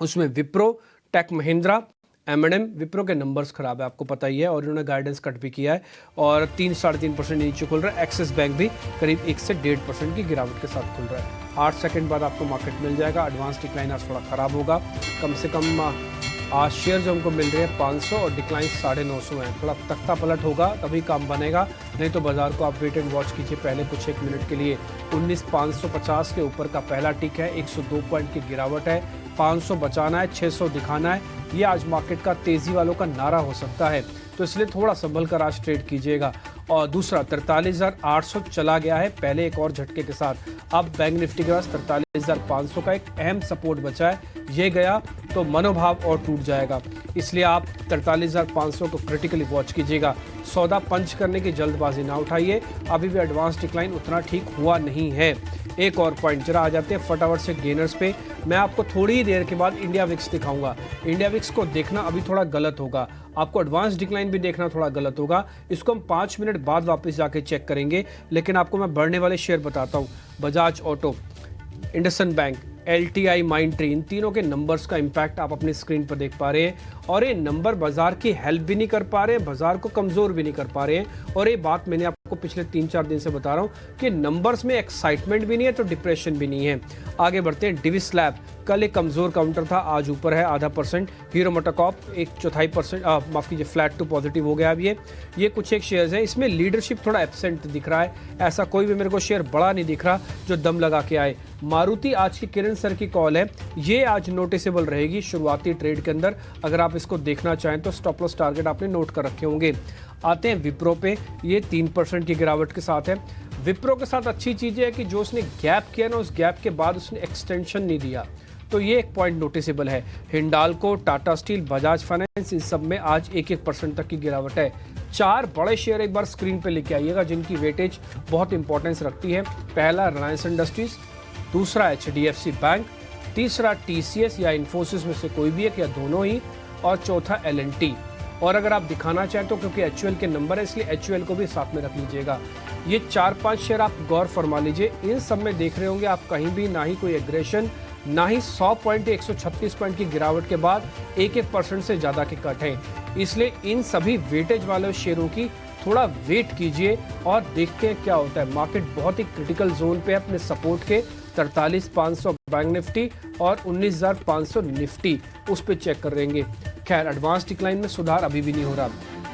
उसमें विप्रो, टेक महिंद्रा, M&M। विप्रो के नंबर्स खराब है, आपको पता ही है, और इन्होंने गाइडेंस कट भी किया है और 3-3.5% नीचे खुल रहा है। एक्सिस बैंक भी करीब 1 से 1.5% की गिरावट के साथ खुल रहा है। 8 सेकंड बाद आपको मार्केट मिल जाएगा। एडवांस डिक्लाइन आज थोड़ा ख़राब होगा, कम से कम आज शेयर जो हमको मिल रहे हैं 500 और डिक्लाइन 950 है। थोड़ा तख्ता पलट होगा तभी काम बनेगा, नहीं तो बाजार को आप वेट एंड वॉच कीजिए पहले कुछ एक मिनट के लिए। 19,550 के ऊपर का पहला टिक है, 102 पॉइंट की गिरावट है। 500 बचाना है, 600 दिखाना है, ये आज मार्केट का तेज़ी वालों का नारा हो सकता है। तो इसलिए थोड़ा संभल कर आज ट्रेड कीजिएगा। और दूसरा 43,800 चला गया है पहले एक और झटके के साथ। अब बैंक निफ्टी के पास 43,500 का एक अहम सपोर्ट बचा है, ये गया तो मनोभाव और टूट जाएगा। इसलिए आप 43,500 को क्रिटिकली वॉच कीजिएगा। सौदा पंच करने की जल्दबाजी ना उठाइए, अभी भी एडवांस डिक्लाइन उतना ठीक हुआ नहीं है। एक और पॉइंट जरा आ जाते हैं फटाफट से गेनर्स पे। मैं आपको थोड़ी ही देर के बाद इंडिया विक्स दिखाऊंगा। इंडिया विक्स को देखना अभी थोड़ा गलत होगा, आपको एडवांस डिक्लाइन भी देखना थोड़ा गलत होगा। इसको हम 5 मिनट बाद वापस जाके चेक करेंगे। लेकिन आपको मैं बढ़ने वाले शेयर बताता हूँ। Bajaj auto, IndusInd bank, LTI, Mindtree, इन तीनों के नंबर्स का इम्पैक्ट आप अपनी स्क्रीन पर देख पा रहे हैं। और ये नंबर बाजार की हेल्प भी नहीं कर पा रहे हैं, बाजार को कमज़ोर भी नहीं कर पा रहे हैं। और ये बात मैंने आपको पिछले 3-4 दिन से बता रहा हूँ कि नंबर्स में एक्साइटमेंट भी नहीं है तो डिप्रेशन भी नहीं है। आगे बढ़ते हैं। डिविस लैब कल एक कमज़ोर काउंटर था, आज ऊपर है 0.5%। हीरो मोटोकॉर्प 1/4%, माफ़ कीजिए, फ्लैट टू पॉजिटिव हो गया अब ये कुछ एक शेयर्स हैं। इसमें लीडरशिप थोड़ा एब्सेंट दिख रहा है, ऐसा कोई भी मेरे को शेयर बड़ा नहीं दिख रहा जो दम लगा के आए। मारुति, आज की किरण सर की कॉल है, ये आज नोटिसेबल रहेगी शुरुआती ट्रेड के अंदर। अगर आप इसको देखना चाहें तो स्टॉप लॉस टारगेट आपने नोट कर रखे होंगे। आते हैं विप्रो पे, ये 3% की गिरावट के साथ है। विप्रो के साथ अच्छी चीज़ है कि जो उसने गैप किया ना, उस गैप के बाद उसने एक्सटेंशन नहीं दिया। तो ये एक पॉइंट नोटिसेबल है। हिंडाल्को, टाटा स्टील, बजाज फाइनेंस, इन सब में आज 1% तक की गिरावट है। 4 बड़े शेयर एक बार स्क्रीन पे लेके आइएगा जिनकी वेटेज बहुत इंपॉर्टेंस रखती है। पहला रिलायंस इंडस्ट्रीज, दूसरा HDFC बैंक, तीसरा TCS या इन्फोसिस में से कोई भी एक या दोनों ही, और चौथा L&T। और अगर आप दिखाना चाहें तो क्योंकि HUL के नंबर है इसलिए HUL को भी साथ में रख लीजिएगा। ये 4-5 शेयर आप गौर फरमा लीजिए। इन सब में देख रहे होंगे आप कहीं भी ना ही कोई एग्रेशन, ना ही 100 पॉइंट 136 पॉइंट की गिरावट के बाद 1% से ज़्यादा के कट है। इसलिए इन सभी वेटेज वाले शेयरों की थोड़ा वेट कीजिए और देखते हैं क्या होता है। मार्केट बहुत ही क्रिटिकल जोन पे है अपने सपोर्ट के। 43,500 बैंक निफ्टी और 19,500 निफ्टी उस पर चेक कर रहेंगे। खैर, एडवांस डिक्लाइन में सुधार अभी भी नहीं हो रहा।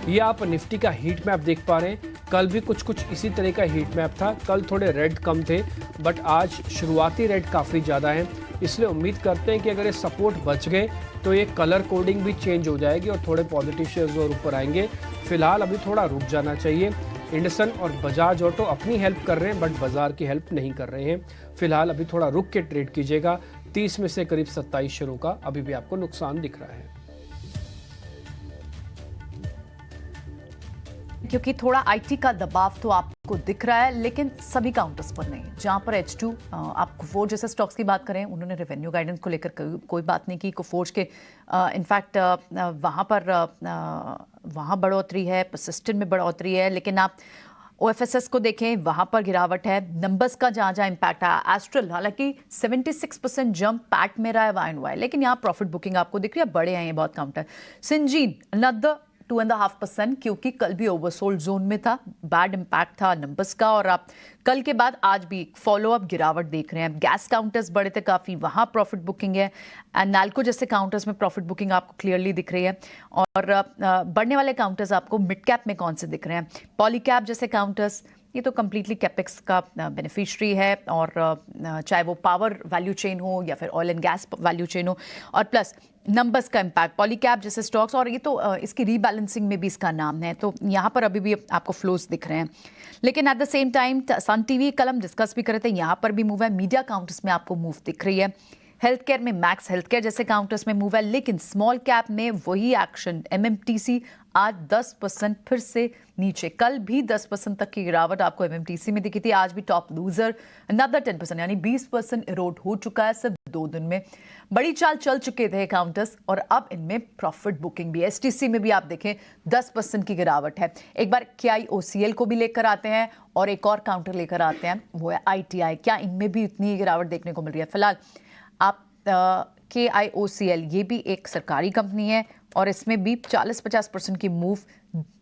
ये आप निफ्टी का हीट मैप देख पा रहे हैं। कल भी कुछ इसी तरह का हीट मैप था। कल थोड़े रेड कम थे बट आज शुरुआती रेड काफ़ी ज़्यादा है। इसलिए उम्मीद करते हैं कि अगर ये सपोर्ट बच गए तो ये कलर कोडिंग भी चेंज हो जाएगी और थोड़े पॉजिटिव शेयर्स और ऊपर आएंगे। फिलहाल अभी थोड़ा रुक जाना चाहिए। इंडसन और बजाज ऑटो अपनी हेल्प कर रहे हैं बट बाजार की हेल्प नहीं कर रहे हैं। फिलहाल अभी थोड़ा रुक के ट्रेड कीजिएगा। 30 में से करीब 27 शेयरों का अभी भी आपको नुकसान दिख रहा है। क्योंकि थोड़ा आईटी का दबाव तो आपको दिख रहा है लेकिन सभी काउंटर्स पर नहीं। जहां पर H2 आप कोफोर्ज जैसे स्टॉक्स की बात करें, उन्होंने रेवेन्यू गाइडेंस को लेकर कोई बात नहीं की। कोफोर्ज के इनफैक्ट वहां बढ़ोतरी है, परसिस्टेंट में बढ़ोतरी है, लेकिन आप OFSS को देखें वहां पर गिरावट है। नंबर्स का जहां इम्पैक्ट है। एस्ट्रल हालांकि 76% जंप पैट में रहा है Y&Y, लेकिन यहाँ प्रॉफिट बुकिंग आपको दिख रही है, बड़े हैं ये बहुत काउंटर। सिंजीन अनदर 2.5% क्योंकि कल भी ओवरसोल्ड जोन में था, बैड इंपैक्ट था नंबर्स का, और आप कल के बाद आज भी फॉलोअप गिरावट देख रहे हैं। गैस काउंटर्स बड़े थे काफ़ी, वहाँ प्रॉफिट बुकिंग है। एंड नाल्को जैसे काउंटर्स में प्रॉफिट बुकिंग आपको क्लियरली दिख रही है। और बढ़ने वाले काउंटर्स आपको मिड कैप में कौन से दिख रहे हैं? पॉलीकैप जैसे काउंटर्स, ये तो कम्प्लीटली कैपेक्स का बेनिफिशरी है, और चाहे वो पावर वैल्यू चेन हो या फिर oil and gas value chain हो, और प्लस नंबर्स का इम्पैक्ट पॉलीकैप जैसे स्टॉक्स, और ये तो इसकी रीबैलेंसिंग में भी इसका नाम है। तो यहाँ पर अभी भी आपको फ्लोज दिख रहे हैं। लेकिन at the same time Sun TV कल हम डिस्कस भी कर रहे थे, यहाँ पर भी मूव है। मीडिया काउंटर्स में आपको मूव दिख रही है। हेल्थ केयर में मैक्स हेल्थ केयर जैसे काउंटर्स में मूव है, लेकिन स्मॉल कैप में वही एक्शन। MMTC आज 10% फिर से नीचे। कल भी 10% तक की गिरावट आपको MMTC में दिखी थी। आज भी टॉप लूजर अनदर 10%, यानी 20% इरोड हो चुका है सिर्फ 2 दिन में। बड़ी चाल चल चुके थे काउंटर्स और अब इनमें प्रॉफिट बुकिंग भी। STC में भी आप देखें 10% की गिरावट है। एक बार KIOCL को भी लेकर आते हैं और एक और काउंटर लेकर आते हैं, वो है ITI। क्या इनमें भी इतनी गिरावट देखने को मिल रही है? फिलहाल आप KIOCL ये भी एक सरकारी कंपनी है और इसमें भी 40-50% की मूव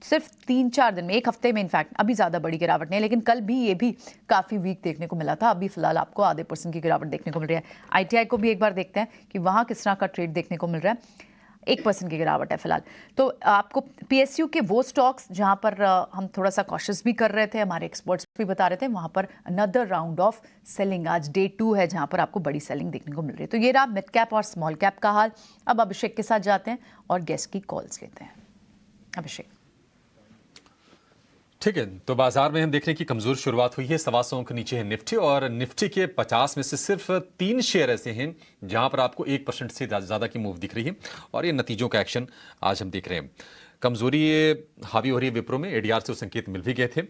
सिर्फ 3-4 दिन में, एक हफ्ते में। इनफैक्ट अभी ज़्यादा बड़ी गिरावट नहीं, लेकिन कल भी ये भी काफ़ी वीक देखने को मिला था। अभी फिलहाल आपको आधे % की गिरावट देखने को मिल रही है। ITI को भी एक बार देखते हैं कि वहाँ किस तरह का ट्रेड देखने को मिल रहा है। 1% की गिरावट है फिलहाल। तो आपको PSU के वो स्टॉक्स जहां पर हम थोड़ा सा कॉशियस भी कर रहे थे, हमारे एक्सपर्ट्स भी बता रहे थे, वहां पर अनदर राउंड ऑफ सेलिंग। आज डे 2 है जहां पर आपको बड़ी सेलिंग देखने को मिल रही है। तो ये रहा मिड कैप और स्मॉल कैप का हाल। अब अभिषेक के साथ जाते हैं और गेस्ट की कॉल्स लेते हैं। अभिषेक। ठीक है, तो बाजार में हम देख रहे हैं कि कमजोर शुरुआत हुई है। 125 अंक नीचे है निफ्टी, और निफ्टी के 50 में से सिर्फ 3 शेयर ऐसे हैं जहां पर आपको 1% से ज्यादा की मूव दिख रही है, और ये नतीजों का एक्शन आज हम देख रहे हैं। कमजोरी ये हावी हो रही है विप्रो में। ADR से वो संकेत मिल भी गए थे,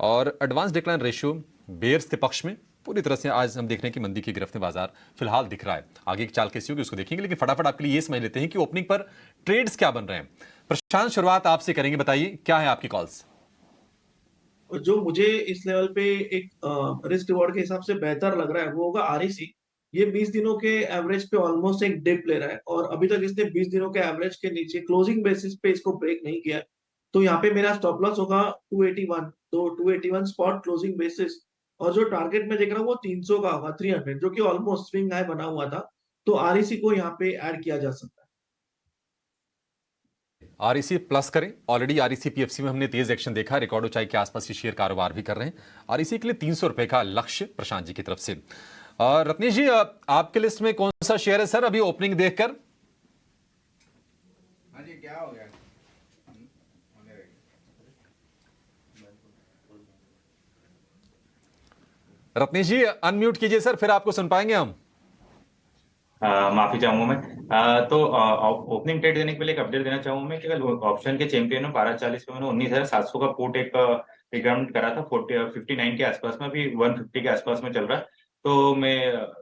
और एडवांस डिक्लाइन रेशियो बेयर्स के पक्ष में पूरी तरह से आज हम देख रहे हैं कि मंदी की गिरफ्त में बाजार फिलहाल दिख रहा है। आगे की चाल कैसी होगी उसको देखेंगे, लेकिन फटाफट आपके लिए ये समझ लेते हैं कि ओपनिंग पर ट्रेड्स क्या बन रहे हैं। प्रशांत, शुरुआत आपसे करेंगे, बताइए क्या है आपकी कॉल्स? जो मुझे इस लेवल पे एक रिस्क रिवॉर्ड के हिसाब से बेहतर लग रहा है वो होगा REC। ये 20 दिनों के एवरेज पे ऑलमोस्ट एक डिप ले रहा है, और अभी तक इसने 20 दिनों के एवरेज के नीचे क्लोजिंग बेसिस पे इसको ब्रेक नहीं किया। तो यहाँ पे मेरा स्टॉप लॉस होगा 281, तो 281 स्पॉट क्लोजिंग बेसिस, और जो टारगेट में देख रहा हूँ वो 300 का होगा, 300, जो कि ऑलमोस्ट स्विंग हाई बना हुआ था। तो REC को यहाँ पे ऐड किया जा सकता है। REC प्लस करें। ऑलरेडी REC PFC में हमने तेज एक्शन देखा, रिकॉर्ड ऊंचाई के आसपास ये शेयर कारोबार भी कर रहे हैं। REC के लिए 300 रुपए का लक्ष्य प्रशांत जी की तरफ से। रत्नेश जी, आपके लिस्ट में कौन सा शेयर है सर अभी ओपनिंग देखकर? हाँ जी, क्या हो गया? रत्नेश जी अनम्यूट कीजिए सर, फिर आपको सुन पाएंगे हम। माफी चाहूंगा मैं। तो ओपनिंग ट्रेड देने के पहले एक अपडेट देना चाहूंगा मैं कि कल ऑप्शन के चैंपियन 12:40 में मैंने 19,700 का पुट एक रिकमेंड करा था 59 के आसपास में, अभी 150 के आसपास में चल रहा है। तो मैं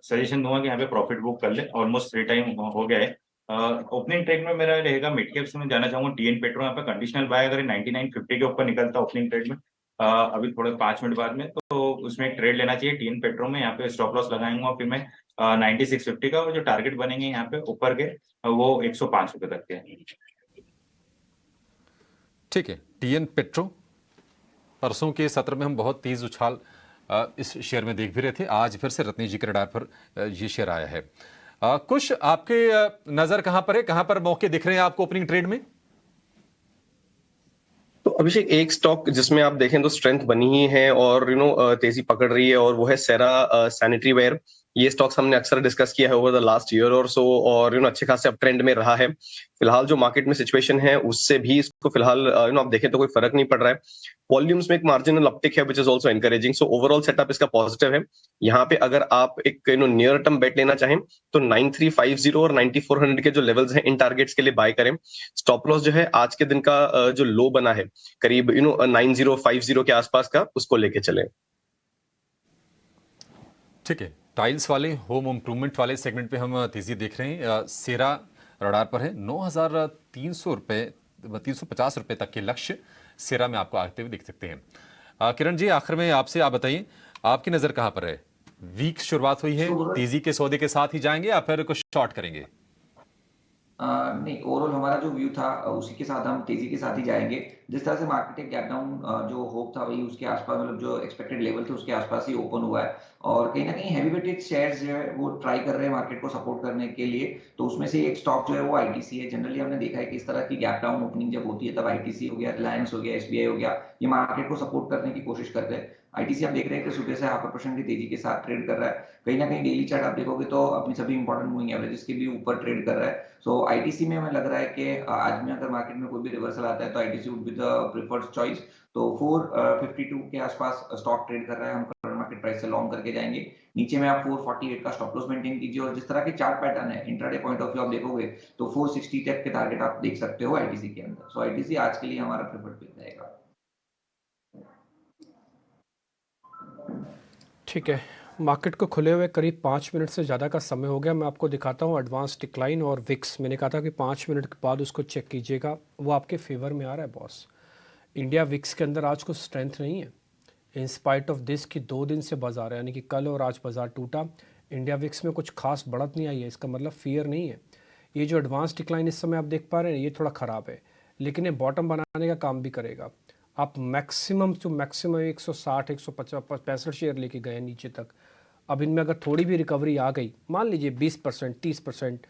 सजेशन दूंगा कि यहाँ पे प्रॉफिट बुक कर ले, ऑलमोस्ट 3 टाइम हो गया है। ओपनिंग ट्रेड में मेरा रहेगा मिड कैप्स में जाना चाहूंगा टीएन पेट्रो, यहाँ पे कंडीशनल बाय अगर 99.50 के ऊपर निकलता ओपनिंग ट्रेड में अभी थोड़े 5 मिनट बाद में, तो उसमें एक ट्रेड लेना चाहिए टीएन पेट्रो में। यहाँ पे स्टॉप लॉस लगाऊंगा फिर मैं 9650 का, और जो टारगेट बनेंगे यहाँ पे ऊपर के वो 105 रुपए तक के हैं। ठीक है, टीएन पेट्रो परसों के सत्र में हम बहुत तेज उछाल इस शेयर में देख भी रहे थे, आज फिर से रत्नेश जी के रडार पर ये शेयर आया है। कुछ आपके नजर कहां पर है, कहां पर मौके दिख रहे हैं आपको ओपनिंग ट्रेड में? तो अभिषेक, एक स्टॉक जिसमें आप देखें तो स्ट्रेंथ बनी ही है और तेजी पकड़ रही है, और वो है सेरा सैनिटरी वेयर। ये स्टॉक्स हमने अक्सर डिस्कस किया है ओवर द लास्ट ईयर और सो, और अच्छे खासे अप ट्रेंड में रहा है। फिलहाल जो मार्केट में सिचुएशन है उससे भी इसको फिलहाल आप देखें तो कोई फर्क नहीं पड़ रहा है। वॉल्यूम्स में एक मार्जिनल अपटिक है which is also encouraging, so overall setup इसका पॉजिटिव है। यहाँ पे अगर आप एक नियर टर्म बेट लेना चाहें तो 9350 और 9400 के जो लेवल्स हैं इन टारगेट्स के लिए बाय करें। स्टॉप लॉस जो है आज के दिन का जो लो बना है करीब 9050 के आसपास का, उसको लेके चले। ठीक है, टाइल्स वाले होम इम्प्रूवमेंट वाले सेगमेंट पे हम तेजी देख रहे हैं। सेरा रडार पर है, 9300 रुपए 350 रुपए तक के लक्ष्य सेरा में आपको आते हुए दिख सकते हैं। किरण जी, आखिर में आपसे आप बताइए, आपकी नजर कहां पर है? वीक शुरुआत हुई है, तेजी के सौदे के साथ ही जाएंगे या फिर कुछ शॉर्ट करेंगे? नहीं, ओवरऑल हमारा जो व्यू था उसी के साथ हम तेजी के साथ ही जाएंगे। जिस तरह से मार्केट एक गैप डाउन जो होप था वही उसके आसपास, मतलब जो एक्सपेक्टेड लेवल थे उसके आसपास ही ओपन हुआ है, और कहीं ना कहीं हैवी वेटेड शेयर्स जो है वो ट्राई कर रहे हैं मार्केट को सपोर्ट करने के लिए। तो उसमें से एक स्टॉक जो है वो आईटीसी है। जनरली हमने देखा है कि इस तरह की गैप डाउन ओपनिंग जब होती है तब आईटीसी हो गया, रिलायंस हो गया, एसबीआई हो गया, ये मार्केट को सपोर्ट करने की कोशिश करते हैं। आईटीसी आप देख रहे हैं कि सुबह से 0.5% की तेजी के साथ ट्रेड कर रहा है। कहीं ना कहीं डेली चार्ट आप देखोगे तो अपनी सभी इंपॉर्टेंट मूविंग एवरेजेस के भी ऊपर ट्रेड कर रहा है। सो आईटीसी में हमें लग रहा है कि आज में अगर मार्केट में कोई भी रिवर्सल आता है तो ITC would be the preferred choice. तो 452 के आसपास स्टॉक ट्रेड कर रहा है, हम करंट मार्केट प्राइस से लॉन्ग करके जाएंगे। नीचे में आप 448 का स्टॉप लॉस मेंटेन कीजिए, और जिस तरह के चार्ट पैटर्न है इंट्राडे पॉइंट ऑफ व्यू आप देखोगे तो 460 तक के टारगेट आप देख सकते हो आईटीसी के अंदर। सो आईटीसी आज के लिए हमारा प्रेफर्ड पिक रहेगा। ठीक है, मार्केट को खुले हुए करीब 5 मिनट से ज़्यादा का समय हो गया। मैं आपको दिखाता हूँ एडवांस डिक्लाइन और विक्स। मैंने कहा था कि 5 मिनट के बाद उसको चेक कीजिएगा, वो आपके फेवर में आ रहा है बॉस। इंडिया विक्स के अंदर आज कुछ स्ट्रेंथ नहीं है, इन स्पाइट ऑफ दिस कि 2 दिन से बाजार है, यानी कि कल और आज बाजार टूटा। इंडिया विक्स में कुछ खास बढ़त नहीं आई है, इसका मतलब फियर नहीं है। ये जो एडवांस डिक्लाइन इस समय आप देख पा रहे हैं ये थोड़ा ख़राब है, लेकिन ये बॉटम बनाने का काम भी करेगा। आप मैक्सिमम टू मैक्सिमम 160 165 शेयर लेके गए नीचे तक। अब इनमें अगर थोड़ी भी रिकवरी आ गई, मान लीजिए 20% 30%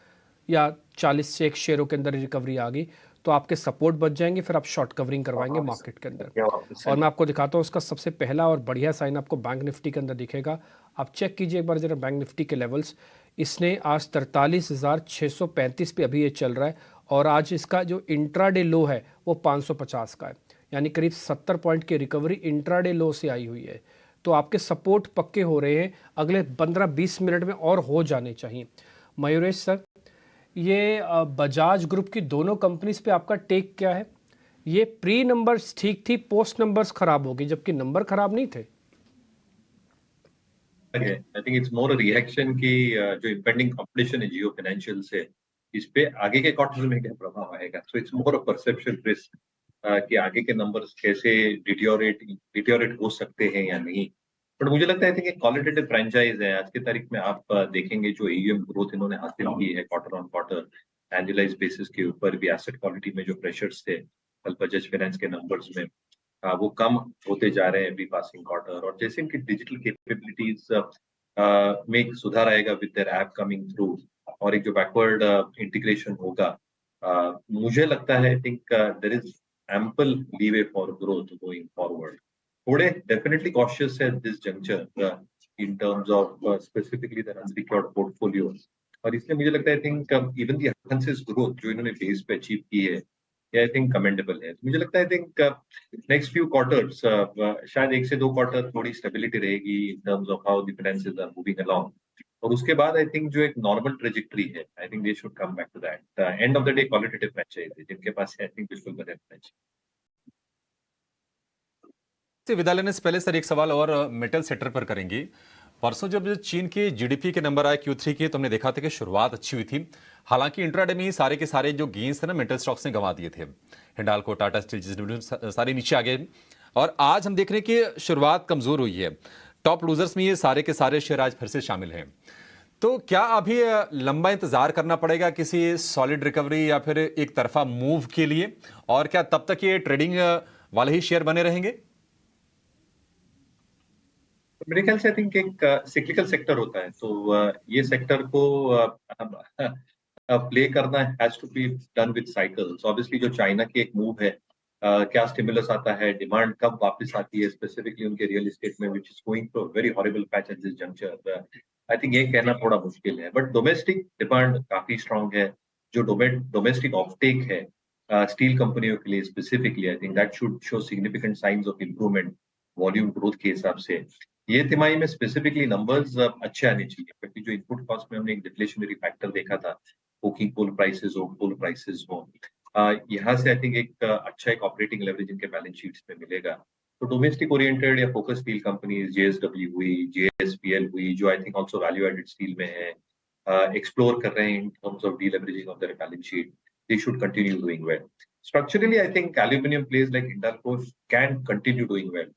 या 40 से 1 शेयरों के अंदर रिकवरी आ गई, तो आपके सपोर्ट बच जाएंगे, फिर आप शॉर्ट कवरिंग करवाएंगे मार्केट के अंदर। और मैं आपको दिखाता हूँ उसका सबसे पहला और बढ़िया साइन आपको बैंक निफ्टी के अंदर दिखेगा। आप चेक कीजिए एक बार जरा बैंक निफ्टी के लेवल्स। इसने आज 43,635 पे अभी ये चल रहा है, और आज इसका जो इंट्राडे लो है वो 550 का है, यानी करीब 70 पॉइंट की रिकवरी इंट्राडे लो से आई हुई है। तो आपके सपोर्ट पक्के हो रहे हैं, अगले 15-20 मिनट में और हो जाने चाहिए। मयूरेश सर, ये बजाज ग्रुप की दोनों कंपनीज पे आपका टेक क्या है? ये प्री नंबर्स ठीक थी, पोस्ट नंबर्स खराब हो गई, जबकि नंबर खराब नहीं थे। I think it's more a reaction की जो इम्पेंडिंग कंपटीशन है जियो फाइनेंशियल से, इस पे आगे के क्वार्टर में क्या प्रभाव आएगा। So it's more a perception risk कि आगे के नंबर्स कैसे डिटोरेट हो सकते हैं या नहीं। बट मुझे लगता है कि क्वालिटेटिव फ्रेंचाइज है। आज की तारीख में आप देखेंगे जो AUM ग्रोथ इन्होंने हासिल की है quarter on quarter annualise basis के ऊपर भी, एसेट क्वालिटी में जो प्रेशर्स थे कल बजाज फाइनेंस के नंबर्स में वो कम होते जा रहे हैं एवरी पासिंग क्वार्टर। और जैसे इनकी डिजिटल कैपेबिलिटीज में सुधार आएगा with their app coming through, और एक जो बैकवर्ड इंटीग्रेशन होगा, मुझे लगता है I think there is ample leeway for growth going forward. थोड़े definitely cautious at this juncture in terms of specifically the unsecured portfolio. और इसलिए मुझे लगता है I think even the Avansis growth जो इन्होंने base पे achieve की है, ये I think commendable है। मुझे लगता है I think next few quarters शायद 1 से 2 quarter थोड़ी stability रहेगी in terms of how the finances are moving along. और उसके बाद आई थिंक जो एक नॉर्मल ट्रेजेक्टरी है, I think they should come back to that. End of the day qualitative match चाहिए, जिनके पास है आई थिंक बिल्कुल बने मैच। से विदा लेने से पहले सर एक सवाल और मेटल सेक्टर पर करेंगे। परसों जब चीन के जीडीपी के नंबर आए Q3 के, तो हमने देखा था कि शुरुआत अच्छी हुई थी। हालांकि इंट्राडे में ही सारे के सारे जो गेंस थे ना मेटल स्टॉक्स ने गंवा दिए थे। हिंडाल्को, टाटा स्टील, सारे नीचे आ गए और आज हम देख रहे हैं कि शुरुआत कमजोर हुई है। टॉप लूजर्स में ये सारे के सारे शेयर आज फिर से शामिल हैं। तो क्या अभी लंबा इंतजार करना पड़ेगा किसी सॉलिड रिकवरी या फिर एक तरफा मूव के लिए, और क्या तब तक ये ट्रेडिंग वाले ही शेयर बने रहेंगे? मेरे ख्याल से आई थिंक एक सिक्लिकल सेक्टर होता है, तो ये सेक्टर को प्ले करना has to be done with cycles. Obviously जो चाइना की एक मूव है, क्या स्टिमुलस आता है, डिमांड कब वापस आती है स्पेसिफिकली उनके रियल एस्टेट में, which is going through a very horrible patch at this juncture. I think ये कहना थोड़ा मुश्किल है, बट डोमेस्टिक डिमांड काफी स्ट्रांग है। जो डोमेस्टिक ऑफटेक है स्टील कंपनियों के लिए specifically, I think that should show significant science of improvement volume growth के हिसाब से। ये तिमाही में स्पेसिफिकली नंबर्स अच्छे आने चाहिए, क्योंकि जो इनपुट कॉस्ट में हमने एक डिफ्लेशनरी फैक्टर देखा था, कोकिंग कोल प्राइसेस हो, कोल प्राइसेस हो, यहाँ से आई थिंक एक अच्छा एक ऑपरेटिंग लेवरेज इनके बैलेंस शीट्स में मिलेगा। तो डोमेस्टिक ओरिएंटेड या फोकस स्टील कंपनीज, JSW हुई, JSPL हुई, जो I think also value added steel में है, एक्सप्लोर कर रहे हैं in terms of deleveraging of their balance sheet, they should continue doing well. Structurally I think aluminium place like Hindalco can continue doing well.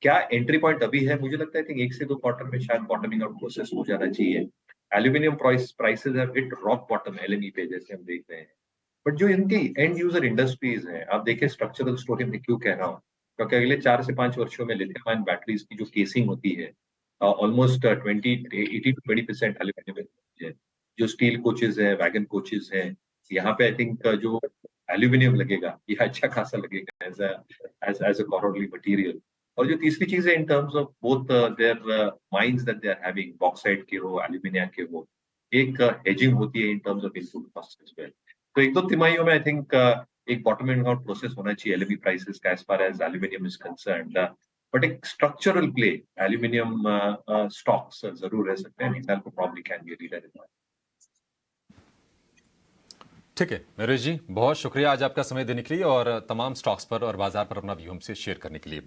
क्या एंट्री पॉइंट अभी है? मुझे लगता है कि 1 से 2 क्वार्टर में शायद बॉटमिंग आउट प्रोसेस हो जाना चाहिए। Aluminium prices have hit rock bottom LME पे, जैसे हम देख रहे हैं। बट जो इनकी एंड यूजर इंडस्ट्रीज हैं, आप देखिए स्ट्रक्चरल स्टोरी में क्यों कह रहा हूँ, क्योंकि अगले 4 से 5 वर्षों में लिथियम आयन बैटरीज की जो केसिंग होती है ऑलमोस्ट 18 to 20% एल्यूमिनियम है। जो स्टील कोचेज है, वैगन कोचेज हैं, यहाँ पे आई थिंक जो एल्यूमिनियम लगेगा ये अच्छा खासा लगेगा एज अ कॉरोडरी मटीरियल। और जो तीसरी चीज है in terms of both their mines that they are having, bauxite के हो, एल्यूमिनिया के हो, एक हेजिंग होती है in terms of input cost as well. तो 1-2 तिमाहियों में आई थिंक एक बॉटमिंग आउट प्रोसेस होना चाहिए LME प्राइसेस का as far as aluminium is concerned. But एक स्ट्रक्चरल प्ले एल्यूमिनियम स्टॉक्स जरूर रह सकते हैं। Hindalco probably can be leader in that. ठीक है नरेश जी, बहुत शुक्रिया आज आपका समय देने के लिए और तमाम स्टॉक्स पर और बाजार पर अपना व्यू हमसे शेयर करने के लिए।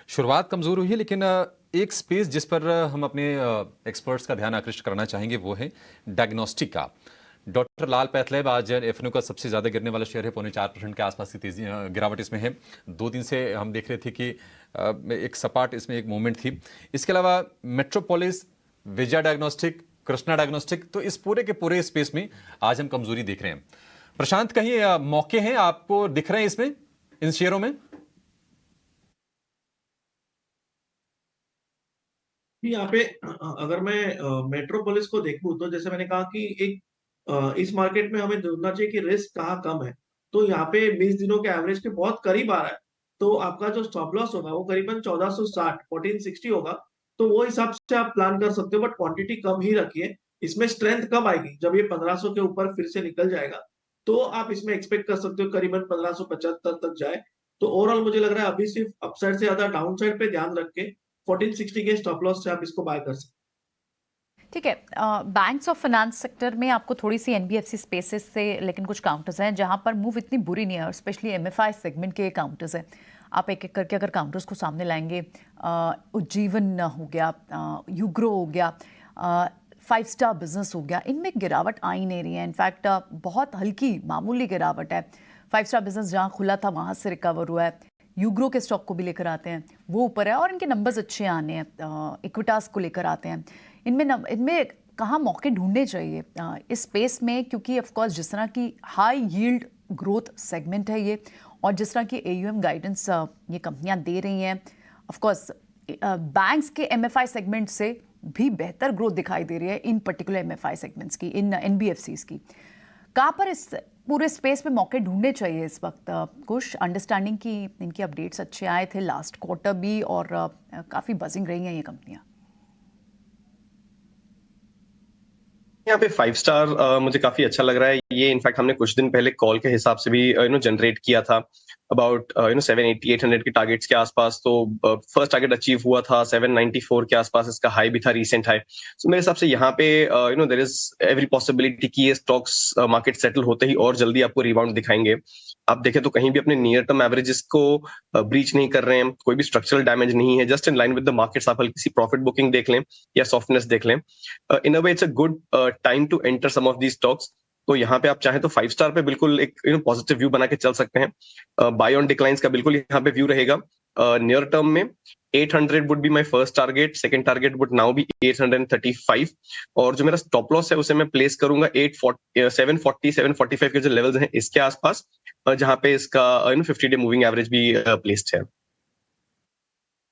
शुरुआत कमजोर हुई है, लेकिन एक स्पेस जिस पर हम अपने एक्सपर्ट्स का ध्यान आकृष्ट करना चाहेंगे वो है डायग्नोस्टिक का। डॉक्टर लाल पैथलैब आज एफएनओ का सबसे ज़्यादा गिरने वाला शेयर है, 0.4% के आसपास की तेजी गिरावट इसमें है। 2 दिन से हम देख रहे थे कि एक सपाट इसमें एक मूवमेंट थी। इसके अलावा मेट्रोपोलिस, विजय डायग्नोस्टिक, कृष्णा डायग्नोस्टिक, तो इस पूरे के पूरे स्पेस में आज हम कमजोरी देख रहे हैं। प्रशांत, कहीं मौके हैं आपको दिख रहे हैं इसमें, इन शेयरों में? यहाँ पे अगर मैं मेट्रोपोलिस को देखूं तो जैसे मैंने कहा कि एक इस मार्केट में हमें ढूंढना चाहिए कि रिस्क कहाँ कम है। तो यहाँ पे 20 दिनों के एवरेज के बहुत करीब आ रहा है, तो आपका जो स्टॉप लॉस होगा वो करीबन 1460 1460 होगा। तो वो हिसाब से आप प्लान कर सकते हो, बट क्वांटिटी कम ही रखिए। इसमें स्ट्रेंथ कब आएगी? जब ये 1500 के ऊपर फिर से निकल जाएगा तो आप इसमें एक्सपेक्ट कर सकते हो करीबन 1575 तक जाए। तो ओवरऑल मुझे लग रहा है अभी सिर्फ अपसाइड से ज्यादा डाउन साइड पे ध्यान रख के 1460 के स्टॉप लॉस से आप इसको बाय कर सकते हैं। ठीक है, बैंक्स और फाइनेंस सेक्टर में आपको थोड़ी सी NBFC स्पेसेस से लेकिन कुछ काउंटर्स हैं जहां पर मूव इतनी बुरी नहीं है, और स्पेशली MFI सेगमेंट के काउंटर्स हैं। आप एक एक करके अगर काउंटर्स को सामने लाएंगे, उज्जीवन हो गया, यूग्रो हो गया, 5 स्टार बिजनेस हो गया, इनमें गिरावट आ ही नहीं रही है। इनफैक्ट बहुत हल्की मामूली गिरावट है। 5 स्टार बिजनेस जहाँ खुला था वहाँ से रिकवर हुआ है। यूग्रो के स्टॉक को भी लेकर आते हैं, वो ऊपर है और इनके नंबर्स अच्छे आने हैं। इक्विटास को लेकर आते हैं। इनमें कहाँ मौके ढूंढने चाहिए इस स्पेस में, क्योंकि ऑफ कोर्स जिस तरह की हाई यील्ड ग्रोथ सेगमेंट है ये, और जिस तरह की AUM गाइडेंस ये कंपनियां दे रही हैं, ऑफ कोर्स बैंक्स के MFI सेगमेंट से भी बेहतर ग्रोथ दिखाई दे रही है इन पर्टिकुलर MFI सेगमेंट्स की, इन NBFCs की। कहाँ पर इस पूरे स्पेस में मौके ढूंढने चाहिए इस वक्त? कुछ अंडरस्टैंडिंग की इनकी अपडेट्स अच्छे आए थे लास्ट क्वार्टर भी, और काफ़ी बजिंग रही हैं ये कंपनियां। यहाँ पे 5 स्टार मुझे काफी अच्छा लग रहा है। ये इनफैक्ट हमने कुछ दिन पहले कॉल के हिसाब से भी जनरेट किया था अबाउट 780 800 के टारगेट्स के आसपास। तो फर्स्ट टारगेट अचीव हुआ था 794 के आसपास, इसका हाई भी था रिसेंट हाई। सो मेरे हिसाब से यहाँ पे देयर इज एवरी पॉसिबिलिटी कि ये स्टॉक्स मार्केट सेटल होते ही और जल्दी आपको रिबाउंड दिखाएंगे। आप देखें तो कहीं भी अपने नियर टर्म एवरेजेस को ब्रीच नहीं कर रहे हैं, कोई भी स्ट्रक्चरल डैमेज नहीं है, just in line with the markets. आप हल्की सी प्रॉफिट बुकिंग देख लें या सॉफ्टनेस देख लें, in a way it's a good time to enter some of these stocks. तो यहाँ पे आप चाहें तो 5 स्टार पे बिल्कुल एक पॉजिटिव व्यू बना के चल सकते हैं। बाय ऑन डिक्लाइंस का बिल्कुल यहाँ पे व्यू रहेगा। नियर टर्म में 800 would be my first target, second target would now be 835, और जो मेरा स्टॉप लॉस है उसे मैं प्लेस करूंगा 740 745 के जो लेवल्स हैं इसके आसपास, जहां पे इसका 50 डे मूविंग एवरेज भी प्लेस्ड है।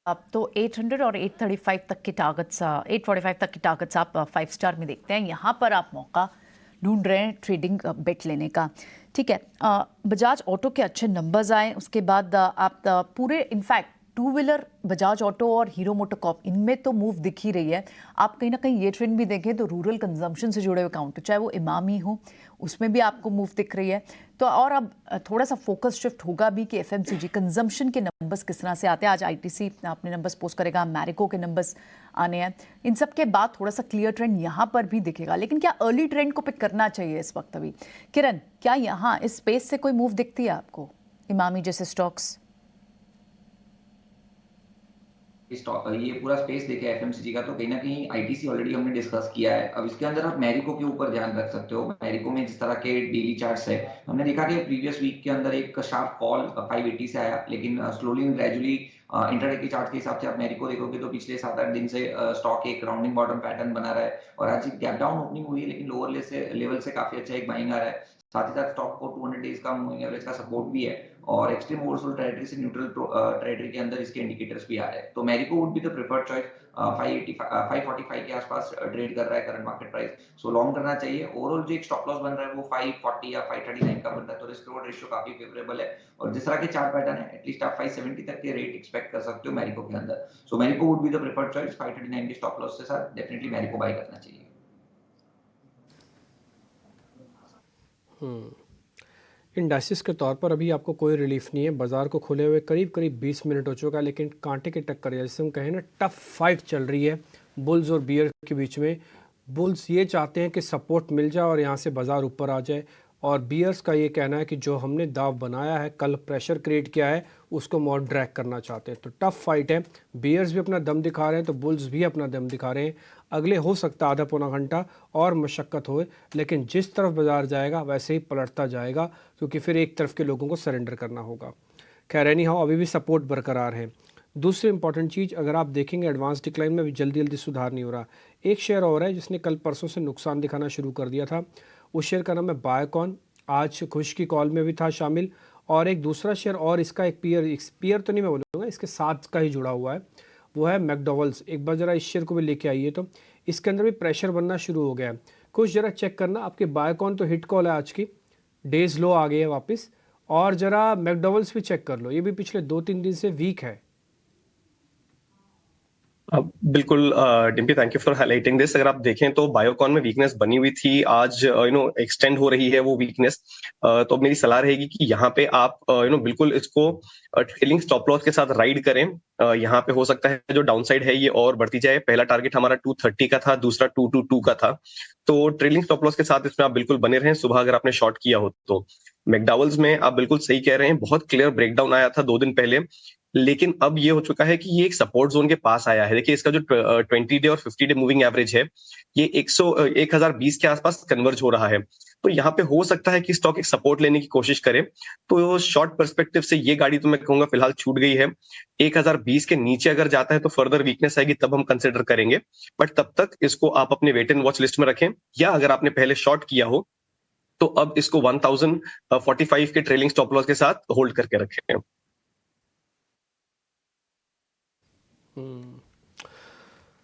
अब तो 800 और 835 तक के टारगेट्स, 845 तक के टारगेट्स आप 5 स्टार में देखते हैं। यहाँ पर आप मौका ढूंढ रहे हैं ट्रेडिंग बेट लेने का, ठीक है। बजाज ऑटो के अच्छे नंबर्स आए, उसके बाद आप पूरे in fact two wheeler Bajaj auto और हीरो मोटोकॉर्प इनमें तो मूव दिख ही रही है। आप कहीं ना कहीं ये ट्रेंड भी देखें तो रूरल कंजम्पशन से जुड़े हुए काउंटर, चाहे वो इमामी हो, उसमें भी आपको मूव दिख रही है। तो और अब थोड़ा सा फोकस शिफ्ट होगा भी कि एफएमसीजी कंजम्पशन के नंबर्स किस तरह से आते हैं। आज आईटीसी अपने नंबर्स पोस्ट करेगा, मैरिको के नंबर्स आने हैं, इन सब के बाद थोड़ा सा क्लियर ट्रेंड यहाँ पर भी दिखेगा। लेकिन क्या अर्ली ट्रेंड को पिक करना चाहिए इस वक्त अभी? किरण, क्या यहाँ इस स्पेस से कोई मूव दिखती है आपको, इमामी जैसे स्टॉक्स? ये पूरा स्पेस देखे एफएमसीजी का, तो कहीं ना कहीं आईटीसी ऑलरेडी हमने डिस्कस किया है। अब इसके अंदर आप मैरिको के ऊपर ध्यान रख सकते हो। मैरिको में जिस तरह के डेली चार्ट्स है, हमने देखा कि प्रीवियस वीक के अंदर एक शार्प फॉल 580 से आया, लेकिन स्लोली एंड ग्रेजुअली इंटरडे की चार्ट के हिसाब से आप मैरिको देखोगे तो पिछले 7-8 दिन से स्टॉक एक राउंडिंग बॉटम पैटर्न बना रहा है, और आज एक गैप डाउन ओपनिंग हुई है, लेकिन लोअर लेवल से काफी अच्छा एक बाइंग आ रहा है। साथ ही साथ स्टॉक को 200 डेज का मूविंग एवरेज का सपोर्ट भी है, और एक्सट्रीम ओवरसोल्ड टेरिटरी से न्यूट्रल टेरिटरी के अंदर इसके इंडिकेटर्स भी आ रहे हैं। तो Marico would be the preferred choice. 545 के आसपास ट्रेड कर रहा है current market price, so long करना चाहिए। ओवरऑल जो एक स्टॉप लॉस बन रहा है वो 540 या 539 का बन रहा है, तो रिस्क रिवॉर्ड रेशियो काफी फेवरेबल है। और जिस तरह के चार्ट पैटर्न है, एटलीस्ट आप 570 तक के रेट एक्सपेक्ट कर सकते हो मैरिको के अंदर। So Marico would be the preferred choice. 539 के स्टॉप लॉस के साथ डेफिनेटली मैरिको बाय करना चाहिए। इंडाइसिस के तौर पर अभी आपको कोई रिलीफ नहीं है। बाजार को खुले हुए करीब 20 मिनट हो चुका है, लेकिन कांटे की टक्कर जैसे हम कहें ना, टफ फाइट चल रही है बुल्स और बियर के बीच में। बुल्स ये चाहते हैं कि सपोर्ट मिल जाए और यहाँ से बाजार ऊपर आ जाए, और बियर्स का ये कहना है कि जो हमने दाव बनाया है, कल प्रेशर क्रिएट किया है, उसको मोर ड्रैग करना चाहते हैं। तो टफ फाइट है। बियर्स भी अपना दम दिखा रहे हैं तो बुल्स भी अपना दम दिखा रहे हैं। अगले हो सकता है आधा पौना घंटा और मशक्क़त हो, लेकिन जिस तरफ बाजार जाएगा वैसे ही पलटता जाएगा, क्योंकि फिर एक तरफ के लोगों को सरेंडर करना होगा। खैर एनी हाउ, अभी भी सपोर्ट बरकरार है। दूसरी इंपॉर्टेंट चीज़, अगर आप देखेंगे एडवांस डिक्लाइन में भी जल्दी सुधार नहीं हो रहा। एक शेयर और है जिसने कल परसों से नुकसान दिखाना शुरू कर दिया था, उस शेयर का नाम है बायोकॉन। आज खुश की कॉल में भी था शामिल। और एक दूसरा शेयर, और इसका एक पीयर तो नहीं मैं बोलूँगा, इसके साथ का ही जुड़ा हुआ है, वो है मैकडॉवल्स। एक बार ज़रा इस शेयर को भी लेके आइए, तो इसके अंदर भी प्रेशर बनना शुरू हो गया है। कुछ ज़रा चेक करना, आपके बायोकॉन तो हिट कॉल है आज की, डेज लो आ गए है वापस। और ज़रा मैकडॉवल्स भी चेक कर लो, ये भी पिछले 2-3 दिन से वीक है। बिल्कुल Dimpy, thank you for highlighting this. अगर आप देखें तो बायोकॉन में वीकनेस बनी हुई थी, आज एक्सटेंड हो रही है वो वीकनेस। तो मेरी सलाह रहेगी कि यहाँ पे आप बिल्कुल इसको ट्रेलिंग स्टॉप लॉस के साथ राइड करें। यहाँ पे हो सकता है जो डाउनसाइड है ये और बढ़ती जाए। पहला टारगेट हमारा 230 का था, दूसरा 222 का था। तो ट्रेलिंग स्टॉप लॉस के साथ इसमें आप बिल्कुल बने रहें, सुबह अगर आपने शॉर्ट किया हो तो। मैकडॉवल्स में आप बिल्कुल सही कह रहे हैं, बहुत क्लियर ब्रेकडाउन आया था 2 दिन पहले, लेकिन अब ये हो चुका है कि ये एक सपोर्ट जोन के पास आया है। देखिए इसका जो 20 डे और 50 डे मूविंग एवरेज है, ये 1020 के आसपास कन्वर्ज हो रहा है। तो यहाँ पे हो सकता है कि स्टॉक एक सपोर्ट लेने की कोशिश करे। तो शॉर्ट पर्सपेक्टिव से ये गाड़ी तो मैं कहूंगा फिलहाल छूट गई है। 1020 के नीचे अगर जाता है तो फर्दर वीकनेस आएगी, तब हम कंसिडर करेंगे। बट तब तक इसको आप अपने वेट एंड वॉच लिस्ट में रखें, या अगर आपने पहले शॉर्ट किया हो तो अब इसको 1045 के ट्रेलिंग स्टॉप लॉस के साथ होल्ड करके रखें।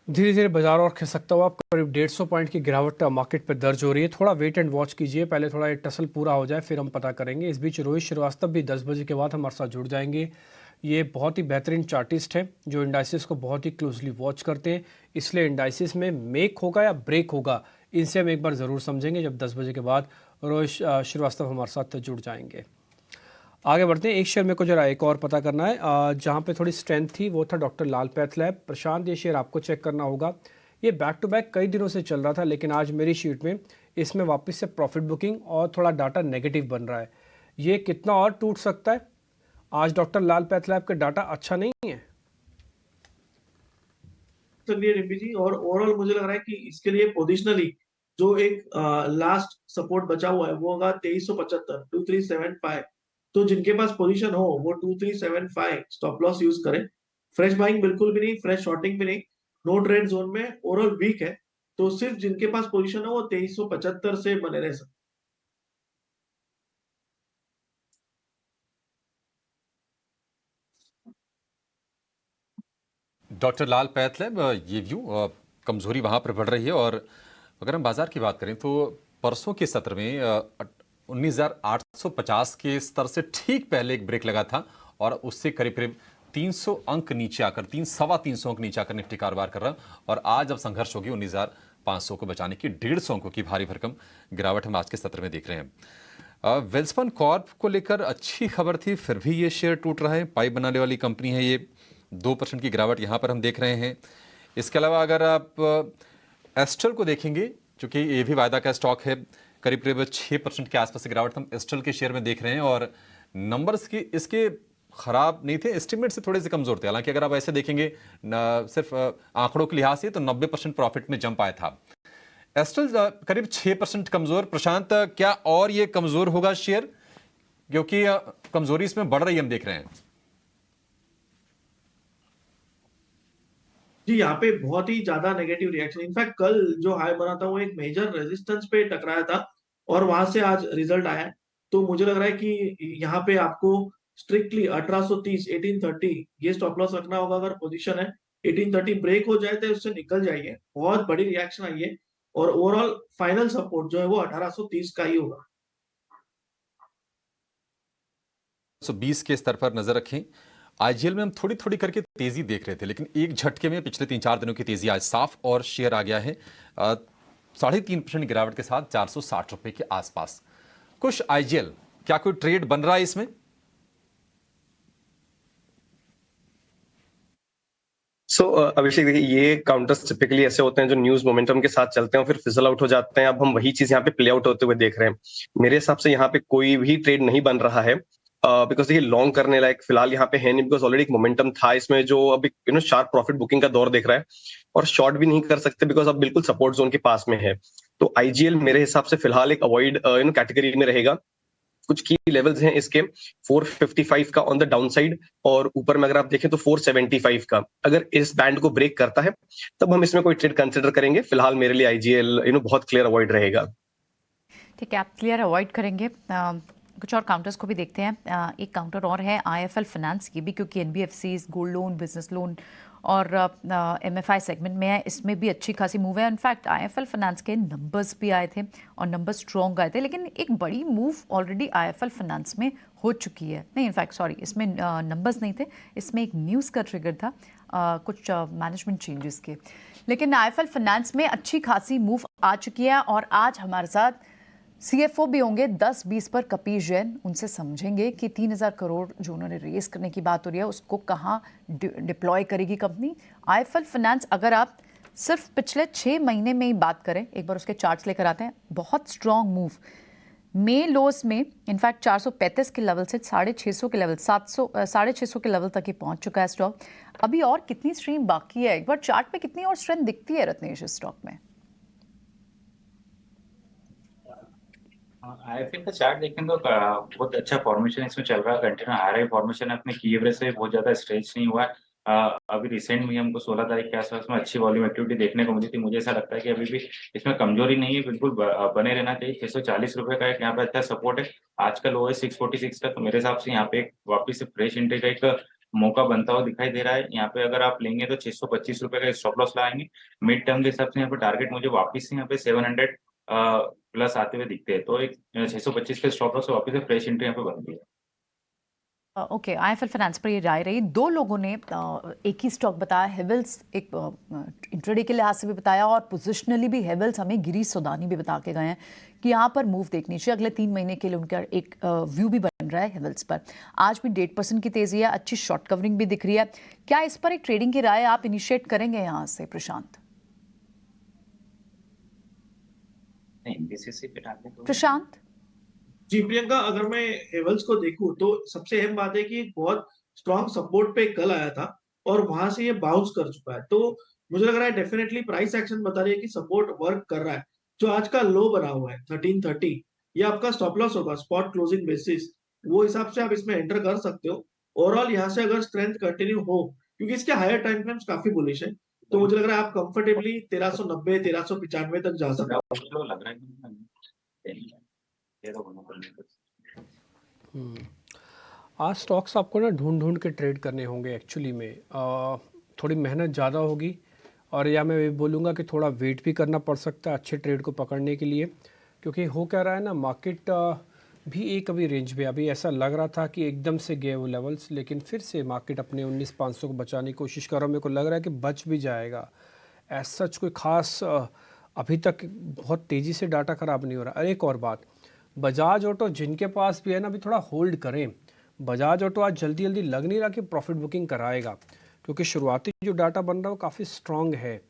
धीरे धीरे बाजार और खिसकता हुआ करीब 150 पॉइंट की गिरावट मार्केट पर दर्ज हो रही है। थोड़ा वेट एंड वॉच कीजिए, पहले थोड़ा ये टसल पूरा हो जाए फिर हम पता करेंगे। इस बीच रोहित श्रीवास्तव भी 10 बजे के बाद हमारे साथ जुड़ जाएंगे। ये बहुत ही बेहतरीन चार्टिस्ट है जो इंडाइसिस को बहुत ही क्लोजली वॉच करते हैं, इसलिए इंडाइसिस में मेक होगा या ब्रेक होगा इनसे हम एक बार ज़रूर समझेंगे जब 10 बजे के बाद रोहित श्रीवास्तव हमारे साथ जुड़ जाएंगे। आगे बढ़ते हैं। एक शेयर मेरे को जरा एक और पता करना है, जहाँ पे थोड़ी स्ट्रेंथ थी वो था डॉक्टर लाल पैथलैब। प्रशांत, ये शेयर आपको चेक करना होगा। ये बैक टू बैक कई दिनों से चल रहा था, लेकिन आज मेरी शीट में इसमें वापस से प्रॉफिट बुकिंग और थोड़ा डाटा नेगेटिव बन रहा है। ये कितना और टूट सकता है? आज डॉक्टर लाल पैथलैब का डाटा अच्छा नहीं है। चलिए रिम्पी जी, और ओवरऑल मुझे लग रहा है कि इसके लिए पोजिशनली जो एक लास्ट सपोर्ट बचा हुआ है वो होगा 2375 2375। तो जिनके पास पोजीशन हो वो 2375 स्टॉप लॉस यूज करें। फ्रेश बाइंग बिल्कुल भी नहीं, फ्रेश शॉर्टिंग भी नहीं, नो ट्रेड जोन में, ओवरऑल वीक है। तो सिर्फ जिनके पास पोजीशन है वो 2375 से बने रह सकते। डॉक्टर लाल पैथलैब, ये व्यू कमजोरी वहां पर बढ़ रही है। और अगर हम बाजार की बात करें तो परसों के सत्र में 19,850 के स्तर से ठीक पहले एक ब्रेक लगा था और उससे करीब करीब 300 अंक नीचे आकर 300 अंक नीचे आकर निफ्टी कारोबार कर रहा। और आज अब संघर्ष होगी 19,500 को बचाने की। 150 अंकों की भारी भरकम गिरावट हम आज के सत्र में देख रहे हैं। वेल्सपन कॉर्प को लेकर अच्छी खबर थी, फिर भी ये शेयर टूट रहा है। पाइप बनाने वाली कंपनी है ये। 2% की गिरावट यहां पर हम देख रहे हैं। इसके अलावा अगर आप एस्ट्रल को देखेंगे, क्योंकि ये भी वायदा का स्टॉक है, करीब करीब 6% के आसपास गिरावट हम एस्ट्रल के शेयर में देख रहे हैं। और नंबर्स की इसके खराब नहीं थे, एस्टिमेट से थोड़े से कमजोर थे। हालांकि अगर आप ऐसे देखेंगे सिर्फ आंकड़ों के लिहाज से तो 90% प्रॉफिट में जंप आया था। एस्ट्रल करीब 6% कमजोर। प्रशांत, क्या और ये कमजोर होगा शेयर, क्योंकि कमजोरी इसमें बढ़ रही है हम देख रहे हैं। जी, यहाँ पे बहुत ही ज्यादा नेगेटिव रिएक्शन। इनफैक्ट कल जो हाई बना था वो एक मेजर रेजिस्टेंस पे टकराया था और वहां से आज रिजल्ट आया है। तो मुझे लग रहा है कि यहाँ पे आपको स्ट्रिक्टली 1830 1830 ये स्टॉप लॉस रखना होगा। अगर पोजीशन है 1830 ब्रेक हो जाए तो उससे निकल जाइए। बहुत बड़ी रिएक्शन आई है और ओवरऑल फाइनल सपोर्ट जो है वो 1830 का ही होगा। 120 के स्तर पर नजर रखें। आईजीएल में हम थोड़ी थोड़ी करके तेजी देख रहे थे, लेकिन एक झटके में पिछले 3-4 दिनों की तेजी आज साफ और शेयर आ गया है 3.5% गिरावट के साथ 460 रुपए के आसपास। कुछ आईजीएल, क्या कोई ट्रेड बन रहा है इसमें? अभिषेक देखिए, ये काउंटर्स टिपिकली ऐसे होते हैं जो न्यूज मोमेंटम के साथ चलते हैं और फिर फिजल आउट हो जाते हैं। अब हम वही चीज यहाँ पे प्ले आउट होते हुए देख रहे हैं। मेरे हिसाब से यहाँ पे कोई भी ट्रेड नहीं बन रहा है, बिकॉज देखिए लॉन्ग करने लायक फिलहाल यहाँ पे है नहीं, बिकॉज ऑलरेडी एक मोमेंटम था इसमें जो अभी शार्प प्रॉफिट बुकिंग का दौर देख रहा है। और शॉर्ट भी नहीं कर सकते बिकॉज अब बिल्कुल सपोर्ट जोन के पास में है। तो आईजीएल मेरे हिसाब से फिलहाल एक अवॉइड कैटेगरी में रहेगा। कुछ की लेवल्स हैं इसके 455 का ऑन द डाउन साइड, और ऊपर में अगर आप देखें तो 475 का। अगर इस बैंड को ब्रेक करता है तब हम इसमें कोई ट्रेड कंसिडर करेंगे। फिलहाल मेरे लिए आईजीएल बहुत क्लियर अवॉइड रहेगा। ठीक है, आप क्लियर अवॉइड करेंगे। कुछ और काउंटर्स को भी देखते हैं। एक काउंटर और है आईएफएल फाइनेंस की भी, क्योंकि NBFCs, gold loan, business loan और एमएफआई सेगमेंट में है, इसमें भी अच्छी खासी मूव है। इनफैक्ट आईएफएल फाइनेंस के नंबर्स भी आए थे और नंबर्स स्ट्रॉन्ग आए थे, लेकिन एक बड़ी मूव ऑलरेडी आईएफएल फाइनेंस में हो चुकी है। नहीं, इनफैक्ट सॉरी, इसमें नंबर्स नहीं थे, इसमें एक न्यूज़ का ट्रिगर था, कुछ मैनेजमेंट चेंजेस के। लेकिन आईएफएल फाइनेंस में अच्छी खासी मूव आ चुकी है और आज हमारे साथ सीएफओ भी होंगे 10-20 पर, कपिल जैन। उनसे समझेंगे कि 3,000 करोड़ जो उन्होंने रेस करने की बात हो रही है उसको कहाँ डिप्लॉय करेगी कंपनी। आईएफएल फाइनेंस, अगर आप सिर्फ पिछले 6 महीने में ही बात करें, एक बार उसके चार्ट्स लेकर आते हैं, बहुत स्ट्रॉन्ग मूव। मे लोस में इनफैक्ट 435 के लेवल से 650 के लेवल, 650 के लेवल तक ही पहुंच चुका है स्टॉक। अभी और कितनी स्ट्रीम बाकी है? एक बार चार्ट में कितनी और स्ट्रेंथ दिखती है रत्नेश इस स्टॉक में? आईएफएल का चार्ट देखें तो बहुत अच्छा फॉर्मेशन इसमें चल रहा है, कंटिन्यू आ रहा है फॉर्मेशन, अपने की एवरेज से बहुत ज्यादा स्ट्रेच नहीं हुआ है। अभी रिसेंट में हमको 16 तारीख के आसपास में अच्छी वॉल्यूम एक्टिविटी देखने को मिली थी। मुझे ऐसा लगता है कि अभी भी इसमें कमजोरी नहीं है, बिल्कुल बने रहना चाहिए। 640 रुपए का एक यहाँ पे अच्छा सपोर्ट है। आज का लो है 646 का, तो मेरे हिसाब से यहाँ पे एक वापिस से फ्रेश एंट्री का एक मौका बनता हुआ दिखाई दे रहा है। यहाँ पे अगर आप लेंगे तो 625 रुपए का स्टॉप लॉस लगाएंगे। मिड टर्म के हिसाब से यहाँ पे टारगेट मुझे वापिस से यहाँ पे 700 प्लस आते हुए दिखते हैं। तो एक 625 के स्टॉप लॉस वापस से फ्रेश एंट्री यहाँ पे बनती है। ओके, आईएफएल फाइनेंस पर ये राय रही। दो लोगों ने एक ही स्टॉक बताया, हेवल्स एक इंट्राडे के लिहाज से भी बताया और पोजिशनली भी हेवल्स हमें गिरीश सोदानी भी बता के गए हैं कि यहाँ पर मूव देखनी चाहिए। अगले 3 महीने के लिए उनका एक व्यू भी बन रहा है हेवल्स पर। आज भी 1.5% की तेजी है, अच्छी शॉर्ट कवरिंग भी दिख रही है। क्या इस पर एक ट्रेडिंग की राय आप इनिशिएट करेंगे यहाँ से प्रशांत? प्रशांत जी प्रियंका, अगर मैं हेवल्स को देखूं तो सबसे अहम बात है कि एक बहुत स्ट्रॉन्ग सपोर्ट पे कल आया था और वहां से ये बाउंस कर चुका है। तो मुझे लग रहा है डेफिनेटली प्राइस एक्शन बता रही है कि सपोर्ट वर्क कर रहा है। जो आज का लो बना हुआ है 1330, ये आपका स्टॉप लॉस होगा स्पॉट क्लोजिंग बेसिस, वो हिसाब से आप इसमें एंटर कर सकते हो। ओवरऑल यहाँ से अगर स्ट्रेंथ कंटिन्यू हो, क्योंकि इसके हायर टाइम फ्रेम्स काफी बुलिश है, तो मुझे लग रहा है आप कंफर्टेबली 1390 1395 तक जा सकते हो। आज स्टॉक्स आपको ना ढूंढ ढूंढ के ट्रेड करने होंगे एक्चुअली में। थोड़ी मेहनत ज़्यादा होगी और या मैं ये बोलूँगा कि थोड़ा वेट भी करना पड़ सकता है अच्छे ट्रेड को पकड़ने के लिए, क्योंकि हो क्या रहा है ना, मार्केट भी एक अभी रेंज में, अभी ऐसा लग रहा था कि एकदम से गए वो लेवल्स, लेकिन फिर से मार्केट अपने 19,500 को बचाने की कोशिश कर रहा है। मेरे को लग रहा है कि बच भी जाएगा। एज सच कोई ख़ास अभी तक बहुत तेज़ी से डाटा ख़राब नहीं हो रहा। एक और बात, बजाज ऑटो जिनके पास भी है ना, अभी थोड़ा होल्ड करें। बजाज ऑटो आज जल्दी जल्दी लग नहीं रहा कि प्रॉफिट बुकिंग कराएगा, क्योंकि शुरुआती जो डाटा बन रहा है वो काफ़ी स्ट्रॉन्ग है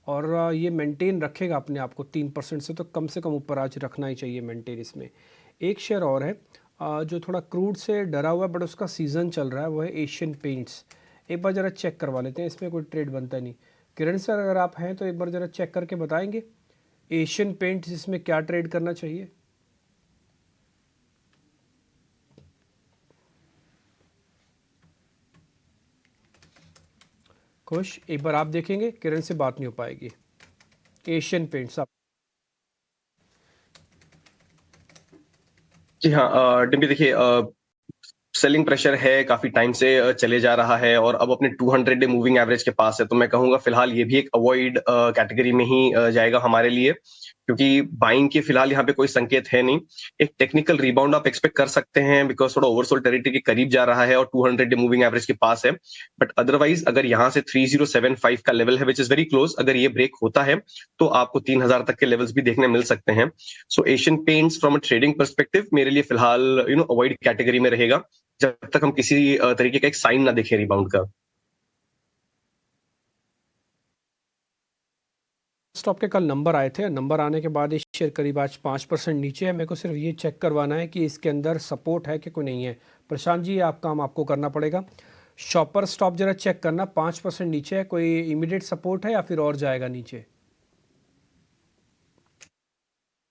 और ये मेंटेन रखेगा अपने आप को 3% से, तो कम से कम ऊपर आज रखना ही चाहिए मेंटेन। इसमें एक शेयर और है जो थोड़ा क्रूड से डरा हुआ है बट उसका सीज़न चल रहा है, वो है एशियन पेंट्स। एक बार ज़रा चेक करवा लेते हैं, इसमें कोई ट्रेड बनता नहीं। किरण सर अगर आप हैं तो एक बार ज़रा चेक करके बताएंगे एशियन पेंट्स इसमें क्या ट्रेड करना चाहिए। खुश, एक बार आप देखेंगे, किरण से बात नहीं हो पाएगी। एशियन पेंट्स आप। जी हाँ डिम्पी, देखिए सेलिंग प्रेशर है, काफी टाइम से चले जा रहा है और अब अपने 200 डे मूविंग एवरेज के पास है, तो मैं कहूंगा फिलहाल ये भी एक अवॉइड कैटेगरी में ही जाएगा हमारे लिए, क्योंकि बाइंग के फिलहाल यहाँ पे कोई संकेत है नहीं। एक टेक्निकल रिबाउंड आप एक्सपेक्ट कर सकते हैं बिकॉज थोड़ा ओवरसोल्ड टेरिटरी के करीब जा रहा है और 200 डे मूविंग एवरेज के पास है, बट अदरवाइज अगर यहाँ से 3075 का लेवल है विच इज वेरी क्लोज, अगर ये ब्रेक होता है तो आपको 3000 तक के लेवल्स भी देखने मिल सकते हैं। So Asian Paints from a trading perspective मेरे लिए फिलहाल अवॉइड कैटेगरी में रहेगा जब तक हम किसी तरीके का एक साइन ना देखें रिबाउंड का। स्टॉक के कल नंबर आए थे, नंबर आने के बाद ये शेयर करीब आज 5% नीचे है। मेरे को सिर्फ ये चेक करवाना है कि इसके अंदर सपोर्ट है कि कोई नहीं है। प्रशांत जी, आप काम आपको करना पड़ेगा। शॉपर स्टॉप जरा चेक करना, 5% नीचे है, कोई इमीडिएट सपोर्ट है या फिर और जाएगा नीचे?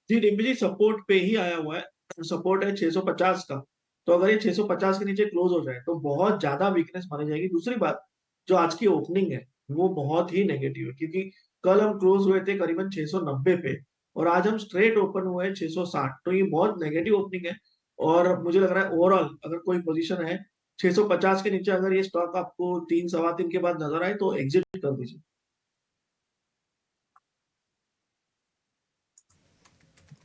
जी डिम्पी जी, सपोर्ट पे ही आया हुआ है, सपोर्ट है 650 का, तो अगर ये 650 के नीचे क्लोज हो जाए तो बहुत ज्यादा वीकनेस मानी जाएगी। दूसरी बात, जो आज की ओपनिंग है वो बहुत ही नेगेटिव है, क्योंकि कल हम क्लोज हुए थे करीबन 690 पे और आज हम स्ट्रेट ओपन हुए हैं 660, तो ये बहुत नेगेटिव ओपनिंग है। और मुझे लग रहा है ओवरऑल अगर कोई पोजीशन है 650 के नीचे, अगर ये स्टॉक आपको 3 सवा 3 के बाद नजर आए तो एग्जिट कर दीजिए।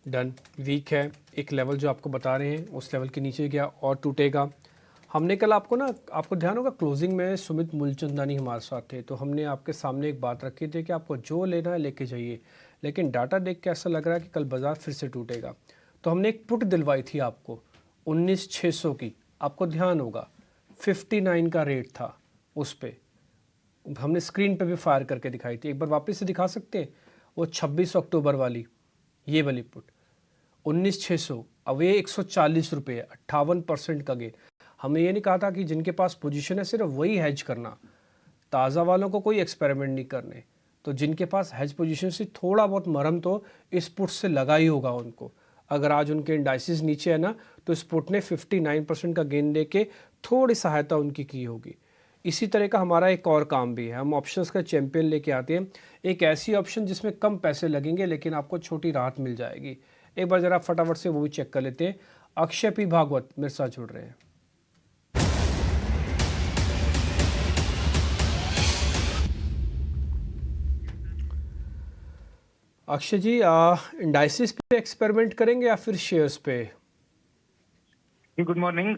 डन, वीक है। एक लेवल जो आपको बता रहे हैं उस लेवल के नीचे गया और टूटेगा। हमने कल आपको ध्यान होगा क्लोजिंग में सुमित मूलचंदानी हमारे साथ थे, तो हमने आपके सामने एक बात रखी थी कि आपको जो लेना है लेके जाइए, लेकिन डाटा देख के ऐसा लग रहा है कि कल बाजार फिर से टूटेगा। तो हमने एक पुट दिलवाई थी आपको 19,600 की, आपको ध्यान होगा 59 का रेट था, उस पर हमने स्क्रीन पे भी फायर करके दिखाई थी। एक बार वापस से दिखा सकते हैं वो 26 अक्टूबर वाली, ये वाली पुट 19,600, अब ये 140 रुपये, 58% का गेन। हमने ये नहीं कहा था कि जिनके पास पोजीशन है सिर्फ वही हेज करना, ताज़ा वालों को कोई एक्सपेरिमेंट नहीं करने। तो जिनके पास हेज पोजीशन से थोड़ा बहुत मरहम तो इस पुट से लगा ही होगा उनको। अगर आज उनके इंडाइसिस नीचे है ना, तो इस पुट ने 59% का गेन लेके थोड़ी सहायता उनकी की होगी। इसी तरह का हमारा एक और काम भी है, हम ऑप्शंस का चैंपियन लेके आते हैं, एक ऐसी ऑप्शन जिसमें कम पैसे लगेंगे लेकिन आपको छोटी राहत मिल जाएगी। एक बार ज़रा फटाफट से वो भी चेक कर लेते हैं। अक्षय पी भागवत मेरे साथ जुड़ रहे हैं। अक्षय जी, इंडाइसिस पे एक्सपेरिमेंट करेंगे या फिर शेयर्स पे? Good morning.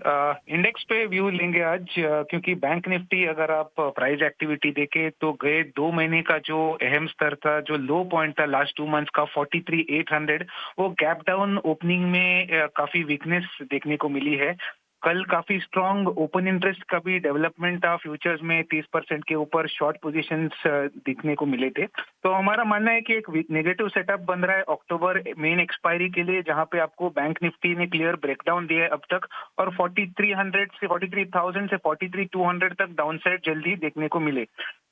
इंडेक्स पे व्यू लेंगे आज क्योंकि बैंक निफ्टी अगर आप प्राइस एक्टिविटी देखें तो गए 2 महीने का जो अहम स्तर था, जो लो पॉइंट था लास्ट 2 मंथ्स का 43,800, वो गैप डाउन ओपनिंग में काफी वीकनेस देखने को मिली है। कल काफी स्ट्रांग ओपन इंटरेस्ट का भी डेवलपमेंट था, फ्यूचर्स में 30% के ऊपर शॉर्ट पोजीशंस दिखने को मिले थे। तो हमारा मानना है कि एक नेगेटिव सेटअप बन रहा है अक्टूबर मेन एक्सपायरी के लिए, जहां पे आपको बैंक निफ्टी ने क्लियर ब्रेकडाउन दिया है अब तक, और 4300 से 43,000 से 43,200 तक डाउन साइड जल्दी देखने को मिले।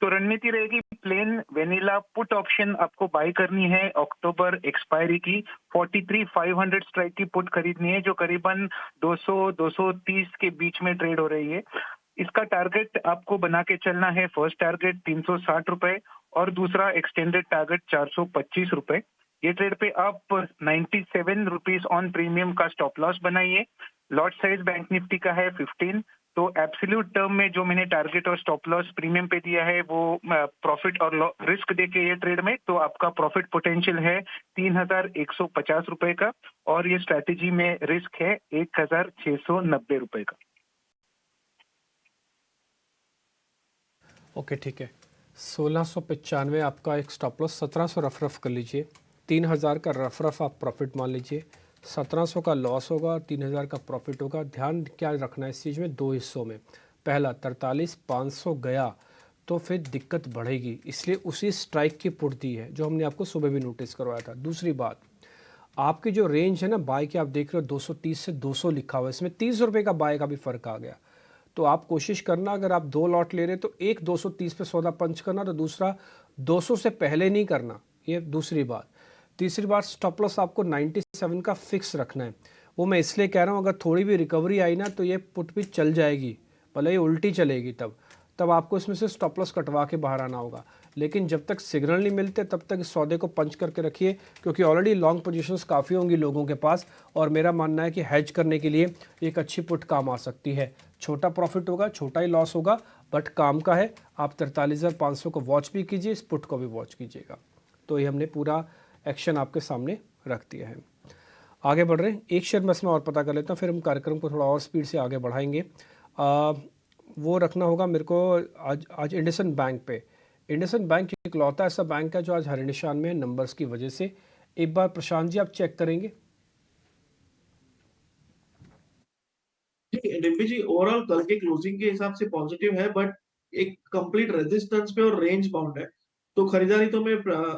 तो रणनीति रहेगी प्लेन वेनिला पुट ऑप्शन आपको बाय करनी है अक्टूबर एक्सपायरी की। 43,500 स्ट्राइक की पुट खरीदनी है, जो करीबन 200-230 के बीच में ट्रेड हो रही है। इसका टारगेट आपको बना के चलना है, फर्स्ट टारगेट 360 रुपए और दूसरा एक्सटेंडेड टारगेट 425 रुपए। ये ट्रेड पे आप 97 रुपीज ऑन प्रीमियम का स्टॉप लॉस बनाइए। लॉट साइज बैंक निफ्टी का है 15, तो एब्सोल्यूट टर्म में जो मैंने टारगेट और स्टॉप लॉस प्रीमियम पे दिया है वो प्रॉफिट और रिस्क देके ये ट्रेड में, तो आपका प्रॉफिट पोटेंशियल है 3,150 रुपए का, और ये स्ट्रैटेजी में रिस्क है 1,690 रुपए का। ओके ठीक है, 1695 आपका एक स्टॉप लॉस, 1700 रफ कर लीजिए, 3,000 का रफ आप प्रॉफिट मान लीजिए, 1700 का लॉस होगा और 3,000 का प्रॉफिट होगा। ध्यान क्या रखना है इस चीज़ में, 2 हिस्सों में। पहला 43,500 गया तो फिर दिक्कत बढ़ेगी, इसलिए उसी स्ट्राइक की पुट दी है जो हमने आपको सुबह भी नोटिस करवाया था। दूसरी बात, आपकी जो रेंज है ना बाय की, आप देख रहे हो 230 से 200 लिखा हुआ है, इसमें 30 रुपये का बाय का भी फ़र्क आ गया। तो आप कोशिश करना, अगर आप 2 लॉट ले रहे तो एक 230 पे सौदा पंच करना, तो दूसरा 200 से पहले नहीं करना, ये दूसरी बात। तीसरी बात, स्टॉप लॉस आपको 97 का फिक्स रखना है। वो मैं इसलिए कह रहा हूँ, अगर थोड़ी भी रिकवरी आई ना तो ये पुट भी चल जाएगी, भले ये उल्टी चलेगी, तब आपको इसमें से स्टॉप लॉस कटवा के बाहर आना होगा। लेकिन जब तक सिग्नल नहीं मिलते तब तक इस सौदे को पंच करके रखिए, क्योंकि ऑलरेडी लॉन्ग पोजीशंस काफ़ी होंगी लोगों के पास, और मेरा मानना है कि हेज करने के लिए एक अच्छी पुट काम आ सकती है। छोटा प्रॉफिट होगा, छोटा ही लॉस होगा, बट काम का है। आप 43,500 को वॉच भी कीजिए, इस पुट को भी वॉच कीजिएगा। तो ये हमने पूरा एक्शन आपके सामने रख दिया है। आगे बढ़ रहे हैं, एक शेयर में और पता कर लेता हूँ, फिर हम कार्यक्रम को थोड़ा और स्पीड से आगे बढ़ाएंगे। वो रखना होगा मेरे को आज इंडसइंड बैंक पे। इंडसइंड बैंक इकलौता ऐसा बैंक है जो आज हरे निशान में है नंबर्स की वजह से। एक बार प्रशांत जी आप चेक करेंगे। डिम्पी जी, ओवरऑल कल के क्लोजिंग के हिसाब से पॉजिटिव है, बट एक कंप्लीट रेजिस्टेंस पे और रेंज बाउंड है, तो खरीदारी तो मैं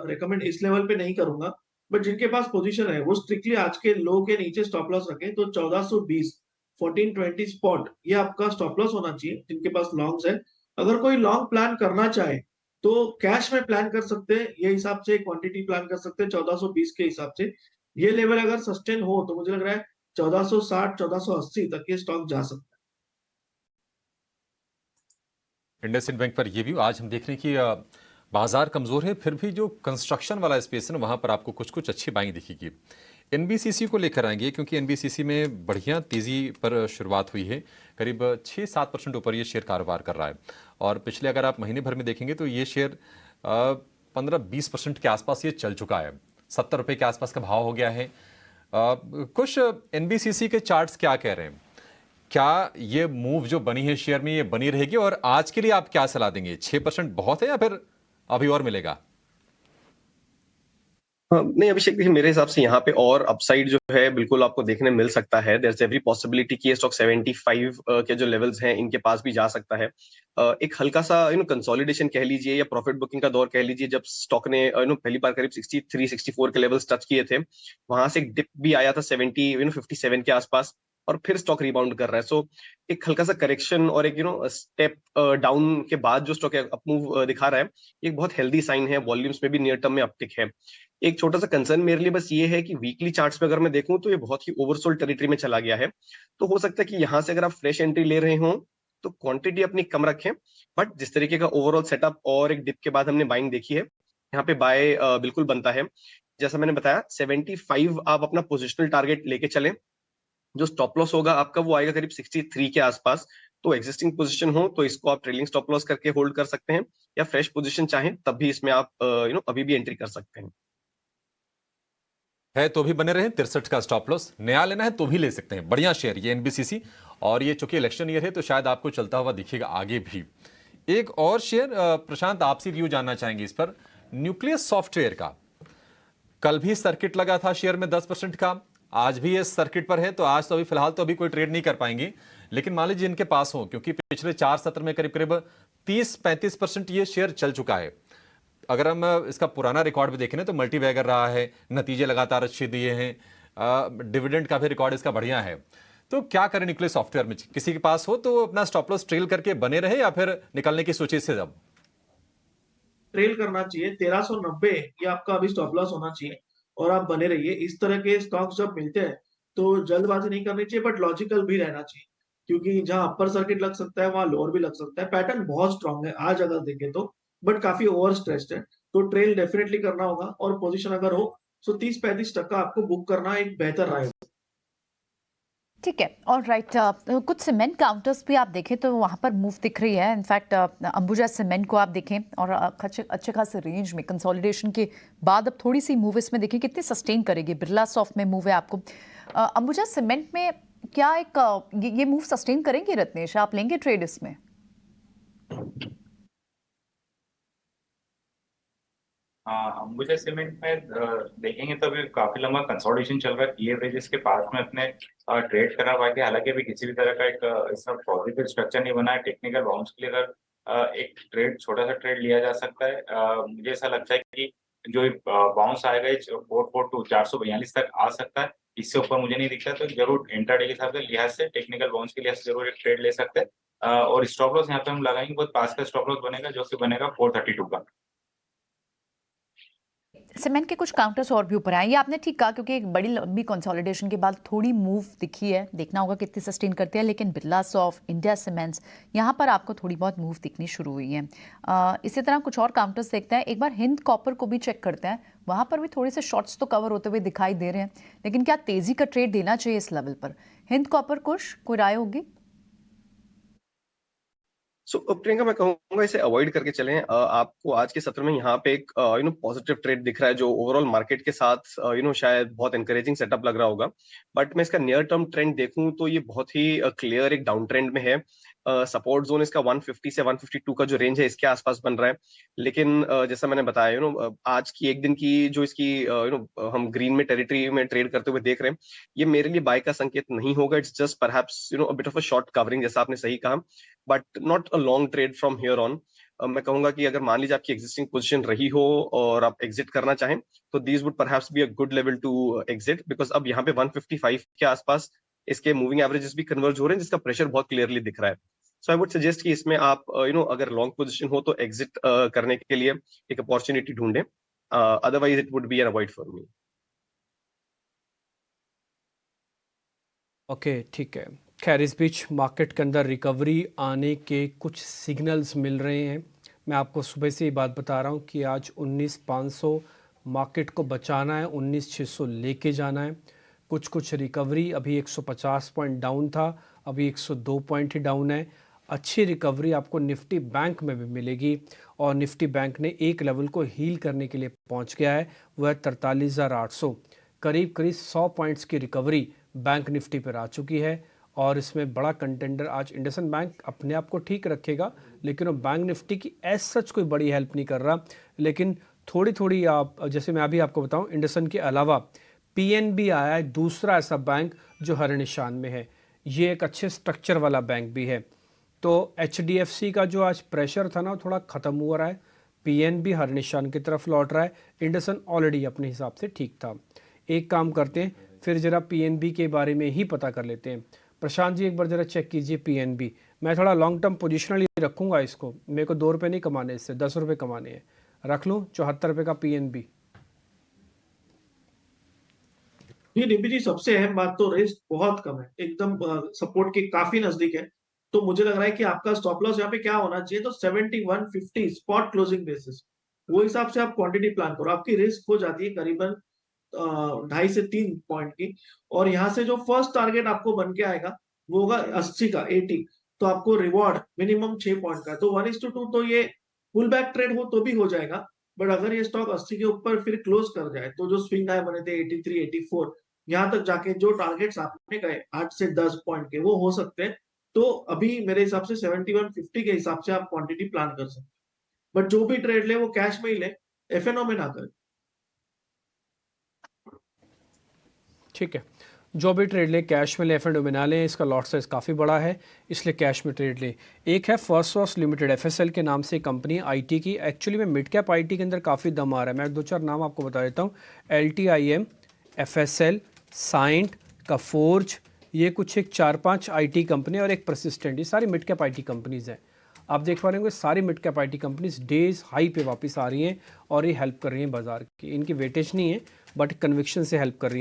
रेकमेंड इस लेवल पे नहीं करूंगा। बट जिनके पास पोजीशन है वो स्ट्रिक्टली आज के लो के नीचे स्टॉप लॉस रखें, तो 1420 1420 स्पॉट ये आपका स्टॉप लॉस होना चाहिए जिनके पास लॉन्ग्स है। अगर कोई लॉन्ग प्लान करना चाहे तो कैश में प्लान कर सकते हैं, ये हिसाब से क्वांटिटी प्लान कर सकते हैं 1420 के हिसाब से। ये लेवल अगर सस्टेन हो तो मुझे लग रहा है 1460 1480 तक ये स्टॉक जा सकता है। इंडसइंड बैंक पर ये भी आज हम देख रहे हैं कि बाजार कमजोर है, फिर भी जो कंस्ट्रक्शन वाला स्पेस है ना वहां पर आपको कुछ कुछ अच्छी बाइंग दिखेगी। एनबीसीसी को लेकर आएंगे, क्योंकि एनबीसीसी में बढ़िया तेजी पर शुरुआत हुई है, करीब 6-7% ऊपर ये शेयर कारोबार कर रहा है, और पिछले अगर आप महीने भर में देखेंगे तो ये शेयर 15-20% के आसपास ये चल चुका है, 70 रुपये के आसपास का भाव हो गया है। कुछ एनबीसीसी के चार्ट्स क्या कह रहे हैं, क्या ये मूव जो बनी है शेयर में ये बनी रहेगी, और आज के लिए आप क्या सलाह देंगे? 6% बहुत है या फिर अभी और मिलेगा? नहीं अभिषेक, देखिए मेरे हिसाब से यहाँ पे और अपसाइड जो है बिल्कुल आपको देखने मिल सकता है। देयर इज एवरी पॉसिबिलिटी कि ये स्टॉक 75 के जो लेवल्स हैं इनके पास भी जा सकता है। एक हल्का सा कंसोलिडेशन कह लीजिए या प्रॉफिट बुकिंग का दौर कह लीजिए, जब स्टॉक ने पहली बार करीब 63-64 के लेवल्स टच किए थे, वहां से एक डिप भी आया था 57 के आसपास, और फिर स्टॉक रिबाउंड कर रहा है। सो एक हल्का सा करेक्शन और एक स्टेप डाउन के बाद जो स्टॉक अप मूव दिखा रहा है, ये एक बहुत हेल्दी साइन है। वॉल्यूम्स में भी नियर टर्म में अपटिक है। एक छोटा सा कंसर्न मेरे लिए बस ये है कि वीकली चार्ट्स पे अगर मैं देखूं तो ये बहुत ही ओवरसोल्ड टेरिटरी में चला गया है। तो हो सकता है कि यहाँ से अगर आप फ्रेश एंट्री ले रहे हो तो क्वांटिटी अपनी कम रखें, बट जिस तरीके का ओवरऑल सेटअप और एक डिप के बाद हमने बाइंग देखी है, यहाँ पे बाय बिल्कुल बनता है। जैसा मैंने बताया 75 आप अपना पोजिशनल टारगेट लेके चलें। जो स्टॉप लॉस होगा आपका वो आएगा करीब 63 के आसपास। तो एग्जिस्टिंग पोजीशन हो तो इसको आप ट्रेलिंग स्टॉप लॉस करके होल्ड कर सकते हैं, या फ्रेश पोजीशन चाहें तब भी इसमें आप अभी भी एंट्री कर सकते हैं। है तो भी बने रहे। 63 का स्टॉप लॉस, नया लेना है तो भी ले सकते हैं। बढ़िया शेयर ये एनबीसीसी, और ये चूंकि इलेक्शन ईयर है तो शायद आपको चलता हुआ दिखेगा आगे भी। एक और शेयर प्रशांत आपसे व्यू जानना चाहेंगे इस पर, न्यूक्लियस सॉफ्टवेयर का। कल भी सर्किट लगा था शेयर में 10% का, आज भी इस सर्किट पर है, तो आज तो अभी फिलहाल तो अभी कोई ट्रेड नहीं कर पाएंगे, लेकिन मान लीजिए इनके पास हो, क्योंकि पिछले 4 सत्र में करीब करीब 30-35% ये शेयर चल चुका है। अगर हम इसका पुराना रिकॉर्ड भी देखें ना तो मल्टी बैगर रहा है, नतीजे लगातार अच्छे दिए हैं, डिविडेंड का भी रिकॉर्ड इसका बढ़िया है। तो क्या करें न्यूक्लियस सॉफ्टवेयर में? किसी के पास हो तो अपना स्टॉप लॉस ट्रेल करके बने रहे, या फिर निकलने की सोचे से? जब ट्रेल करना चाहिए 1390, ये आपका अभी स्टॉप लॉस होना चाहिए और आप बने रहिए। इस तरह के स्टॉक्स जब मिलते हैं तो जल्दबाजी नहीं करनी चाहिए, बट लॉजिकल भी रहना चाहिए, क्योंकि जहां अपर सर्किट लग सकता है वहां लोअर भी लग सकता है। पैटर्न बहुत स्ट्रांग है आज अगर देखें तो, बट काफी ओवर स्ट्रेस्ड है, तो ट्रेल डेफिनेटली करना होगा। और पोजीशन अगर हो तो 30-35% आपको बुक करना एक बेहतर रहेगा। ठीक है, और राइट, कुछ सीमेंट काउंटर्स भी आप देखें तो वहाँ पर मूव दिख रही है। इनफैक्ट अंबुजा सीमेंट को आप देखें और अच्छे खासे रेंज में कंसोलिडेशन के बाद अब थोड़ी सी मूव इसमें देखें कितनी सस्टेन करेगी। बिरला सॉफ्ट में मूव है आपको। अंबुजा सीमेंट में क्या एक ये मूव सस्टेन करेंगे रत्नेश? आप लेंगे ट्रेड इसमें? अंबुजा सीमेंट में देखेंगे तो अभी काफी लंबा कंसोलिडेशन चल रहा है। पी एवरेजेस के पास में अपने ट्रेड करा हुआ है। हालांकि अभी किसी भी तरह का एक इसका पॉजिटिव स्ट्रक्चर नहीं बना है। टेक्निकल बाउंस के लिए अगर एक ट्रेड, छोटा सा ट्रेड लिया जा सकता है। मुझे ऐसा लगता है कि जो बाउंस आएगा 442 442 तक आ सकता है। इससे ऊपर मुझे नहीं दिखता, तो जरूर इंट्राडे के हिसाब से लिहाज से, टेक्निकल बाउंस के लिहाज से जरूर एक ट्रेड ले सकते हैं। और स्टॉप लॉस यहाँ पे हम लगाएंगे, बहुत पास का स्टॉप लॉस बनेगा, जो कि बनेगा 432 का। सीमेंट के कुछ काउंटर्स और भी ऊपर आए, ये आपने ठीक कहा, क्योंकि एक बड़ी लंबी कंसोलिडेशन के बाद थोड़ी मूव दिखी है। देखना होगा कितनी सस्टेन करते हैं। लेकिन बिरला सॉफ्ट, इंडिया सीमेंट्स, यहाँ पर आपको थोड़ी बहुत मूव दिखनी शुरू हुई है। इसी तरह कुछ और काउंटर्स देखते हैं। एक बार हिंद कॉपर को भी चेक करते हैं, वहाँ पर भी थोड़े से शॉर्ट्स तो कवर होते हुए दिखाई दे रहे हैं। लेकिन क्या तेजी का ट्रेड देना चाहिए इस लेवल पर? हिंद कॉपर कुछ कोई राय होगी? सो प्रियंका, मैं कहूंगा इसे अवॉइड करके चलें। आपको आज के सत्र में यहाँ पे एक पॉजिटिव ट्रेड दिख रहा है, जो ओवरऑल मार्केट के साथ शायद बहुत एनकरेजिंग सेटअप लग रहा होगा। बट मैं इसका नियर टर्म ट्रेंड देखूं तो ये बहुत ही क्लियर एक डाउन ट्रेंड में है। सपोर्ट जोन इसका 150 से 152 का जो रेंज है इसके आसपास बन रहा है। लेकिन जैसा मैंने बताया, आज की एक दिन की जो इसकी हम ग्रीन में टेरिटरी में ट्रेड करते हुए देख रहे हैं, ये मेरे लिए बाय का संकेत नहीं होगा। It's just perhaps a bit of a short covering, जैसा आपने सही कहा, but not a long trade from here on. मैं कहूंगा कि अगर मान लीजिए आपकी एग्जिस्टिंग पोजीशन रही हो और आप एग्जिट करना चाहें तो these would perhaps be a good level to exit, because अब यहाँ पे 155 के आसपास इसके मूविंग एवरेजेस भी कन्वर्ज हो रहे हैं, जिसका प्रेशर बहुत क्लियरली दिख रहा है। सो आई वुड सजेस्ट कि इसमें आप अगर लॉन्ग पोजीशन हो तो एग्जिट करने के लिए एक अपॉर्चुनिटी ढूंढें। Otherwise it would be an avoid for me. Okay, ठीक है। खैर, इस बीच मार्केट के अंदर रिकवरी आने के कुछ सिग्नल्स मिल रहे हैं। मैं आपको सुबह से ही बात बता रहा हूं कि आज 19,500 मार्केट को बचाना है, 19,600 लेके जाना है। कुछ रिकवरी, अभी 150 पॉइंट डाउन था, अभी 102 पॉइंट ही डाउन है। अच्छी रिकवरी आपको निफ्टी बैंक में भी मिलेगी, और निफ्टी बैंक ने एक लेवल को हील करने के लिए पहुंच गया है, वह 43,800। करीब 100 पॉइंट्स की रिकवरी बैंक निफ्टी पर आ चुकी है। और इसमें बड़ा कंटेंडर आज इंडसइंड बैंक अपने आप को ठीक रखेगा, लेकिन वो बैंक निफ्टी की एज सच कोई बड़ी हेल्प नहीं कर रहा। लेकिन थोड़ी आप, जैसे मैं अभी आपको बताऊं, इंडसइंड के अलावा पीएनबी आया है, दूसरा ऐसा बैंक जो हर निशान में है। ये एक अच्छे स्ट्रक्चर वाला बैंक भी है। तो एचडीएफसी का जो आज प्रेशर था ना, वो थोड़ा ख़त्म हो रहा है। पीएनबी हर निशान की तरफ लौट रहा है। इंडसइंड ऑलरेडी अपने हिसाब से ठीक था। एक काम करते हैं, फिर जरा पीएनबी के बारे में ही पता कर लेते हैं। प्रशांत जी, एक बार जरा चेक कीजिए पीएनबी। मैं थोड़ा लॉन्ग टर्म पोजिशनली रखूंगा इसको, मेरे को 2 रुपये नहीं कमाने, इससे 10 रुपये कमाने हैं। रख लूँ 74 रुपये का पीएनबी। जी डीपी जी, सबसे अहम बात तो रिस्क बहुत कम है, एकदम सपोर्ट के काफी नजदीक है। तो मुझे लग रहा है कि आपका स्टॉप लॉस यहाँ पे क्या होना चाहिए, तो 7150 स्पॉट क्लोजिंग बेसिस, वो हिसाब से आप क्वांटिटी प्लान करो। आपकी रिस्क हो जाती है करीबन 2.5 से 3 पॉइंट की। और यहाँ से जो फर्स्ट टारगेट आपको बन के आएगा वो होगा 80 का 80, तो आपको रिवॉर्ड मिनिमम 6 पॉइंट का। तो 1:2 तो ये पुल बैक ट्रेड हो तो भी हो जाएगा, बट अगर ये स्टॉक 80 के ऊपर फिर क्लोज कर जाए तो जो स्विंग हाई बने थे 83 84 यहाँ तक जाके जो टारगेट्स आपने गए 8 से 10 पॉइंट के वो हो सकते हैं। तो अभी मेरे हिसाब से 7150 के हिसाब से आप क्वांटिटी प्लान कर सकते हैं, बट जो भी ट्रेड ले वो कैश में ही ले, एफएनओ में ना करें। ठीक है, जो भी ट्रेड ले कैश में ले, एफ एंड में ना लें। इसका लॉट साइज काफ़ी बड़ा है इसलिए कैश में ट्रेड ले। एक है फर्स्ट सॉर्स लिमिटेड, एफएसएल के नाम से कंपनी आईटी की। एक्चुअली में मिड कैप आईटी के अंदर काफ़ी दम आ रहा है। मैं 2-4 नाम आपको बता देता हूँ। LTIM, एफएसएल, साइंट, कफोर्ज, ये कुछ एक 4-5 आईटी कंपनी और एक परसिस्टेंट, ये सारी मिड कैप आईटी कंपनीज़ हैं। आप देख पा रहे होंगे सारी mid cap IT companies days high पे वापस आ रही हैं और ये हेल्प कर रही हैं बाजार की। इनकी वेटेज नहीं है बट कन्विक्शन से हेल्प कर रही हैं।